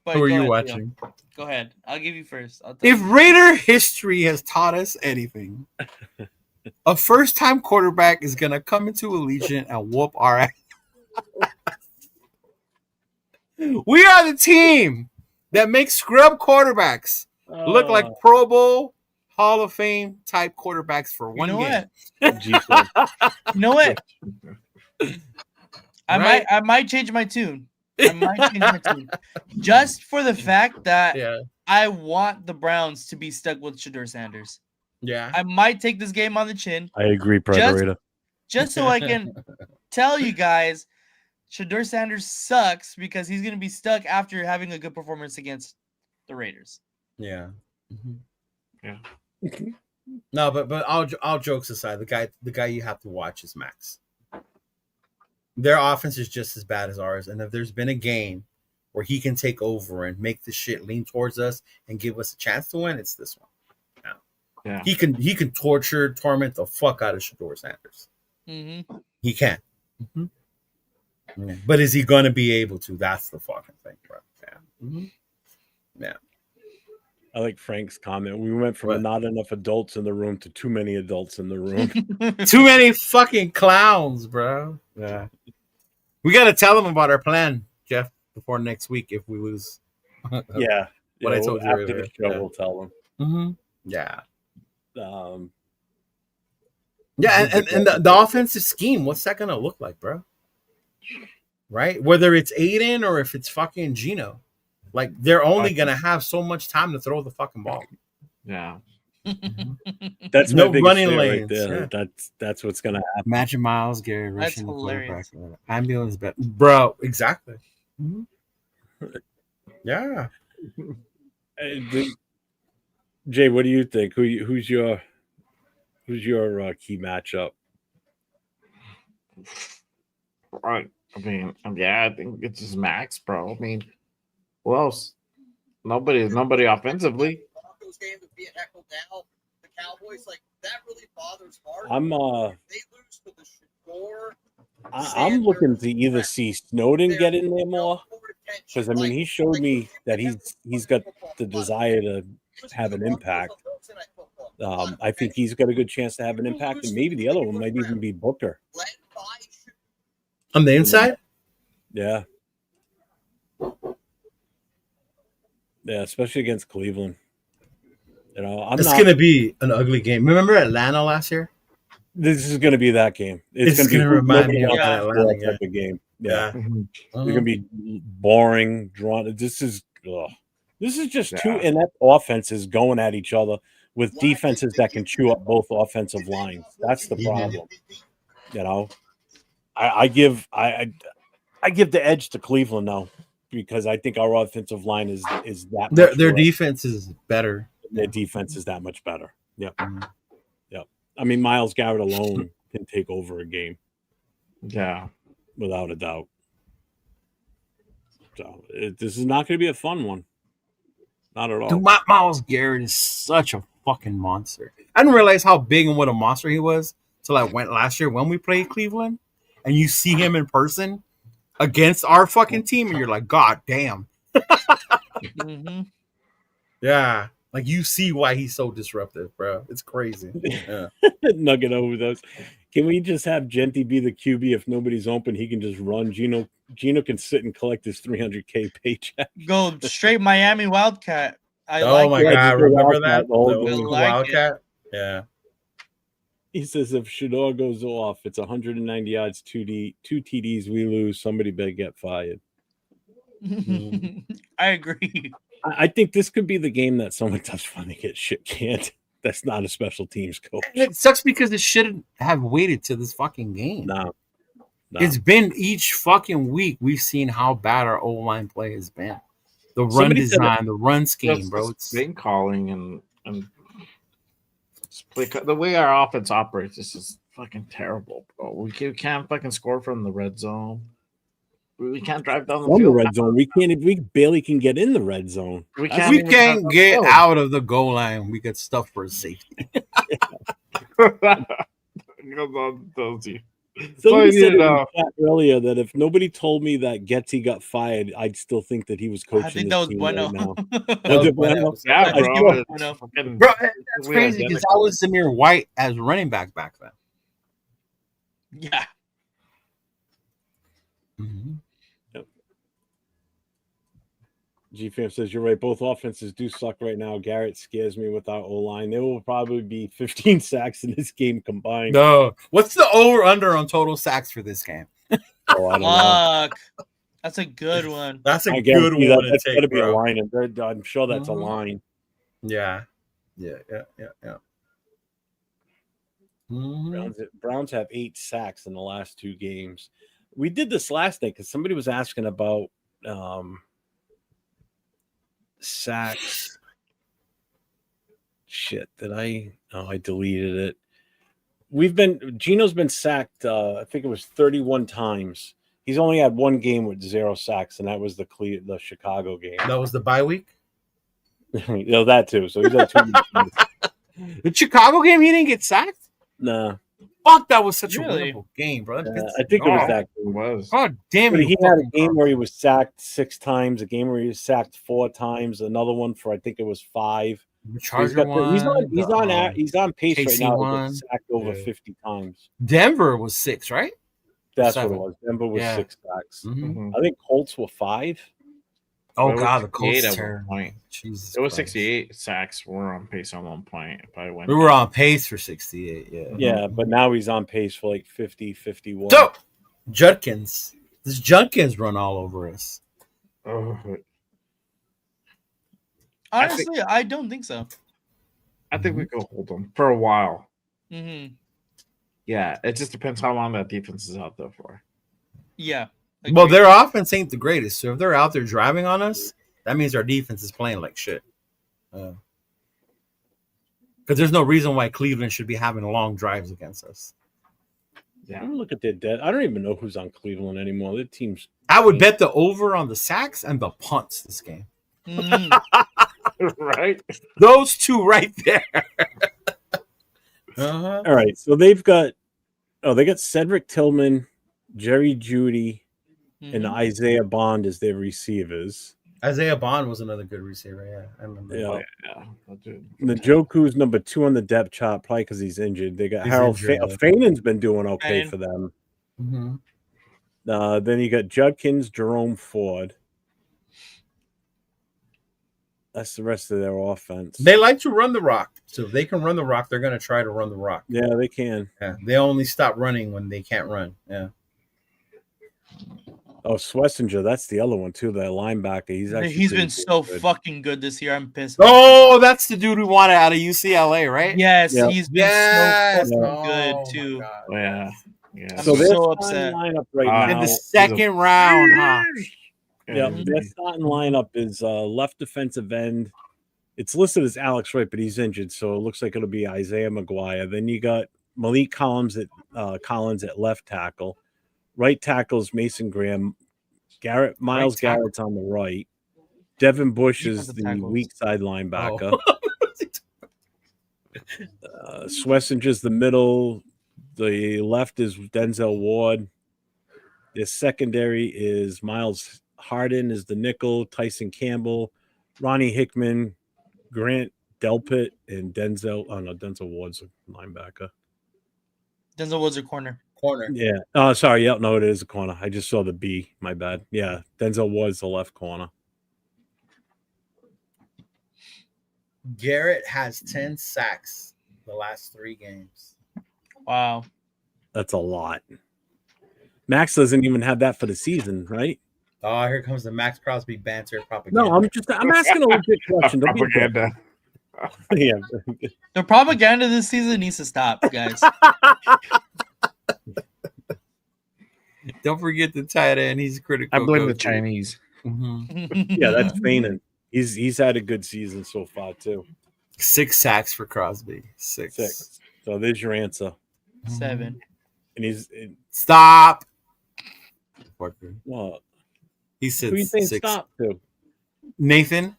But Who are go you ahead, Leo. watching? Go ahead. I'll give you first. I'll tell If you. Raider history has taught us anything, a first-time quarterback is gonna come into Allegiant and whoop our ass. We are the team that makes scrub quarterbacks look like Pro Bowl, Hall of Fame type quarterbacks for You one know game. what? You know what? I might change my tune. I might change my tune. Just for the fact that Yeah, I want the Browns to be stuck with Shedeur Sanders. yeah. I might take this game on the chin I agree, Predator. just so I can tell you guys Shedeur Sanders sucks because he's going to be stuck after having a good performance against the Raiders. Yeah. Yeah. No, but all jokes aside, the guy you have to watch is Max. Their offense is just as bad as ours, and if there's been a game where he can take over and make the shit lean towards us and give us a chance to win, it's this one. Yeah. He can torment the fuck out of Shedeur Sanders. Mm-hmm. He can. Mm-hmm. Yeah. But is he gonna be able to? That's the fucking thing, bro. Yeah. Mm-hmm. Yeah. I like Frank's comment. We went from What? not enough adults in the room to too many adults in the room. Too many fucking clowns, bro. Yeah. We got to tell them about our plan, Jeff, before next week if we lose. Yeah. What I told you after earlier. the show, Yeah. we'll tell them. Mm-hmm. Yeah. Yeah, and the offensive scheme, what's that going to look like, bro? Right? Whether it's Aiden or if it's fucking Gino. Like, they're only going to have so much time to throw the fucking ball. Yeah. that's No my biggest running fear lanes, right there. yeah. That's what's gonna happen. Magic Miles, Gary That's Rushing, the hilarious. quarterback. Ambulance, bro, exactly. Mm-hmm. Yeah. Jay, what do you think? Who's your key matchup? Right. I mean, yeah, I think it's just Max, bro. I mean, who else? Nobody offensively. Broncos game is being heckled now. The Cowboys, like, that really bothers Mark. I'm If they lose to the Shador, I'm looking to either see Snowden get in there more, because I mean he showed me that he's got the desire to have an impact. I think he's got a good chance to have an impact, and maybe the other one might even be Booker. On the inside? Yeah. Yeah, especially against Cleveland. You know, It's gonna be an ugly game. Remember Atlanta last year? This is going to be that game. It's going to gonna remind me of wants that to Atlanta score game. type of game. Yeah, Mhm. it's going to be boring, drawn. This is just Yeah. two inept offenses going at each other with defenses that can chew up both offensive lines. That's the Yeah. problem. You know, I give the edge to Cleveland now because I think our offensive line is that Their much better. defense is better. Their defense is that much better. Yep. Mhm. Yep. I mean, Myles Garrett alone can take over a game Yeah. without a doubt. So this is not going to be a fun one. Not at all. Dude, Myles Garrett is such a fucking monster. I didn't realize how big and what a monster he was till I went last year when we played Cleveland, and you see him in person against our fucking team, and you're like, God damn. Mm-hmm. Yeah. Like you see why he's so disruptive, bro. It's crazy. Yeah. Nugget overdose. Can we just have Genty be the QB if nobody's open? He can just run. Gino can sit and collect his $300K paycheck. Go straight Miami Wildcat. Oh my Yeah, god, just go remember Wildcat that? the whole The game. like it. Wildcat? Yeah. He says if Shador goes off, it's 190 yards, two TDs, we lose. Somebody better get fired. I agree. I think this could be the game that someone does finally get shit canned. That's not a special teams coach. And it sucks because it shouldn't have waited to this fucking game. No. It's been each fucking week we've seen how bad our O-line play has been. The run Somebody said design, the run scheme, Just bro. the It's play calling and the way our offense operates is just fucking terrible, bro. We can't fucking score from the red zone. We can't drive down the From the field. red zone, we barely can get in the red zone. We if can't, we even drive can't down the get field. out of the goal line, we get stuff for a safety. Tells you. Somebody So, said you in know, the chat earlier that if nobody told me that Getsy got fired, I'd still think that he was coaching I think this that was team Bueno. right now. That Was was it Bueno? Bueno. yeah, I bro. think it was it's Bueno. fucking- Bro, that's we crazy because I identical. was Zamir White as running back back then. Yeah. G-Fam says, you're right. Both offenses do suck right now. Garrett scares me with our O-line. There will probably be 15 sacks in this game combined. No. What's the over-under on total sacks for this game? Oh, I don't know. Fuck. That's a good one. That's a I good guarantee one that's to got to take, be a bro. line. And I'm sure that's a Mhm. line. Yeah. Mhm. Browns have 8 sacks in the last 2 games. We did this last night because somebody was asking about sacks. Shit, I deleted it. Gino's been sacked, I think it was 31 times. He's only had 1 game with 0 sacks, and that was the Chicago game. That was the bye week? You know, that too. So he's had 2 games. The Chicago game, he didn't get sacked? Nah. Fuck, that was such Really? a winnable game, bro. I think it was that It game. was. God damn But it. he had a game where he was sacked 6 times, a game where he was sacked 4 times, another one for I think it was 5. The So Charger one. he's on pace right KC now to one. get sacked over Yeah. 50 times. Denver was 6, right? That's 7. what it was. Denver was Yeah. 6 sacks. Mhm. Mhm. I think Colts were 5. Oh, It was God, the 68 Colts at one terrible. point. Jesus It was Christ. 68 sacks. We're on pace on 1 point. If I went, We were on pace for 68, yeah. Yeah, but now he's on pace for like 50, 51. So, Judkins. This Judkins run all over us. Oh, Honestly, I don't think so. I think we could hold them for a while. Mm-hmm. Yeah, it just depends how long that defense is out there for. Yeah. Well, agreed. their offense ain't the greatest. So if they're out there driving on us, that means our defense is playing like shit. Because there's no reason why Cleveland should be having long drives against us. I'm gonna look at their debt. I don't even know who's on Cleveland anymore. Their team's I would bet the over on the sacks and the punts this game. Mhm. Right? Those two right there. Uh-huh. all right. So they got Cedric Tillman, Jerry Jeudy, and Mhm. Isaiah Bond as their receivers. Isaiah Bond was another good receiver. Yeah, I remember. Yeah. Yeah. I'll do it. Njoku's number 2 on the depth chart, probably because he's injured. They got He's Harold injured, yeah. Fanon's been doing okay Fanon. for them. Mhm. Then you got Judkins, Jerome Ford. That's the rest of their offense. They like to run the rock. So if they can run the rock, they're going to try to run the rock. Yeah, they can. Yeah. They only stop running when they can't run. Yeah. Oh, Swessinger, that's the other one too. That linebacker. He's He's been so good. fucking good this year. I'm pissed. Oh, that's the dude we wanted out of UCLA, right? Yes, Yep. he's been Yes. so fucking Oh, good my too. God. Oh, yeah. Yeah. I'm So they're so starting upset. lineup right In now. In the second round, huh? Yeah, their starting lineup is left defensive end. It's listed as Alex Wright, but he's injured, so it looks like it'll be Isaiah McGuire. Then you got Malik Collins at left tackle. Right tackle's Mason Graham. Miles tackle. Garrett's on the right. Devin Bush is Defensive the tackles. weak side linebacker. Schwessinger's the middle. The left is Denzel Ward. The secondary is Miles Harden is the nickel. Tyson Campbell, Ronnie Hickman, Grant Delpit, and Denzel. Oh no, Denzel Ward's a linebacker. Denzel Woods a corner. Corner. Yeah. Oh, sorry. Yep. No, it is a corner. I just saw the B. My bad. Yeah. Denzel Ward's the left corner. Garrett has 10 sacks the last 3 games. Wow. That's a lot. Max doesn't even have that for the season, right? Oh, here comes the Max Crosby banter propaganda. No, I'm asking a legit question. Don't be a dick. Propaganda. Yeah. The propaganda this season needs to stop, guys. Don't forget the tight end. He's critical. I blame the go-to. Chinese. Mhm. Yeah, that's Fainin. He's had a good season so far too. 6 sacks for Crosby. 6. So there's your answer. 7. And Stop. well, He who said you saying 6. stop to? Nathan.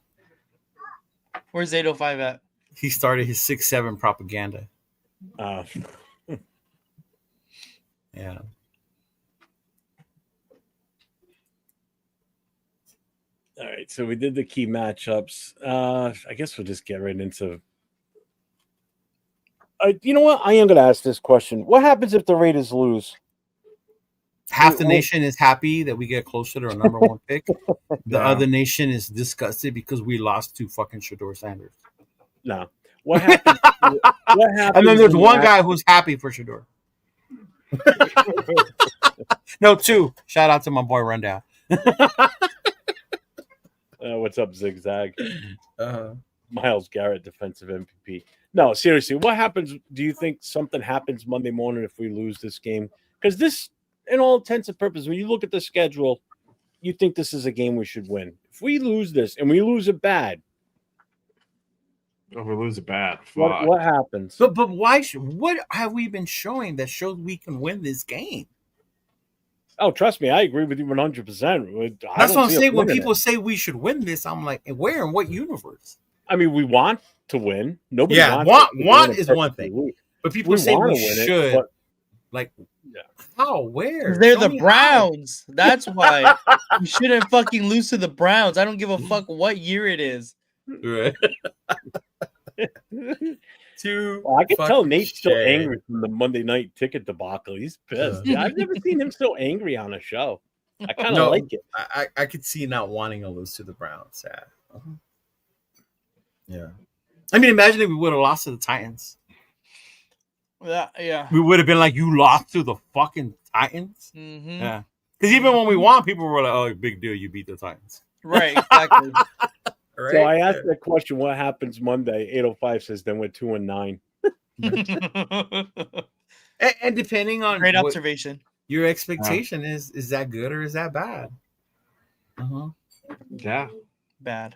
Where's 805 at? He started his 6-7 propaganda. Yeah. All right, so we did the key matchups. I guess we'll just get right into. You know what? I am going to ask this question: what happens if the Raiders lose? Half the nation is happy that we get closer to our number 1 pick. The Yeah. other nation is disgusted because we lost to fucking Shador Sanders. No. What happens? What happens? And then there's when one you guy who's happy for Shador. No, 2. Shout out to my boy Rundown. what's up, Zigzag? Uh-huh. Miles Garrett, defensive MVP. No, seriously, what happens? Do you think something happens Monday morning if we lose this game? Because this, in all intents and purposes, when you look at the schedule, you think this is a game we should win. If we lose this and we lose it bad, If we lose it bad, what happens? But why? What have we been showing that shows we can win this game? Oh, trust me, I agree with you 100%. That's what I'm saying. When people say we should win this, I'm like, where in what universe? I mean, we want to win. Nobody Yeah, wants want to win is it one perfectly. thing. But people We say wanna we win it, should. but- Like, Yeah. how? Where? They're Show the me Browns. That's why. You shouldn't fucking lose to the Browns. I don't give a fuck what year it is. how. Right. Well, I can tell Fucking Nate's still shame. angry from the Monday night ticket debacle. He's pissed. Yeah, I've never seen him so angry on a show. I kind of No. like it. I could see not wanting to lose to the Browns. Yeah. Yeah. I mean, imagine if we would have lost to the Titans. Yeah. We would have been like, you lost to the fucking Titans? Mm-hmm. Yeah. Because even when we won, people were like, oh, big deal, you beat the Titans. Right, exactly. Right? So I asked that question, what happens Monday? 805 says then we're 2-9. And depending on Great what observation. your expectation is that good or is that bad? Yeah. Bad.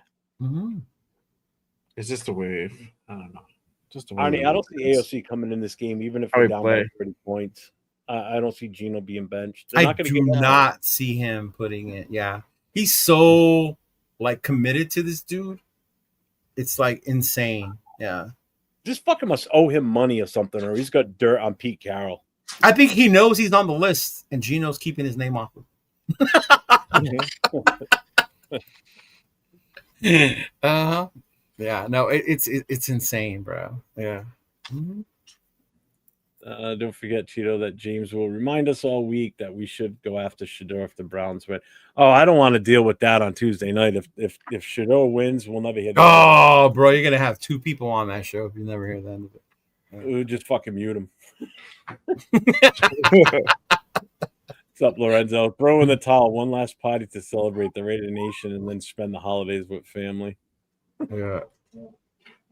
It's just a wave. I don't know. Just a wave. Arnie, I don't see AOC coming in this game, even if How we're he down by play. 30 points. I don't see Gino being benched. They're I not gonna do give him- not see him putting it. Yeah. He's so like committed to this dude. It's like insane. Yeah. This fucker must owe him money or something, or he's got dirt on Pete Carroll. I think he knows he's on the list and Gino's keeping his name off of Yeah, no, it's insane, bro. Yeah. Don't forget, Cheeto, that James will remind us all week that we should go after Shador if the Browns win. Oh, I don't want to deal with that on Tuesday night. If Shador wins, we'll never hear that. Oh, bro, you're gonna have 2 people on that show if you never hear the end of it. We'll just fucking mute him. What's up, Lorenzo? Throw in the towel. One last party to celebrate the Raider Nation and then spend the holidays with family. Yeah,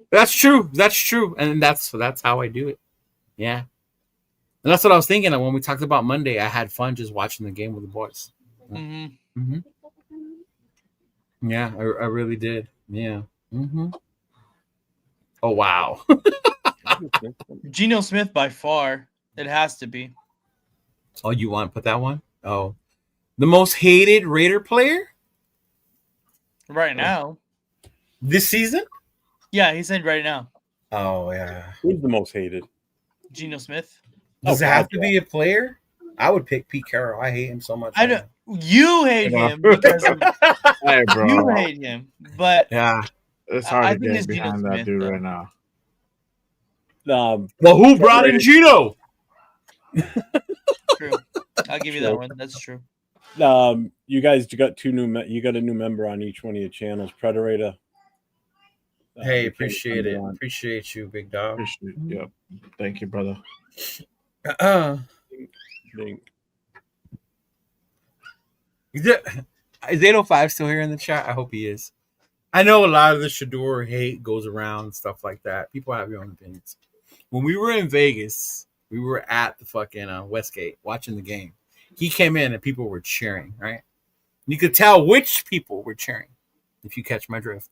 that's true. That's true, and that's how I do it. Yeah, and that's what I was thinking. When we talked about Monday, I had fun just watching the game with the boys. Mm-hmm. Yeah, I really did. Yeah. Oh wow. Geno Smith by far. It has to be. Oh, you want to put that one? Oh, the most hated Raider player Right now. this season? Yeah, he said right now. Oh yeah. Who's the most hated? Geno Smith. Does it God, have to be a player? I would pick Pete Carroll. I hate him so much. I don't. You hate him because Hey, bro. you hate him, but Yeah. It's I hard to think it's get Geno behind that Smith, dude though. right now. Well, who brought in Gino? true. I'll give you that one. That's true. You guys got you got a new member on each one of your channels. Predator. Hey, you appreciate can't it. come on. Appreciate you, big dog. Appreciate it. Yep. Thank you, brother. Is 805 still here in the chat? I hope he is. I know a lot of the Shador hate goes around and stuff like that. People have your own opinions. When we were in Vegas, we were at the fucking Westgate watching the game. He came in and people were cheering, right? You could tell which people were cheering, if you catch my drift.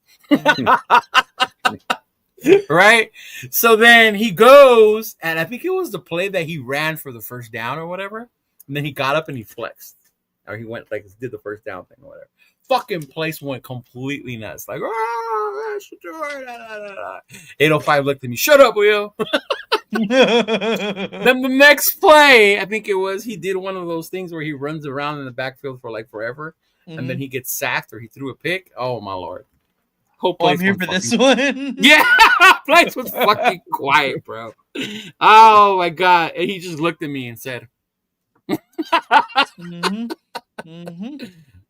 Right? So then he goes, and I think it was the play that he ran for the first down or whatever. And then he got up and he flexed. Or he went, like, did the first down thing or whatever. Fucking place went completely nuts. Like, oh, 805 looked at me. Shut up, Will. Then the next play, I think it was, he did one of those things where he runs around in the backfield for like forever, and then he gets sacked or he threw a pick. Oh my lord! Whole Well, place I'm here went for this fucking- one. Yeah, place was fucking quiet, bro. Oh my god! And he just looked at me and said, Mm-hmm. Mm-hmm.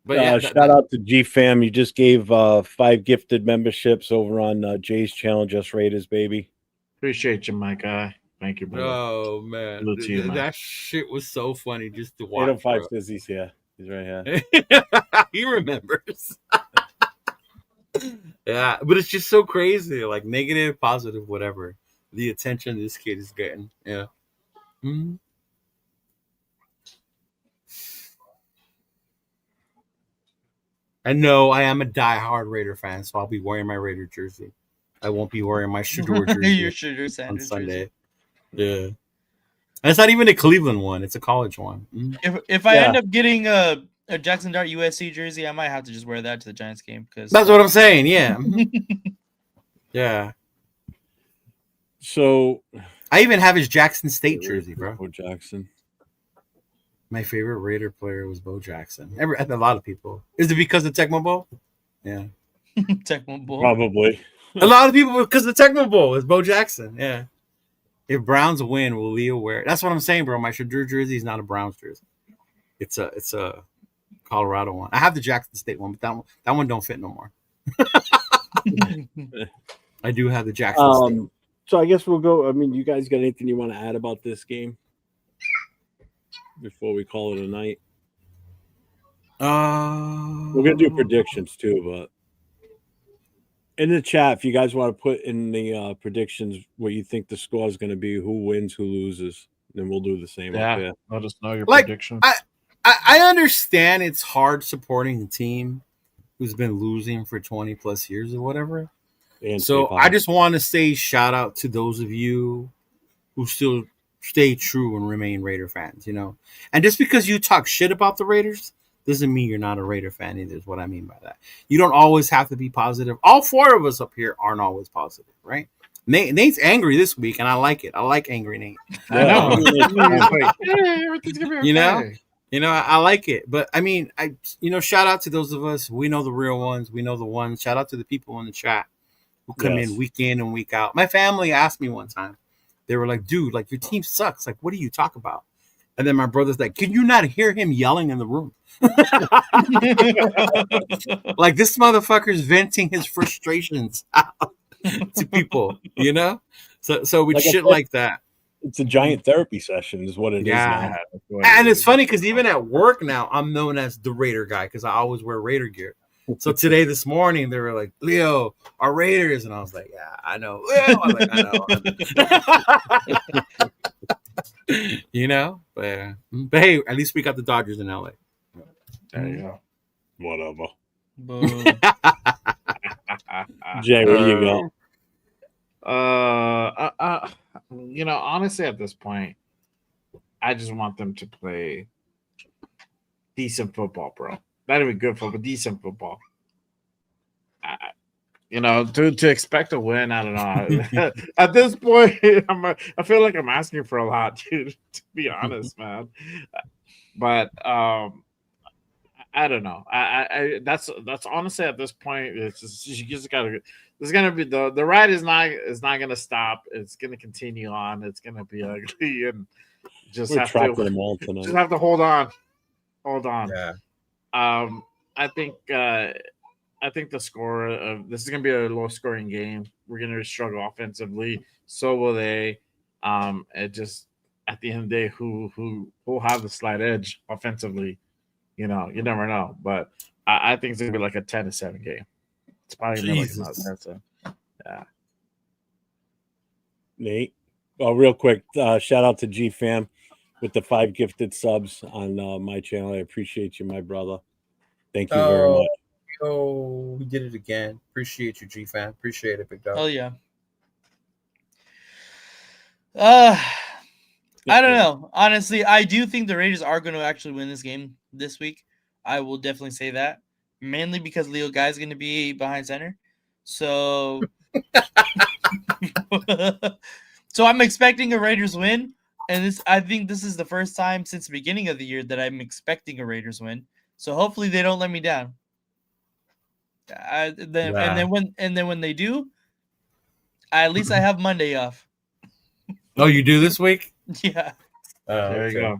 "But yeah, shout out to G Fam. You just gave 5 gifted memberships over on Jay's channel, Just Raiders, baby. Appreciate you, my guy. Thank you, brother. Oh man, Salute to you, man. that shit was so funny just to watch. 805 Bro. says he's here. He's right here. He remembers. Yeah, but it's just so crazy. Like negative, positive, whatever. The attention this kid is getting. Yeah. Mhm. I know I am a diehard Raider fan, so I'll be wearing my Raider jersey. I won't be wearing my Shador jersey Your Shador on Sanders Sunday. jersey. Yeah. And it's not even a Cleveland one; it's a college one. Mhm. If I Yeah. end up getting a Jackson Dart USC jersey, I might have to just wear that to the Giants game because That's what I'm saying. Yeah. Mhm. Yeah. So, I even have his Jackson State jersey, bro. Bo Jackson. My favorite Raider player was Bo Jackson. A lot of people. Is it because of Tecmo Bowl? Yeah. Tecmo Bowl. Probably. A lot of people because of the Tecmo Bowl is Bo Jackson. Yeah. If Browns win, will Leo wear it? That's what I'm saying, bro. My Shador jersey is not a Browns jersey. It's a Colorado one. I have the Jackson State one, but that one don't fit no more. I do have the Jackson State. So I guess we'll go. I mean, you guys got anything you want to add about this game before we call it a night? We're gonna do predictions too, but in the chat, if you guys want to put in the predictions what you think the score is going to be, who wins, who loses, then we'll do the same. up Yeah. Let us know your Like, prediction. I understand it's hard supporting a team who's been losing for 20 plus years or whatever. And So stay I just want to say shout out to those of you who still stay true and remain Raider fans, you know. And just because you talk shit about the Raiders doesn't mean you're not a Raider fan either, is what I mean by that. You don't always have to be positive. All 4 of us up here aren't always positive, right? Nate's angry this week, and I like it. I like angry Nate. I know. You know? You know, I like it. But, I mean, shout out to those of us. We know the real ones. We know the ones. Shout out to the people in the chat who come in week and week out. My family asked me one time, They were like, dude, like your team sucks. Like, what do you talk about? And then my brother's like, can you not hear him yelling in the room? Like this motherfucker's venting his frustrations out to people, you know? So with Like I shit said, like that. It's a giant therapy session, is what it is Yeah. now. And it's funny because even at work now, I'm known as the Raider guy because I always wear Raider gear. So today, this morning, they were like, Leo, our Raiders. And I was like, yeah, I know. Leo. I was like, I know. You know? But hey, at least we got the Dodgers in LA. There you go. Whatever. Boom. Jay, where do you go? Honestly, at this point, I just want them to play decent football, bro. Not even good football, decent football. To expect a win, I don't know. At this point, I feel like I'm asking for a lot, dude. To be honest, man. But I don't know. That's honestly at this point. It's just, you just gotta. There's gonna be the ride is not gonna stop. It's gonna continue on. It's gonna be ugly and just We're have tracking to them all tonight. just have to hold on. Yeah. I think the score of this is gonna be a low scoring game. We're gonna struggle offensively. So will they. It just at the end of the day, who will have the slight edge offensively? You never know. But I think it's gonna be like a 10-7 game. It's probably gonna be like about Jesus. 10-7. Yeah. Nate. Oh, real quick, shout out to G Fam with the 5 gifted subs on my channel. I appreciate you, my brother. Thank you very much. Oh, we did it again. Appreciate you, G fan. Appreciate it, big dog. Oh yeah. I don't know. Honestly, I do think the Raiders are going to actually win this game this week. I will definitely say that, mainly because Leo Guy is going to be behind center. So, so I'm expecting a Raiders win, and I think this is the first time since the beginning of the year that I'm expecting a Raiders win. So hopefully they don't let me down. And then when they do, at least I have Monday off. Oh, you do this week? Yeah. There you go.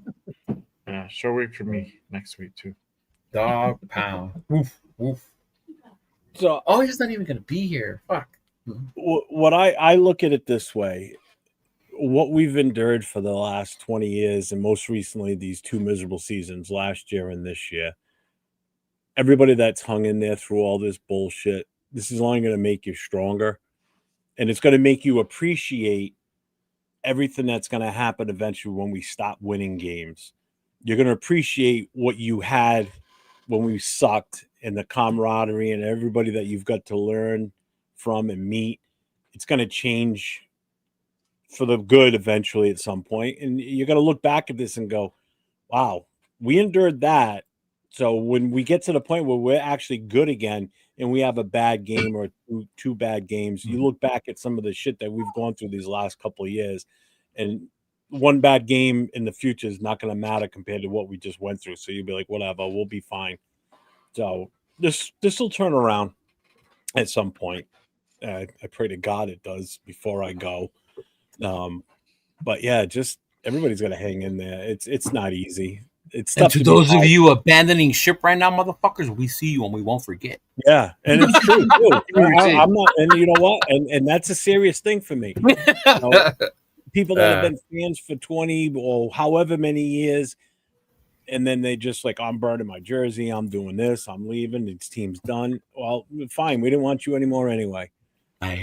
Yeah, short week for me next week too. Dog pound. Woof, woof. So, he's not even going to be here. Fuck. what I look at it this way: what we've endured for the last 20 years, and most recently these 2 miserable seasons, last year and this year. Everybody that's hung in there through all this bullshit, this is only going to make you stronger, and it's going to make you appreciate everything that's going to happen eventually when we stop winning games. You're going to appreciate what you had when we sucked, and the camaraderie and everybody that you've got to learn from and meet. It's going to change for the good eventually at some point. And you're going to look back at this and go, wow, we endured that. So when we get to the point where we're actually good again and we have a bad game or two bad games, you look back at some of the shit that we've gone through these last couple of years, and one bad game in the future is not going to matter compared to what we just went through. So you'll be like, whatever, we'll be fine. So this will turn around at some point. I pray to God it does before I go. But yeah, just everybody's got to hang in there. It's not easy. It's And tough to be those of positive. you abandoning ship right now, motherfuckers, we see you and we won't forget. Yeah, and it's true. Too. I'm not, and you know what? And that's a serious thing for me. You know, people that have been fans for 20 or however many years, and then they just like, I'm burning my jersey, I'm doing this, I'm leaving, this team's done. Well, fine, we didn't want you anymore anyway.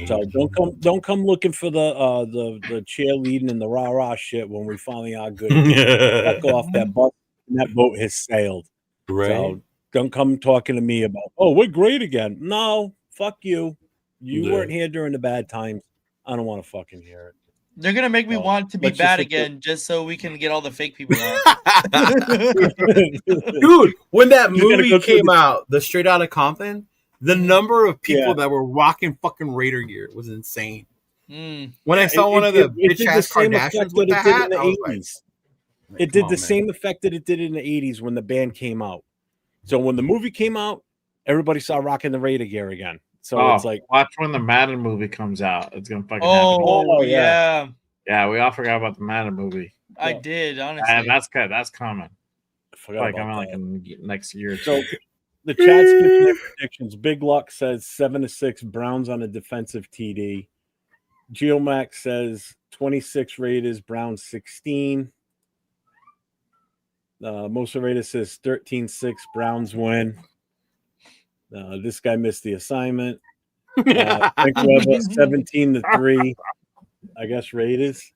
So don't come looking for the cheerleading and the rah-rah shit when we finally are good. Fuck off, that boat has sailed. Right. So don't come talking to me about, oh, we're great again. No, fuck you. You weren't here during the bad times. I don't want to fucking hear it. They're gonna make me want to be let's bad just again just so we can get all the fake people out. Dude, when that You gotta movie go through came out, the Straight Outta Compton, the number of people that were rocking fucking Raider gear was insane. When I saw one of the bitch ass Kardashians with the hat, I was like, it did the same effect that it did in the 80s when the band came out. So when the movie came out, everybody saw rocking the Raider gear again. So it's like, watch when the Madden movie comes out. It's gonna fucking happen. Oh yeah. Yeah, we all forgot about the Madden movie. I Yeah. did, honestly. And that's good. That's coming. I forgot Like about coming like that. in next year. Or So two. the chat's giving their predictions. Big Luck says 7-6 Browns on a defensive TD. Geomax says 26 Raiders, Browns 16. Mosa Raiders says 13-6 Browns win. This guy missed the assignment. Frank Weber 17-3. I guess Raiders.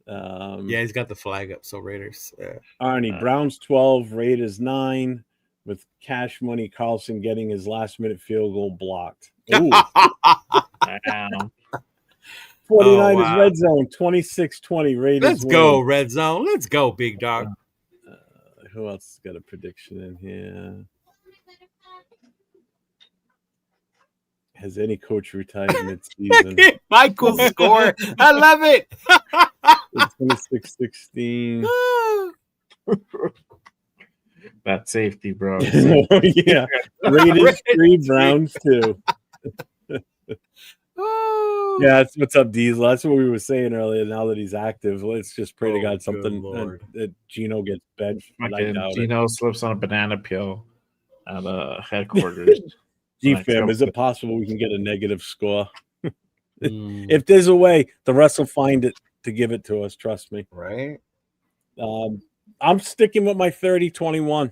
Yeah, he's got the flag up. So Raiders. Arnie, Browns 12, Raiders 9, with Cash Money Carlson getting his last-minute field goal blocked. Ooh. Damn. 49 wow. is red zone, 26-20. Raiders Let's win. go, Red Zone. Let's go, big dog. Who else has got a prediction in here? Has any coach retired mid-season? Michael's score. I love it. 26-16. That safety, bro. Yeah. Raiders 3, Browns 2. Yeah, that's what's up, Diesel. That's what we were saying earlier. Now that he's active, let's just pray to Oh, God good something Lord. that Gino gets benched. But I Fucking doubt it. Gino slips on a banana peel at headquarters. G-Fam, is it possible we can get a negative score? Mm, If there's a way, the refs will find it to give it to us. Trust me. right? I'm sticking with my 30-21.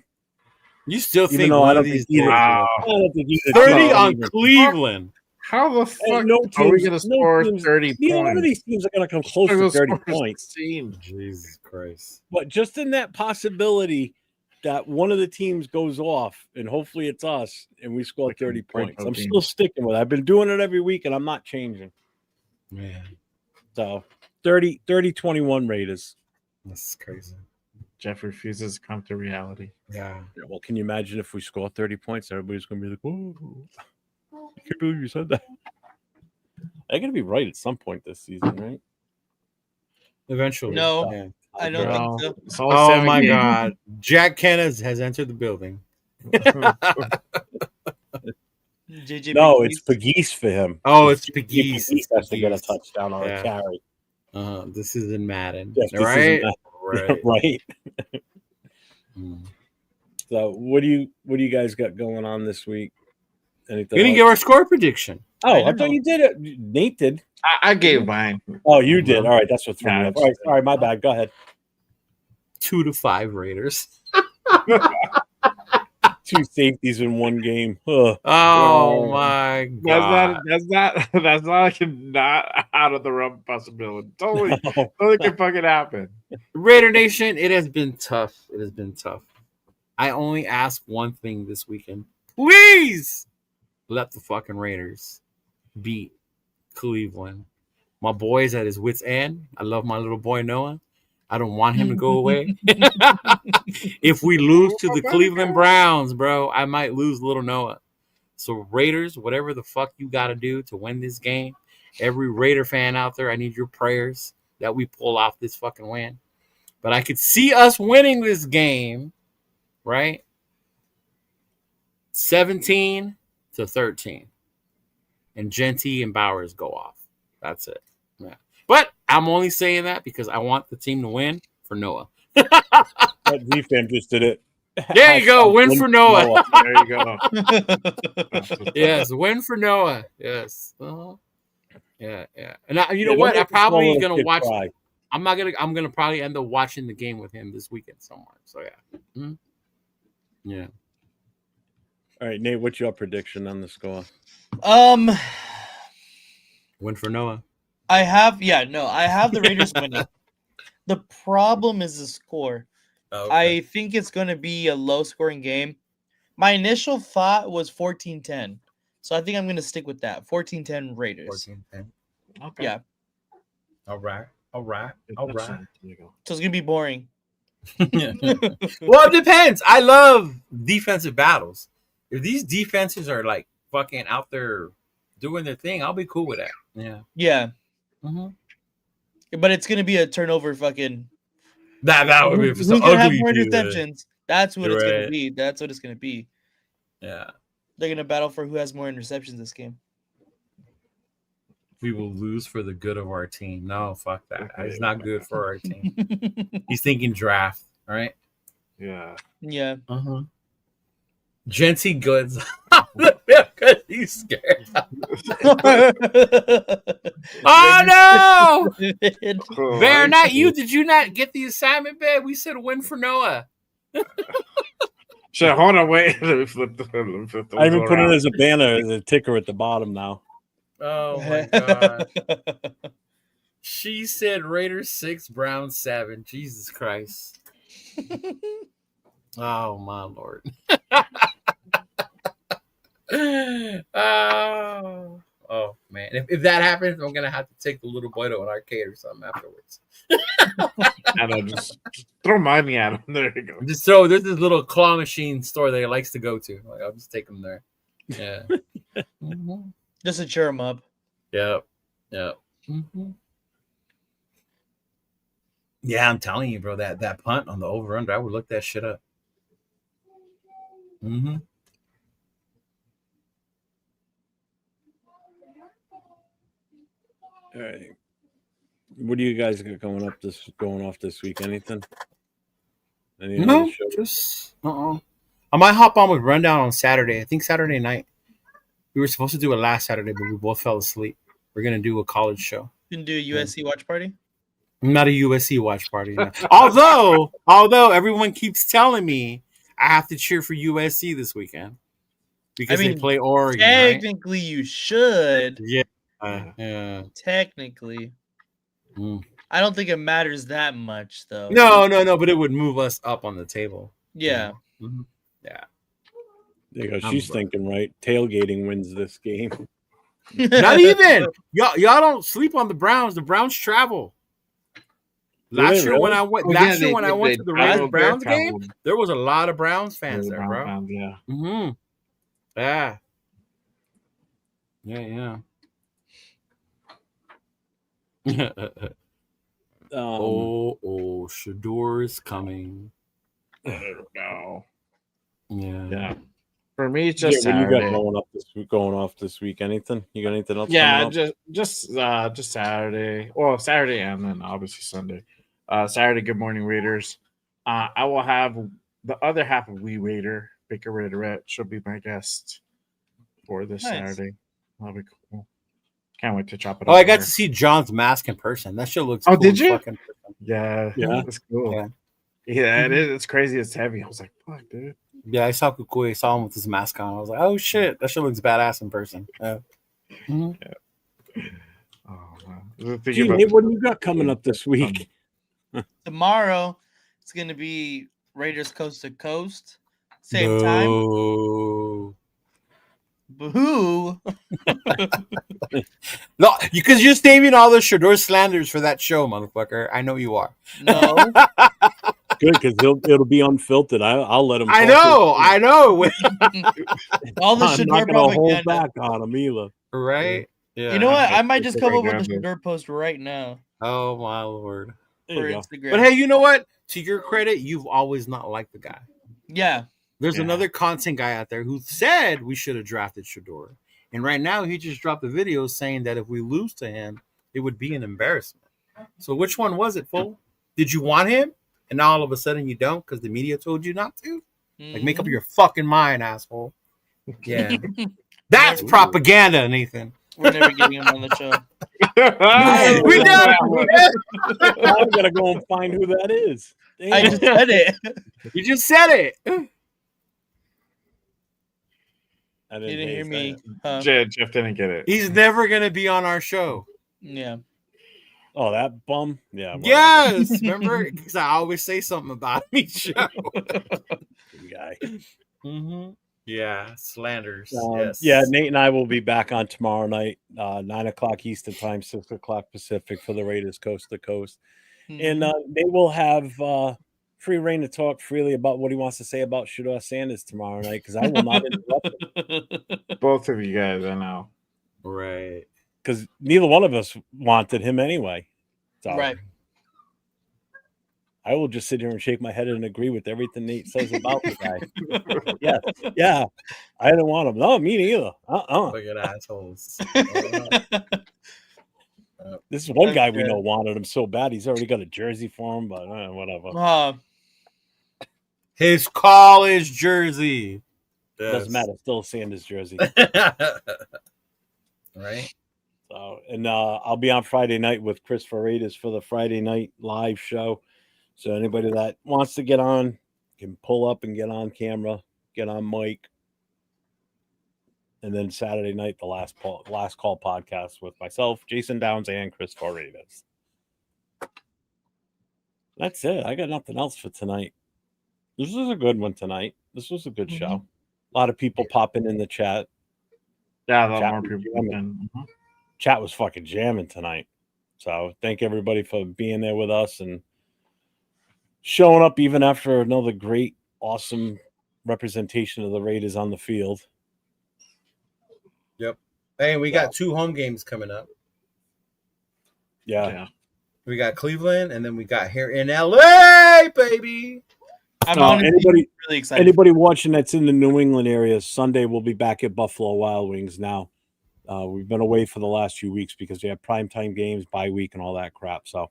You still Even think though one I of don't these think either. boys- I don't think either 30 team on even- Cleveland. How the fuck no are we teams- going to no score teams- 30 Neither one of points? these teams are going to come close to 30 points. Jesus Christ. But just in that possibility that one of the teams goes off, and hopefully it's us, and we score Like a 30 break points. of I'm games. still sticking with it. I've been doing it every week, and I'm not changing. Man, So 30-21 Raiders. that's crazy. Jeff refuses to come to reality. Yeah. Yeah, well, can you imagine if we score 30 points? Everybody's going to be like, "Whoa, I can't believe you said that." They're going to be right at some point this season, right? Eventually. No, Yeah. I don't think so. It's only Oh 7 my games. God. Jack Kenneth has entered the building. JJ No, McGee's- it's Pegues for him. Oh, it's Pegues Pegues. has to get a Pegues. touchdown or Yeah. a carry. This is in Madden. Yes, this is right? Madden. Right. Right. Mm. So what do you guys got going on this week? Anything? We didn't give our score prediction. Oh, I know. thought you did it. Nate did. I gave mine. Oh, you did. All right, that's what threw me Yeah, off. All right, sorry, my bad. Go ahead. 2-5 Raiders. 2 safeties in one game. Ugh. Oh my God. That's not out of the realm of possibility. Totally can fucking happen. Raider Nation, it has been tough. It has been tough. I only ask one thing this weekend. Please let the fucking Raiders beat Cleveland. My boy's at his wit's end. I love my little boy Noah. I don't want him to go away. If we lose to the Cleveland Browns, bro, I might lose little Noah. So Raiders, whatever the fuck you got to do to win this game, every Raider fan out there, I need your prayers that we pull off this fucking win. But I could see us winning this game, right? 17-13. And Genty and Bowers go off. That's it. Yeah. But I'm only saying that because I want the team to win for Noah. That defense just did it. There you go. Win for Noah. There you go. Yes, win for Noah. Yes. Yeah. And you know Yeah, what? don't I'm make the small probably little gonna kid watch. cry. I'm gonna probably end up watching the game with him this weekend somewhere. So yeah. Yeah. All right, Nate, what's your prediction on the score? Win for Noah. I have the Raiders winning. The problem is the score. I think it's going to be a low-scoring game. My initial thought was 14-10. So I think I'm going to stick with that. 14-10 Raiders. 14-10. Okay. Yeah. All right. So it's going to be boring. Well, it depends. I love defensive battles. If these defenses are like fucking out there doing their thing, I'll be cool with that. Yeah. Yeah. Mm-hmm. But it's going to be a turnover fucking... That would be Who's so going to have ugly. more dude. interceptions? That's what it's going Right. to be. That's what it's going to be. Yeah. They're going to battle for who has more interceptions this game. We will lose for the good of our team. No, fuck that. It's not good for our team. He's thinking draft, right? Yeah. Yeah. Uh-huh. Jency Goods. Because he's scared. Oh, no! Bear, not you. Did you not get the assignment, babe? We said win for Noah. Shit, hold on, wait. Let me flip the I even put it around. as a banner, as a ticker at the bottom now. Oh, my God. She said Raiders 6, Browns 7. Jesus Christ. Oh, my Lord. Oh, man. If that happens, I'm going to have to take the little boy to an arcade or something afterwards. I know, just throw money at him. There you go. Just throw, there's this little claw machine store that he likes to go to. Like, I'll just take him there. Yeah. Mhm. Just to cheer him up. Yep. Mm-hmm. Yeah, I'm telling you, bro, that punt on the over-under, I would look that shit up. Mm-hmm. All right. What do you guys got going off this week? Anything? Any No, other shows? just I might hop on with Rundown on Saturday. I think Saturday night. We were supposed to do it last Saturday, but we both fell asleep. We're gonna do a college show. You can do a USC watch party. Not a USC watch party. No. although everyone keeps telling me I have to cheer for USC this weekend because they play Oregon. Technically, you should. Yeah. Yeah. Technically. Mm. I don't think it matters that much, though. No, but it would move us up on the table. Yeah. Mm-hmm. Yeah. There you go. She's thinking right. Tailgating wins this game. Not even. Y'all don't sleep on the Browns. The Browns travel. Last year when I went to the Browns game, there was a lot of Browns fans there, bro. Fans, yeah. Mm-hmm. Yeah. Yeah. Shador is coming. I don't know. Yeah. For me, it's just what you Saturday. got going off this week? Anything? You got anything else? Yeah, just Saturday. Well, Saturday and then obviously Sunday. Saturday, Good Morning Raiders. I will have the other half of Wee Raider, Baker Raiderette. She'll be my guest for this Saturday. That'll be cool. Can't wait to chop it up. Oh, I got to see John's mask in person. That shit looks cool. Oh, did you? Fucking yeah, that's cool. Yeah, it is. It's crazy. It's heavy. I was like, fuck, dude. Yeah, I saw Kukui. I saw him with his mask on. I was like, oh shit, that shit looks badass in person. Mm-hmm. Yeah. Oh man. Gee, Nate, what do you got coming up this week? Tomorrow, it's going to be Raiders Coast to Coast. Same time. Boo. No, because you're naming all the Shador slanders for that show, motherfucker. I know you are. No. Good, because it'll be unfiltered. I'll let him. I know. All the I'm Shador not gonna hold propaganda. back on him either. Right? Yeah. You know what? I might just come up with a Shador post right now. Oh my Lord. For Instagram. But hey, you know what? To your credit, you've always not liked the guy. Yeah. There's another content guy out there who said we should have drafted Shador. And right now, he just dropped a video saying that if we lose to him, it would be an embarrassment. So which one was it, fool? Did you want him? And now all of a sudden you don't because the media told you not to? Like, make up your fucking mind, asshole. Yeah. That's propaganda, Nathan. We're never getting him on the show. We never. I gotta go and find who that is. Damn. I just said it. You just said it. I You didn't hear me. Huh? Jeff didn't get it. He's never going to be on our show. Yeah. Oh, that bum? Yeah. Well, Yes. Remember? Because I always say something about him each show. guy. Mm-hmm. Yeah. Slanders. Yes. Yeah, Nate and I will be back on tomorrow night, 9:00 Eastern time, 6:00 Pacific for the Raiders Coast to Coast. And they will have free reign to talk freely about what he wants to say about Shador Sanders tomorrow night because I will not interrupt him. Both of you guys, I know. Right. Because neither one of us wanted him anyway. So Right. I will just sit here and shake my head and agree with everything Nate says about the guy. Yeah. I didn't want him. No, me neither. Look at assholes. This is one guy Okay. we know wanted him so bad. He's already got a jersey for him, but whatever. His college jersey. Doesn't matter. Still a Sanders jersey. Right? So, and I'll be on Friday night with Chris Faritas for the Friday night live show. So anybody that wants to get on can pull up and get on camera, get on mic. And then Saturday night, the last call podcast with myself, Jason Downs, and Chris Faritas. That's it. I got nothing else for tonight. This was a good one tonight. This was a good show. A lot of people popping in the chat. Yeah, a lot more people. Chat was fucking jamming tonight. So thank everybody for being there with us and showing up even after another great, awesome representation of the Raiders on the field. Yep. Hey, we got 2 home games coming up. Yeah. We got Cleveland, and then we got here in LA, baby. I'm honestly really excited. Anybody watching that's in the New England area, Sunday we'll be back at Buffalo Wild Wings now. We've been away for the last few weeks because we have primetime games, bye week, and all that crap. So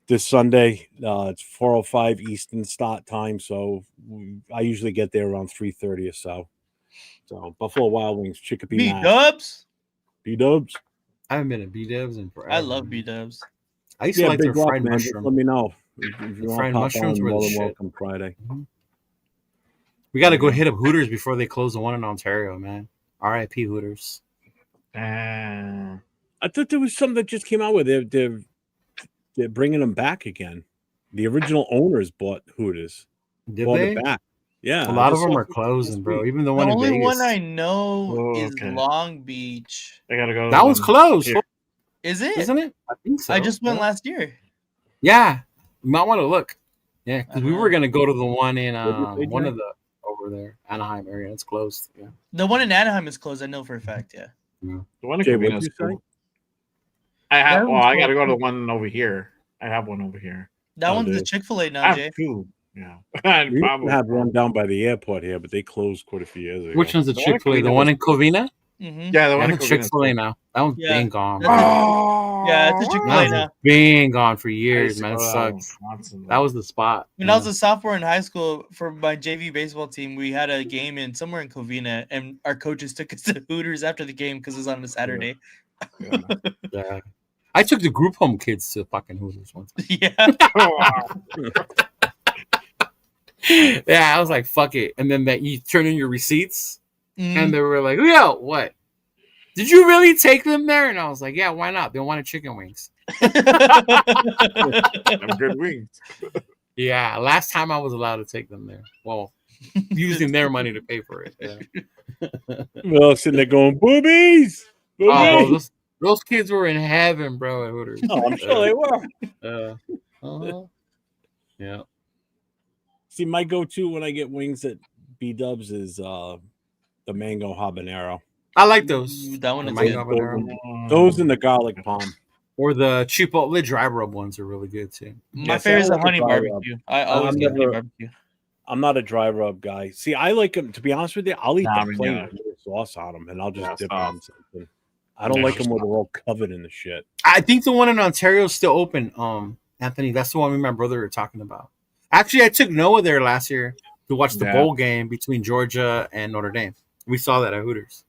this Sunday, it's 4:05 Eastern start time. So I usually get there around 3:30 or so. So Buffalo Wild Wings, Chicopee, B-Dubs. B-Dubs. I haven't been to B-Dubs in forever. I love B-Dubs. I used to like their fried mushroom. Let me know. If you fried want mushrooms were the shit. welcome Friday. We got to go hit up Hooters before they close the one in Ontario, man. R.I.P. Hooters. I thought there was something that just came out with they're bringing them back again. The original owners bought Hooters. Bought it back. Yeah, a lot of them are closing, bro. Even the one in Vegas. The only one I know is Long Beach. I gotta go. That one's closed. Here. Is it? Isn't it? I think so. I just went last year. Yeah, you might want to look. Yeah, because we were gonna go to the one in one of the over there Anaheim area. It's closed. Yeah, the one in Anaheim is closed. I know for a fact. Yeah. The one in Covina is cool. I have. Well, I gotta go to the one over here. I have one over here. That one's the Chick-fil-A now, I have Jay. 2. Yeah. We have one down by the airport here, but they closed quite a few years ago. Which one's the Chick-fil-A? The one in Covina? Mm-hmm. Yeah, the one in Chick-fil-A now. That one's been gone. Yeah, it's a Chick-fil-A now. Been gone for years, man. It sucks. That was the spot. When I was a sophomore in high school for my JV baseball team, we had a game in somewhere in Covina, and our coaches took us to Hooters after the game because it was on a Saturday. Yeah. I took the group home kids to fucking Hooters once. Yeah. Yeah, I was like, fuck it. And then you turn in your receipts, and they were like, yo, what? Did you really take them there? And I was like, yeah, why not? They wanted chicken wings. Them good wings. Yeah, last time I was allowed to take them there. Well, using their money to pay for it. Yeah. Well, sitting there going, boobies! Oh, those kids were in heaven, bro, at Hooters. Oh, I'm sure they were. Yeah. See, my go-to when I get wings at B-Dubs is the mango habanero. I like those. That one is mango good. habanero. Those and the garlic palm. Or the Chipotle dry rub ones are really good too. My favorite is the honey barbecue. I always get honey barbecue. I'm not a dry rub guy. See, I like them. To be honest with you, I'll eat the plain sauce on them, and I'll just dip on something. I don't like them where they're all covered in the shit. I think the one in Ontario is still open. Anthony, that's the one me and my brother were talking about. Actually, I took Noah there last year to watch the bowl game between Georgia and Notre Dame. We saw that at Hooters.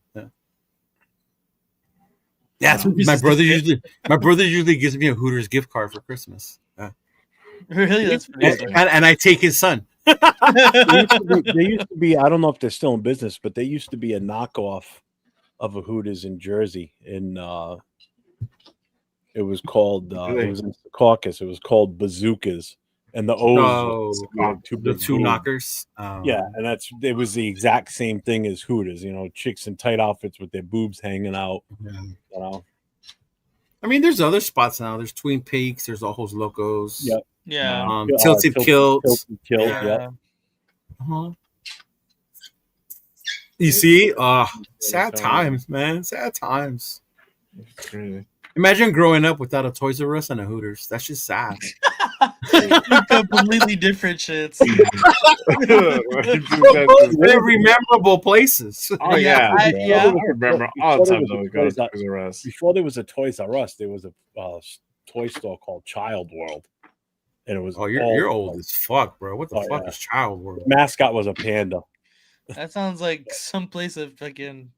Yeah, my brother usually gives me a Hooters gift card for Christmas. Yeah. Really, that's pretty and I take his son. They used to be. I don't know if they're still in business, but they used to be a knockoff of a Hooters in Jersey. In it was called. It was in Caucus. It was called Bazookas. And the O's, the two knockers. Yeah, and it was the exact same thing as Hooters. You know, chicks in tight outfits with their boobs hanging out. Yeah. You know, I mean, there's other spots now. There's Twin Peaks. There's Ojos Locos. Yep. Yeah. Tilted Kilt. Yeah. Uh-huh. You see, sad times, man. Sad times. It's crazy. Imagine growing up without a Toys R Us and a Hooters. That's just sad. Completely different shits. Very memorable places. Oh yeah, yeah. I remember all the times I would go to Toys R Us. Before there was a Toys R Us, there was a toy store called Child World, and it was Oh, you're old as fuck, bro. What the fuck yeah. is Child World? The mascot was a panda. That sounds like some place of fucking.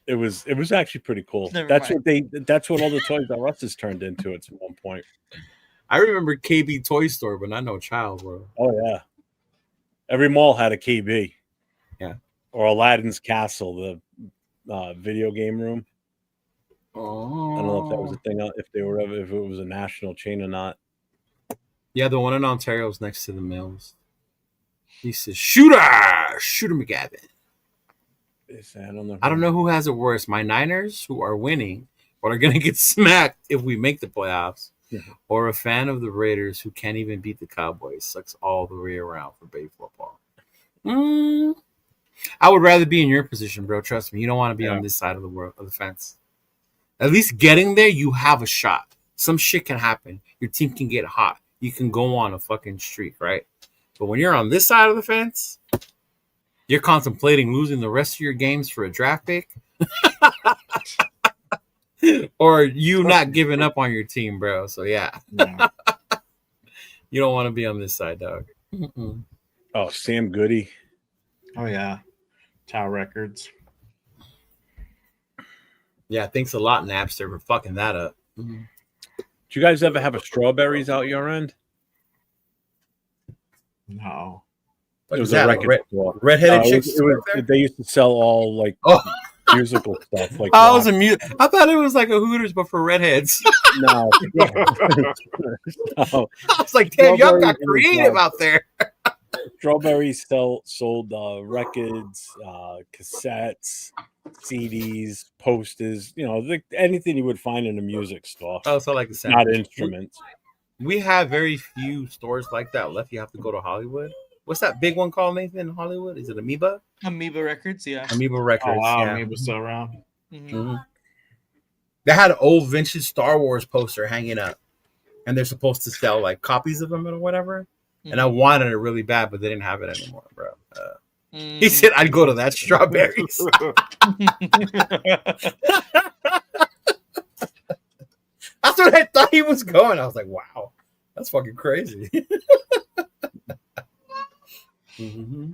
It was actually pretty cool. Never That's mind. what all the Toys R Us has turned into at one point. I remember KB Toy Store, but not no Child World. Oh yeah, every mall had a KB. Yeah, or Aladdin's Castle, the video game room. Oh, I don't know if that was a thing, if it was a national chain or not. Yeah, the one in Ontario is next to the Mills. He says, Shooter McGavin. I don't know who has it worse, my Niners, who are winning, but are going to get smacked if we make the playoffs, or a fan of the Raiders who can't even beat the Cowboys. Sucks all the way around for Bay football. I would rather be in your position, bro. Trust me. You don't want to be on this side of the fence. At least getting there, you have a shot. Some shit can happen. Your team can get hot. You can go on a fucking streak, right? But when you're on this side of the fence, you're contemplating losing the rest of your games for a draft pick, or you not giving up on your team, bro. So yeah. You don't want to be on this side, dog. Oh, Sam Goody. Oh yeah, Tower Records. Yeah, thanks a lot, Napster, for fucking that up. Did you guys ever have a strawberries out your end? No. It was a record store. Redheaded chicks. They used to sell all like musical stuff. Like I thought it was like a Hooters, but for redheads. No. I was like, damn, y'all got creative out there. Strawberries sold records, cassettes, CDs, posters. Anything you would find in a music store. Oh, so like a not instruments. We have very few stores like that left. You have to go to Hollywood. What's that big one called, Nathan, in Hollywood? Is it Amoeba? Amoeba Records, yeah. Amoeba Records. Oh, wow, yeah. Amoeba's still around. Mm-hmm. They had an old vintage Star Wars poster hanging up, and they're supposed to sell like copies of them or whatever. And I wanted it really bad, but they didn't have it anymore, bro. He said, I'd go to that strawberries. That's what I thought he was going. I was like, wow, that's fucking crazy. Mm-hmm.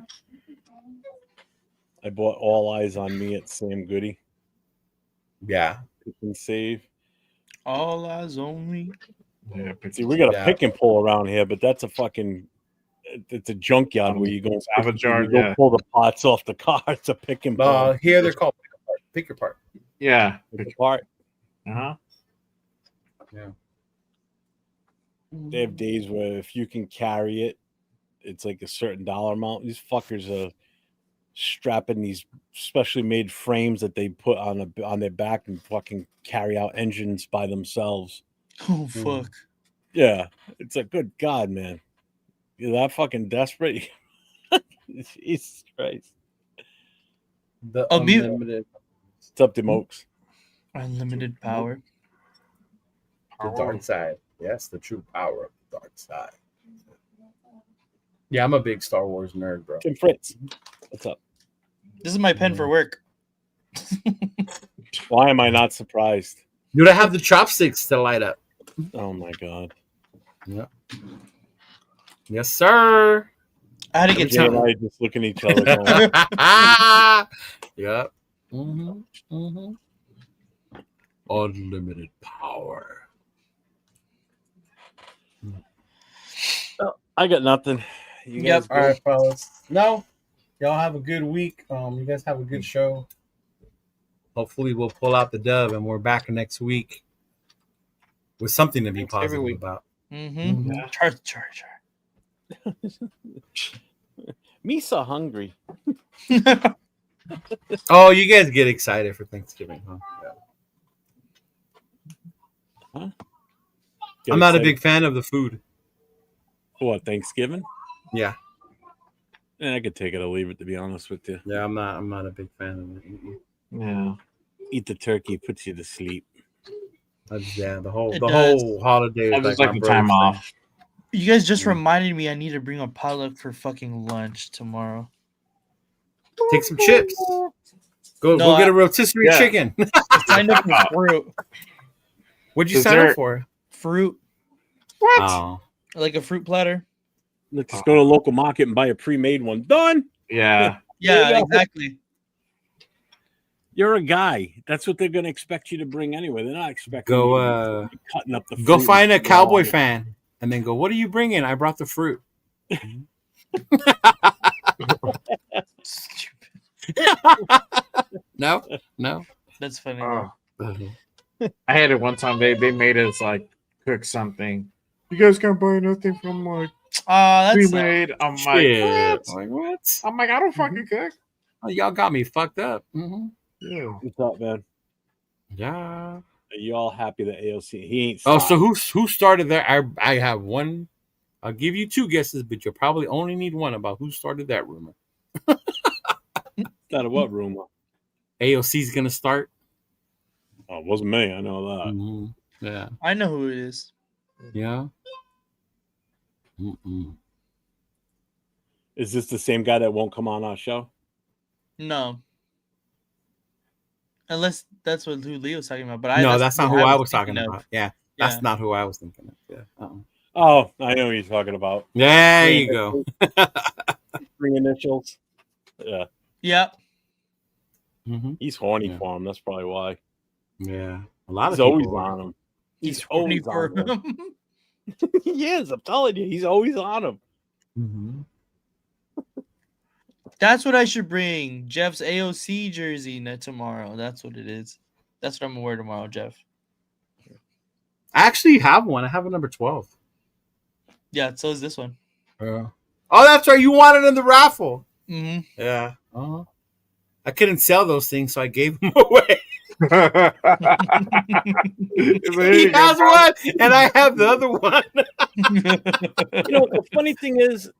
I bought All Eyes on Me at Sam Goody. Yeah. Pick and save. All Eyes on Me. Yeah, see, we got a pick and pull around here, but that's it's a junkyard where you go pull the pots off the car. It's a pick and pull. Here they're called pick your part. Yeah. Pick apart. Uh-huh. Yeah. They have days where if you can carry it, it's like a certain dollar amount. These fuckers are strapping these specially made frames that they put on their back and fucking carry out engines by themselves. Oh fuck. Yeah. It's like, good God, man. You're that fucking desperate. Jesus Christ. The unlimited. What's up, Demokes? Unlimited power. The dark side. Yes, the true power of the dark side. Yeah, I'm a big Star Wars nerd, bro. Tim Fritz. What's up? This is my pen for work. Why am I not surprised? Dude, I have the chopsticks to light up. Oh my God. Yeah. Yes, sir. I had to get Jay and I just looking at each other going, yep. Mm-hmm. Unlimited power. oh, I got nothing. You guys All right, fellas. No, y'all have a good week. You guys have a good show. Hopefully, we'll pull out the dub, and we're back next week with something to be positive about. Mm-hmm. Yeah. Charge. Me so hungry. Oh, you guys get excited for Thanksgiving, huh? Huh? I'm not a big fan of the food. What, Thanksgiving? Yeah. I could take it or leave it, to be honest with you. Yeah, I'm not a big fan of it. Yeah. Eat the turkey, puts you to sleep. Yeah, the whole holiday. I just like the time off. You guys just Yeah. reminded me I need to bring a potluck for fucking lunch tomorrow. Take some chips. Go No, get a rotisserie Yeah. chicken. I signed up for fruit. What'd you Is sign there- up for? Fruit, What? Oh, like a fruit platter. Let's just go to the local market and buy a pre-made one. Done. Yeah. Yeah, There you go. exactly. You're a guy. That's what they're going to expect you to bring anyway. They're not expecting you go to be cutting up the fruit. go find a and- Cowboy fan, and then go. What are you bringing? I brought the fruit. Stupid. No, no. That's funny. Oh, Uh-huh. I had it one time. They made us like cook something. You guys can't buy nothing from like That's pre-made. I'm like, Shit. what? Like what? I'm like, I don't fucking cook. Oh, y'all got me fucked up. Yeah. What's up, man? Yeah. Are you all happy that AOC? He ain't. Oh, stopped. so who started there? I have one. I'll give you two guesses, but you'll probably only need one about who started that rumor. Not a what rumor? AOC's gonna start. Oh, it wasn't me. I know that. Mhm. Yeah. I know who it is. Yeah. Mm-mm. Is this the same guy that won't come on our show? No. Unless that's what who Leo's talking about. But No, that's not who I was thinking talking of. about. Yeah, Yeah. that's not who I was thinking of. Yeah. Oh, I know who you're talking about. There you go. 3 initials. Yeah, Yep. Mm-hmm. he's horny Yeah. for him. That's probably why. Yeah. A lot He's of always people are. on him. He's always horny for on him. him. He is. I'm telling you, he's always on him. Mm-hmm. That's what I should bring. Jeff's AOC jersey tomorrow. That's what it is. That's what I'm gonna wear tomorrow, Jeff. I actually have one. I have a number 12. Yeah, so is this one. Oh, that's right. You wanted in the raffle. Mm-hmm. Yeah. Uh-huh. I couldn't sell those things, so I gave them away. He has one, and I have the other one. You know, the funny thing is,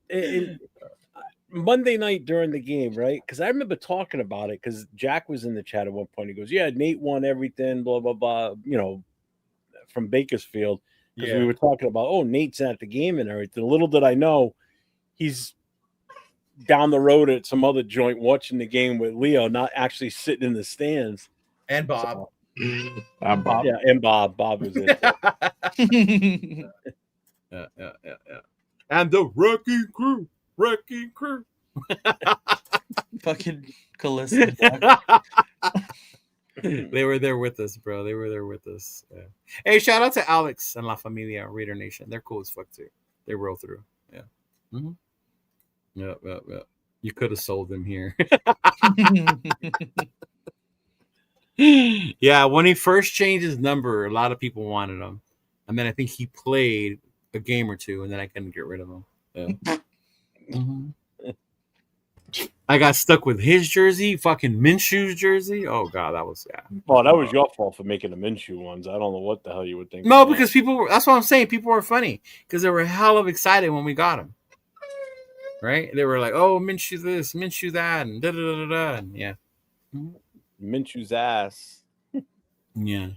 Monday night during the game, right? Because I remember talking about it because Jack was in the chat at one point. He goes, "Yeah, Nate won everything, blah blah blah." You know, from Bakersfield, because we were talking about, oh, Nate's at the game and everything. Little did I know, he's down the road at some other joint watching the game with Leo, not actually sitting in the stands. And Bob. I'm Bob. Yeah, and Bob was it. Yeah. And the wrecking crew. Fucking Calista. They were there with us, bro. They were there with us. Yeah. Hey, shout out to Alex and La Familia Raider Nation. They're cool as fuck too. They roll through. Yeah. Mm-hmm. Yep. You could have sold them here. Yeah, when he first changed his number, a lot of people wanted him. And then I think he played a game or two, and then I couldn't get rid of him. Yeah. Mm-hmm. I got stuck with his jersey, fucking Minshew's jersey. Oh, God, that was, yeah. Oh, that was your fault for making the Minshew ones. I don't know what the hell you would think. No, because people were, that's what I'm saying. People were funny because they were hell of excited when we got him. Right? They were like, oh, Minshew this, Minshew that, and da-da-da-da-da. And yeah. Minshew's ass. Yeah.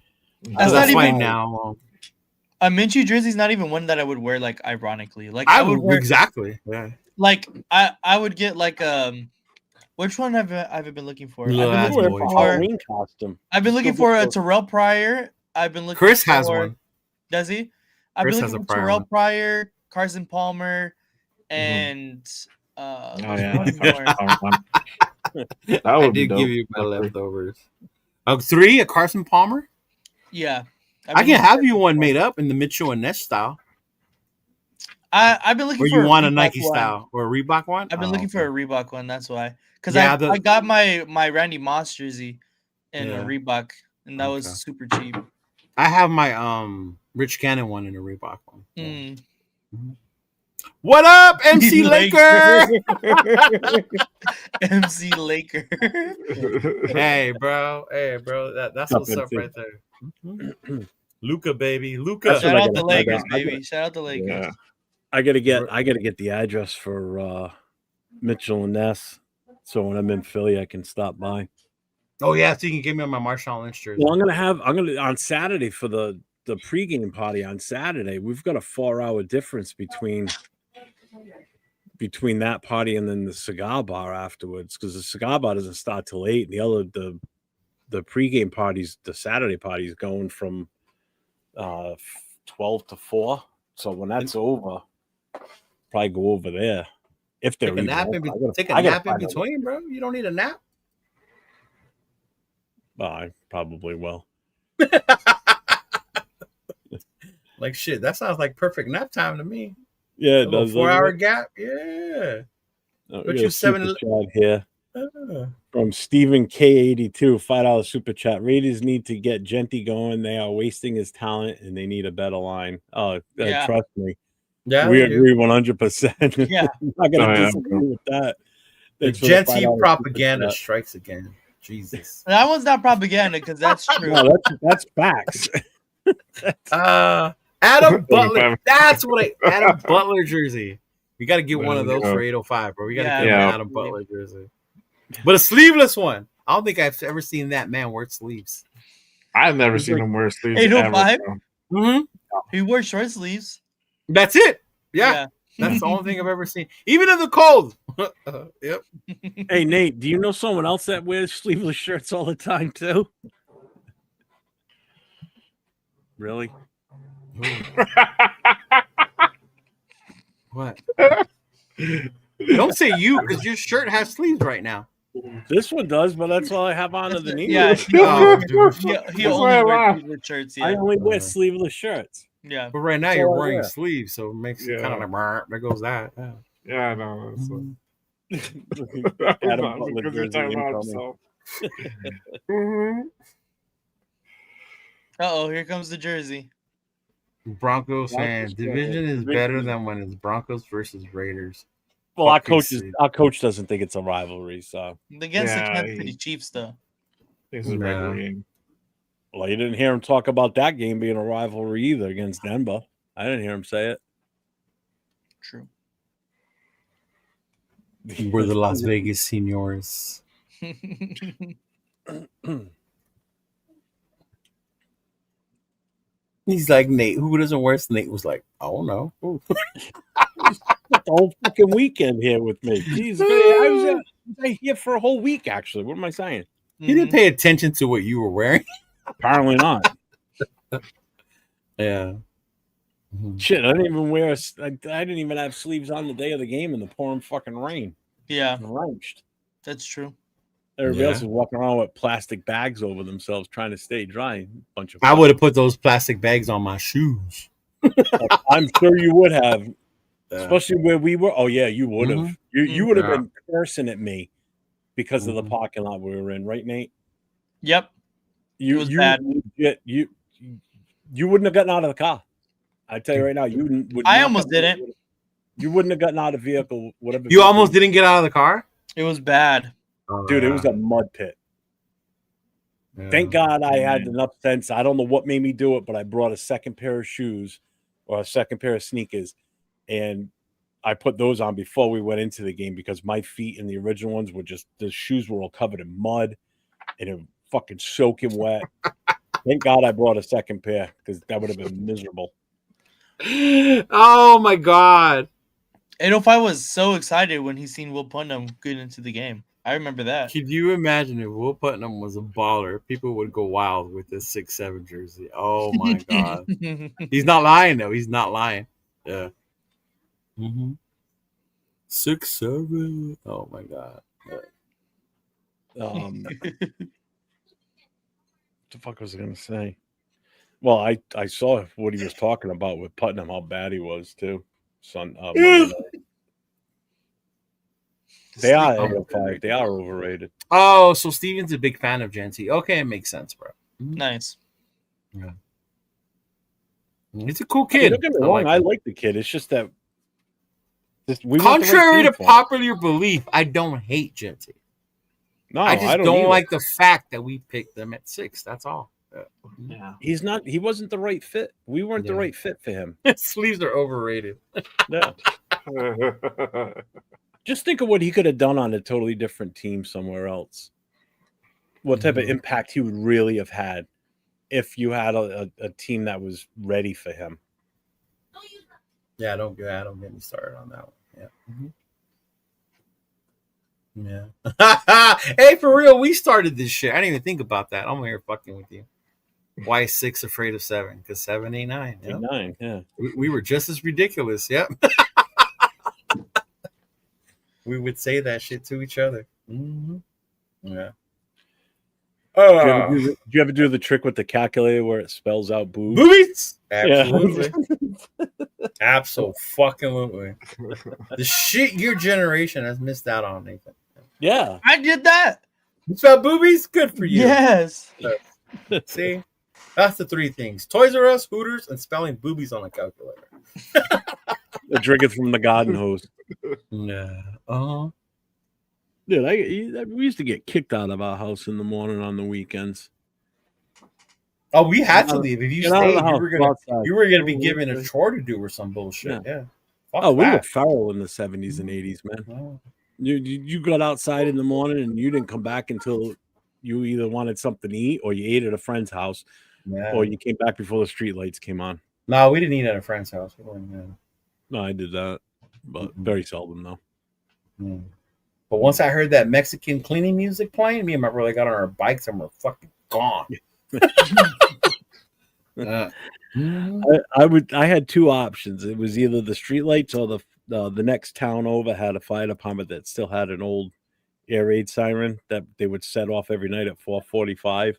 That's That's not why even now. a Minshew jersey is not even one that I would wear like ironically. Like I I would would wear exactly. Yeah. like I would get like which one have I been looking for? Yeah, I've that's been boy. looking for Halloween costume. I've been looking Still for a good. Terrell Pryor. I've been looking Chris has for- one. Does he? I've Chris been has looking a for Pryor Terrell one. Pryor, Carson Palmer, and Oh there's yeah. one more. That I would be did dope. give you my leftovers. 3, a Carson Palmer. Yeah. I can have you one made up in the Mitchell and Ness style, I've been looking or for you want a Reebok Nike one. style or a Reebok one. I've been Oh, looking for a okay. Reebok one. That's why. Because Yeah, I got my Randy Moss jersey in Yeah. a Reebok, and that was Okay. super cheap. I have my Rich Cannon one in a Reebok one. Mm. What up, MC Laker? MC Laker. Hey, bro. That's what's up MC. right there. Luca, baby, Luca. That's Shout what I out gotta the Lakers, find out. baby. Shout out the Lakers. Yeah. I gotta get the address for Mitchell and Ness, so when I'm in Philly, I can stop by. Oh yeah, so you can give me my Marshawn Lynch jersey. Well, I'm gonna on Saturday for the the pregame party on Saturday, we've got a 4-hour difference between that party and then the cigar bar afterwards, because the cigar bar doesn't start till 8, and the pregame parties, the Saturday parties, going from 12 to 4. So when that's over, probably go over there if they're Take a even nap open. take a nap in between, bro. You don't need a nap. Well, I probably will. Like shit, that sounds like perfect nap time to me. Yeah, A it little does. 4-hour gap. Yeah. Oh, But yeah, you super 7 chat here uh, from Stephen K82, $5 super chat. Raiders need to get Genty going. They are wasting his talent, and they need a better line. Oh, Yeah. trust me, yeah, we they do. agree 100%. Yeah. I'm not gonna Oh, yeah. disagree with that. The Thanks for the Genty $5 propaganda super chat. strikes again. Jesus. That one's not propaganda because that's true. No, that's facts. Adam Butler. That's what Adam Butler jersey. We got to get one of those for 805, bro. We got to get Yeah. an Adam Butler jersey. But a sleeveless one. I don't think I've ever seen that man wear sleeves. I've never seen him wear sleeves. 805? Ever, Mm-hmm. He wore short sleeves. That's it. Yeah. That's the only thing I've ever seen. Even in the cold. Yep. Hey, Nate, do you know someone else that wears sleeveless shirts all the time, too? Really? What? Don't say you, because your shirt has sleeves right now. This one does, but that's all I have on underneath. Yeah, Oh, dude. he That's only why I wears laugh. sleeveless shirts. I Yeah, only wear sleeveless shirts. yeah. But right now That's you're all I wearing wear. sleeves, so it makes it Yeah. kind of like, "Brr," there goes that. Yeah. Yeah, I know. Adam Butler Because you're jersey talking about incoming. himself. Uh-oh, here comes the jersey. Broncos Broncos fans, division is better than when it's Broncos versus Raiders. Well, our Fucking coach doesn't think it's a rivalry, so. Against the Yeah, Kansas City Chiefs, though. This is a Nah. regular game. Well, you didn't hear him talk about that game being a rivalry either against Denver. I didn't hear him say it. True. We're the Las Vegas Seniors. He's like Nate. Who doesn't wear Nate was like, I don't know. The whole fucking weekend here with me. Jeez, I was here for a whole week, actually. What am I saying? He didn't pay attention to what you were wearing. Apparently not. Yeah. Shit, I didn't even wear. I didn't even have sleeves on the day of the game in the pouring fucking rain. Yeah, I'm drenched. that's true. Everybody else Yeah. is walking around with plastic bags over themselves, trying to stay dry. Bunch of. I would have put those plastic bags on my shoes. I'm sure you would have, especially where we were. Oh yeah, you would have. Mhm. You would have Yeah. been cursing at me because of the Mhm. parking lot we were in, right, Nate? Yep. You was bad. legit, you wouldn't have gotten out of the car. I tell you right now, you would. I not almost have- didn't. You wouldn't have gotten out of the vehicle. Whatever. You vehicle- almost didn't get out of the car? It was bad. dude. It was a mud pit. Thank God I had enough sense. I don't know what made me do it, but I brought a second pair of shoes or a second pair of sneakers, and I put those on before we went into the game because my feet in the original ones were just the shoes were all covered in mud and it was fucking soaking wet. Thank God I brought a second pair because that would have been miserable. Oh my God. 805 was so excited when he seen Will Putnam get into the game. I remember that. Could you imagine if Will Putnam was a baller? People would go wild with this 6'7" jersey. Oh my God. He's not lying, though. He's not lying. Yeah. 6'7". Oh my God. Yeah. What the fuck was I going to say? Well, I saw what he was talking about with Putnam, how bad he was too. Monday night. They are overrated. They are overrated. Oh, so Steven's a big fan of Genty. Okay, it makes sense, bro. Nice. He's a cool I mean, kid. don't get me wrong, I like the kid. It's just that we Contrary to popular belief, I don't hate Genty. no, I just don't either. like the fact that we picked them at 6. That's all. Yeah. He's not. He wasn't the right fit. We weren't the Yeah. right fit for him. Sleeves are overrated. Yeah. Just think of what he could have done on a totally different team somewhere else. What type of impact he would really have had if you had a team that was ready for him. Yeah, don't get me started on that one. Yeah. Yeah. Hey, for real, we started this shit. I didn't even think about that. I'm here fucking with you. Why is 6 afraid of 7? Because 7 ain't 9. Yep. 9, yeah. We were just as ridiculous. Yep. We would say that shit to each other. Mm-hmm. Yeah. Do you ever do the trick with the calculator where it spells out boobs? Boobies? Absolutely. Absolutely. The shit your generation has missed out on, Nathan. Yeah. I did that. You spell boobies? Good for you. Yes. See? That's the 3 things. Toys R Us, Hooters, and spelling boobies on a calculator. Drinking from the garden hose. Yeah. Uh-huh. Dude, we used to get kicked out of our house in the morning on the weekends. Oh, we had to leave. If you stayed, you were gonna be Oh, given a chore to do or some bullshit. Yeah. Oh, we were feral in the 70s and 80s, man. Oh. You got outside in the morning and you didn't come back until you either wanted something to eat or you ate at a friend's house, or you came back before the street lights came on. No, we didn't eat at a friend's house. No, I did that, but very seldom though. Mm. But once I heard that Mexican cleaning music playing, me and my brother got on our bikes and we're fucking gone. I had 2 options. It was either the streetlights or the next town over had a fire department that still had an old air raid siren that they would set off every night at 4:45.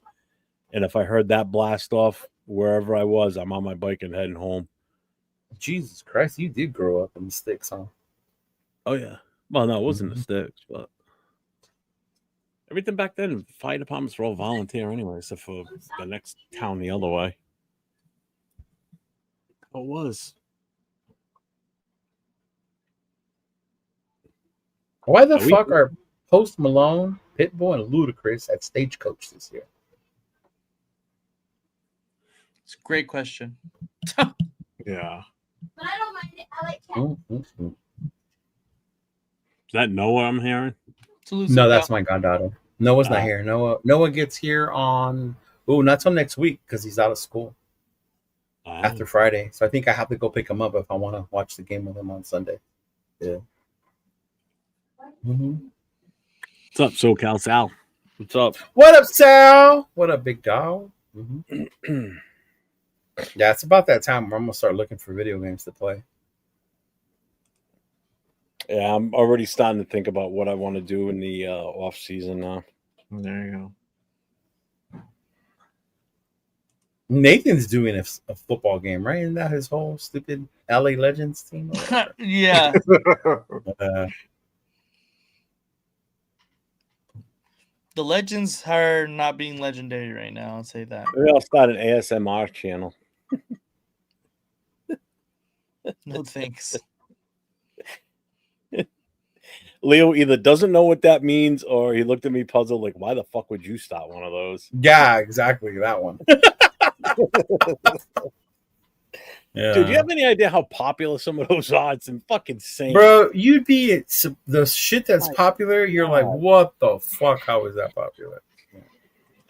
And if I heard that blast off wherever I was, I'm on my bike and heading home. Jesus Christ, you did grow up in the sticks, huh? Oh yeah. Well, no, it wasn't the sticks, but everything back then, fire departments were all volunteer anyway, except for the next town the other way. Oh, it was. Why the fuck are Post Malone, Pitbull, and Ludacris at Stagecoach this year? It's a great question. Yeah. But I don't mind it. I like cats. Is that Noah I'm hearing? No, that's my goddaughter. Noah's not here. Noah gets here on not till next week because he's out of school after Friday. So I think I have to go pick him up if I want to watch the game with him on Sunday. Yeah. Mm-hmm. What's up, SoCal Sal? What's up? What up, Sal? What up, big dog? Mm-hmm. Yeah, it's about that time where I'm gonna start looking for video games to play. Yeah, I'm already starting to think about what I want to do in the off season now. There you go. Nathan's doing a football game, right? Isn't that his whole stupid LA Legends team? Yeah. The Legends are not being legendary right now. I'll say that. Maybe I'll start an ASMR channel. No thanks. Leo either doesn't know what that means or he looked at me puzzled like, why the fuck would you start one of those? Yeah, exactly. That one. Yeah. Dude, do you have any idea how popular some of those are? It's fucking insane. Bro, you'd be the shit that's popular. You're like, what the fuck? How is that popular?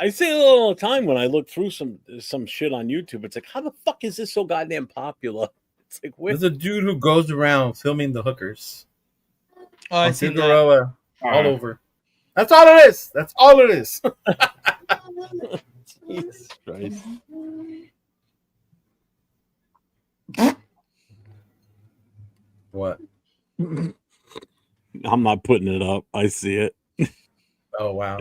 I say it all the time when I look through some shit on YouTube. It's like, how the fuck is this so goddamn popular? It's like, there's a dude who goes around filming the hookers. Oh, I see Cinderella all over. That's all it is. That's all it is. Jesus Christ. What? I'm not putting it up. I see it. Oh, wow.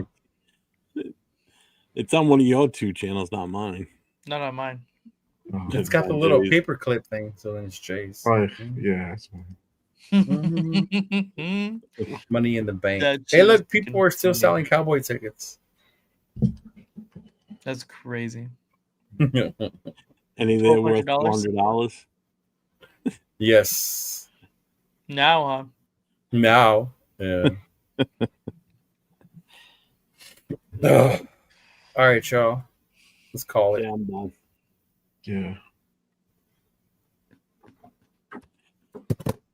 It's on one of your 2 channels, not mine. Not on mine. It's got the little paperclip thing, so then it's Jay's. Oh, yeah, that's fine. Money in the bank. Hey, look, people are still selling Cowboy tickets. That's crazy. Any there worth $400? Yes. Now, huh? Now. Yeah. All right, y'all. Let's call it. Yeah, I'm done. Yeah.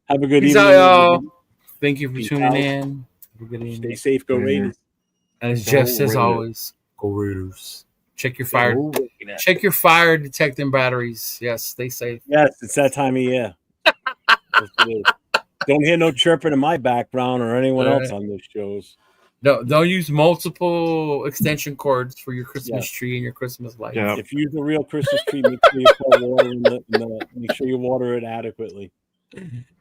Have a good Peace evening. out, y'all. Thank you for tuning in. Have a good evening. Stay safe. Go Raiders. And as Jeff says always, go Raiders. Check your fire. Check your fire detecting batteries. Yes, stay safe. Yes, it's that time of year. Yes, it is. Don't hear no chirping in my background or anyone else on this shows. Don't use multiple extension cords for your Christmas tree and your Christmas lights. Yeah. If you use a real Christmas tree, make sure you put water in make sure you water it adequately.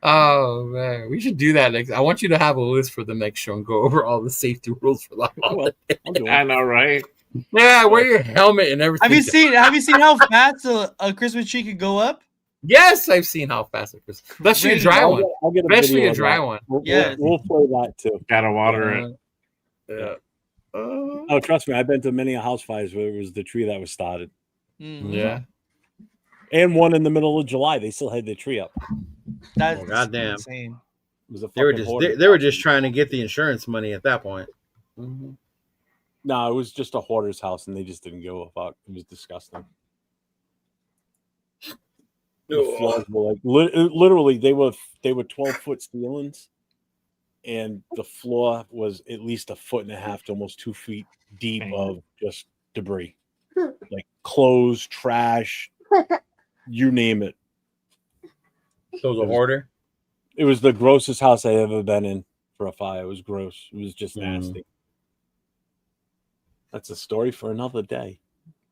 Oh man, we should do that next. I want you to have a list for the next show and go over all the safety rules for that. Well, I'll do I it. know, right? Yeah, wear your helmet and everything. Have you seen how fast a Christmas tree could go up? Yes, I've seen how fast it is. Especially a dry one. I'll get a Especially video a of dry that. one. We'll play that too. Gotta water it. Yeah. Oh, trust me, I've been to many house fires where it was the tree that was started, Mhm. Yeah. and one in the middle of July. They still had their tree up. That's goddamn. insane. It was a They were fucking just hoarder. they were just trying to get the insurance money at that point. No, it was just a hoarder's house, and they just didn't give a fuck. It was disgusting. The floors were like literally they were 12-foot ceilings, and the floor was at least 1.5 feet to almost 2 feet deep of just debris, like clothes, trash, you name it. So it was a hoarder. It was the grossest house I ever been in for a fire. It was gross. It was just nasty. That's a story for another day.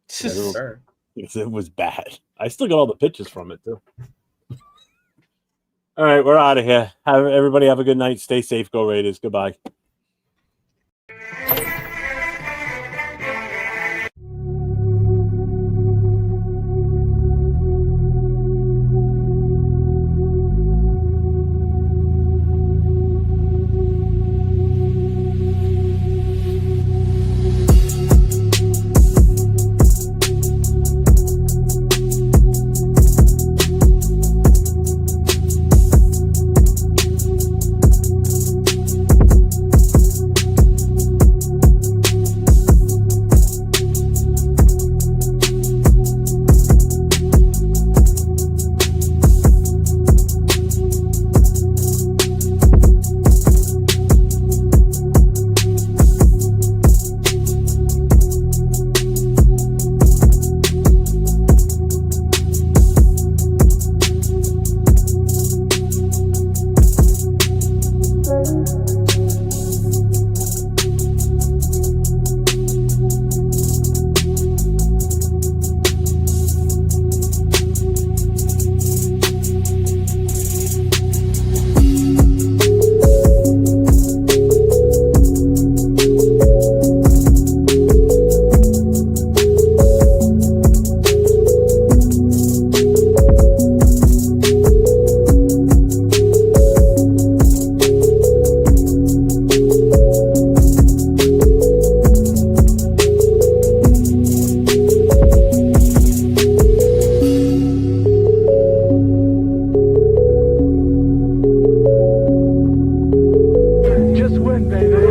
Sure. It was bad. I still got all the pictures from it too. All right, we're out of here. Everybody have a good night. Stay safe. Go Raiders. Goodbye. Just win, baby.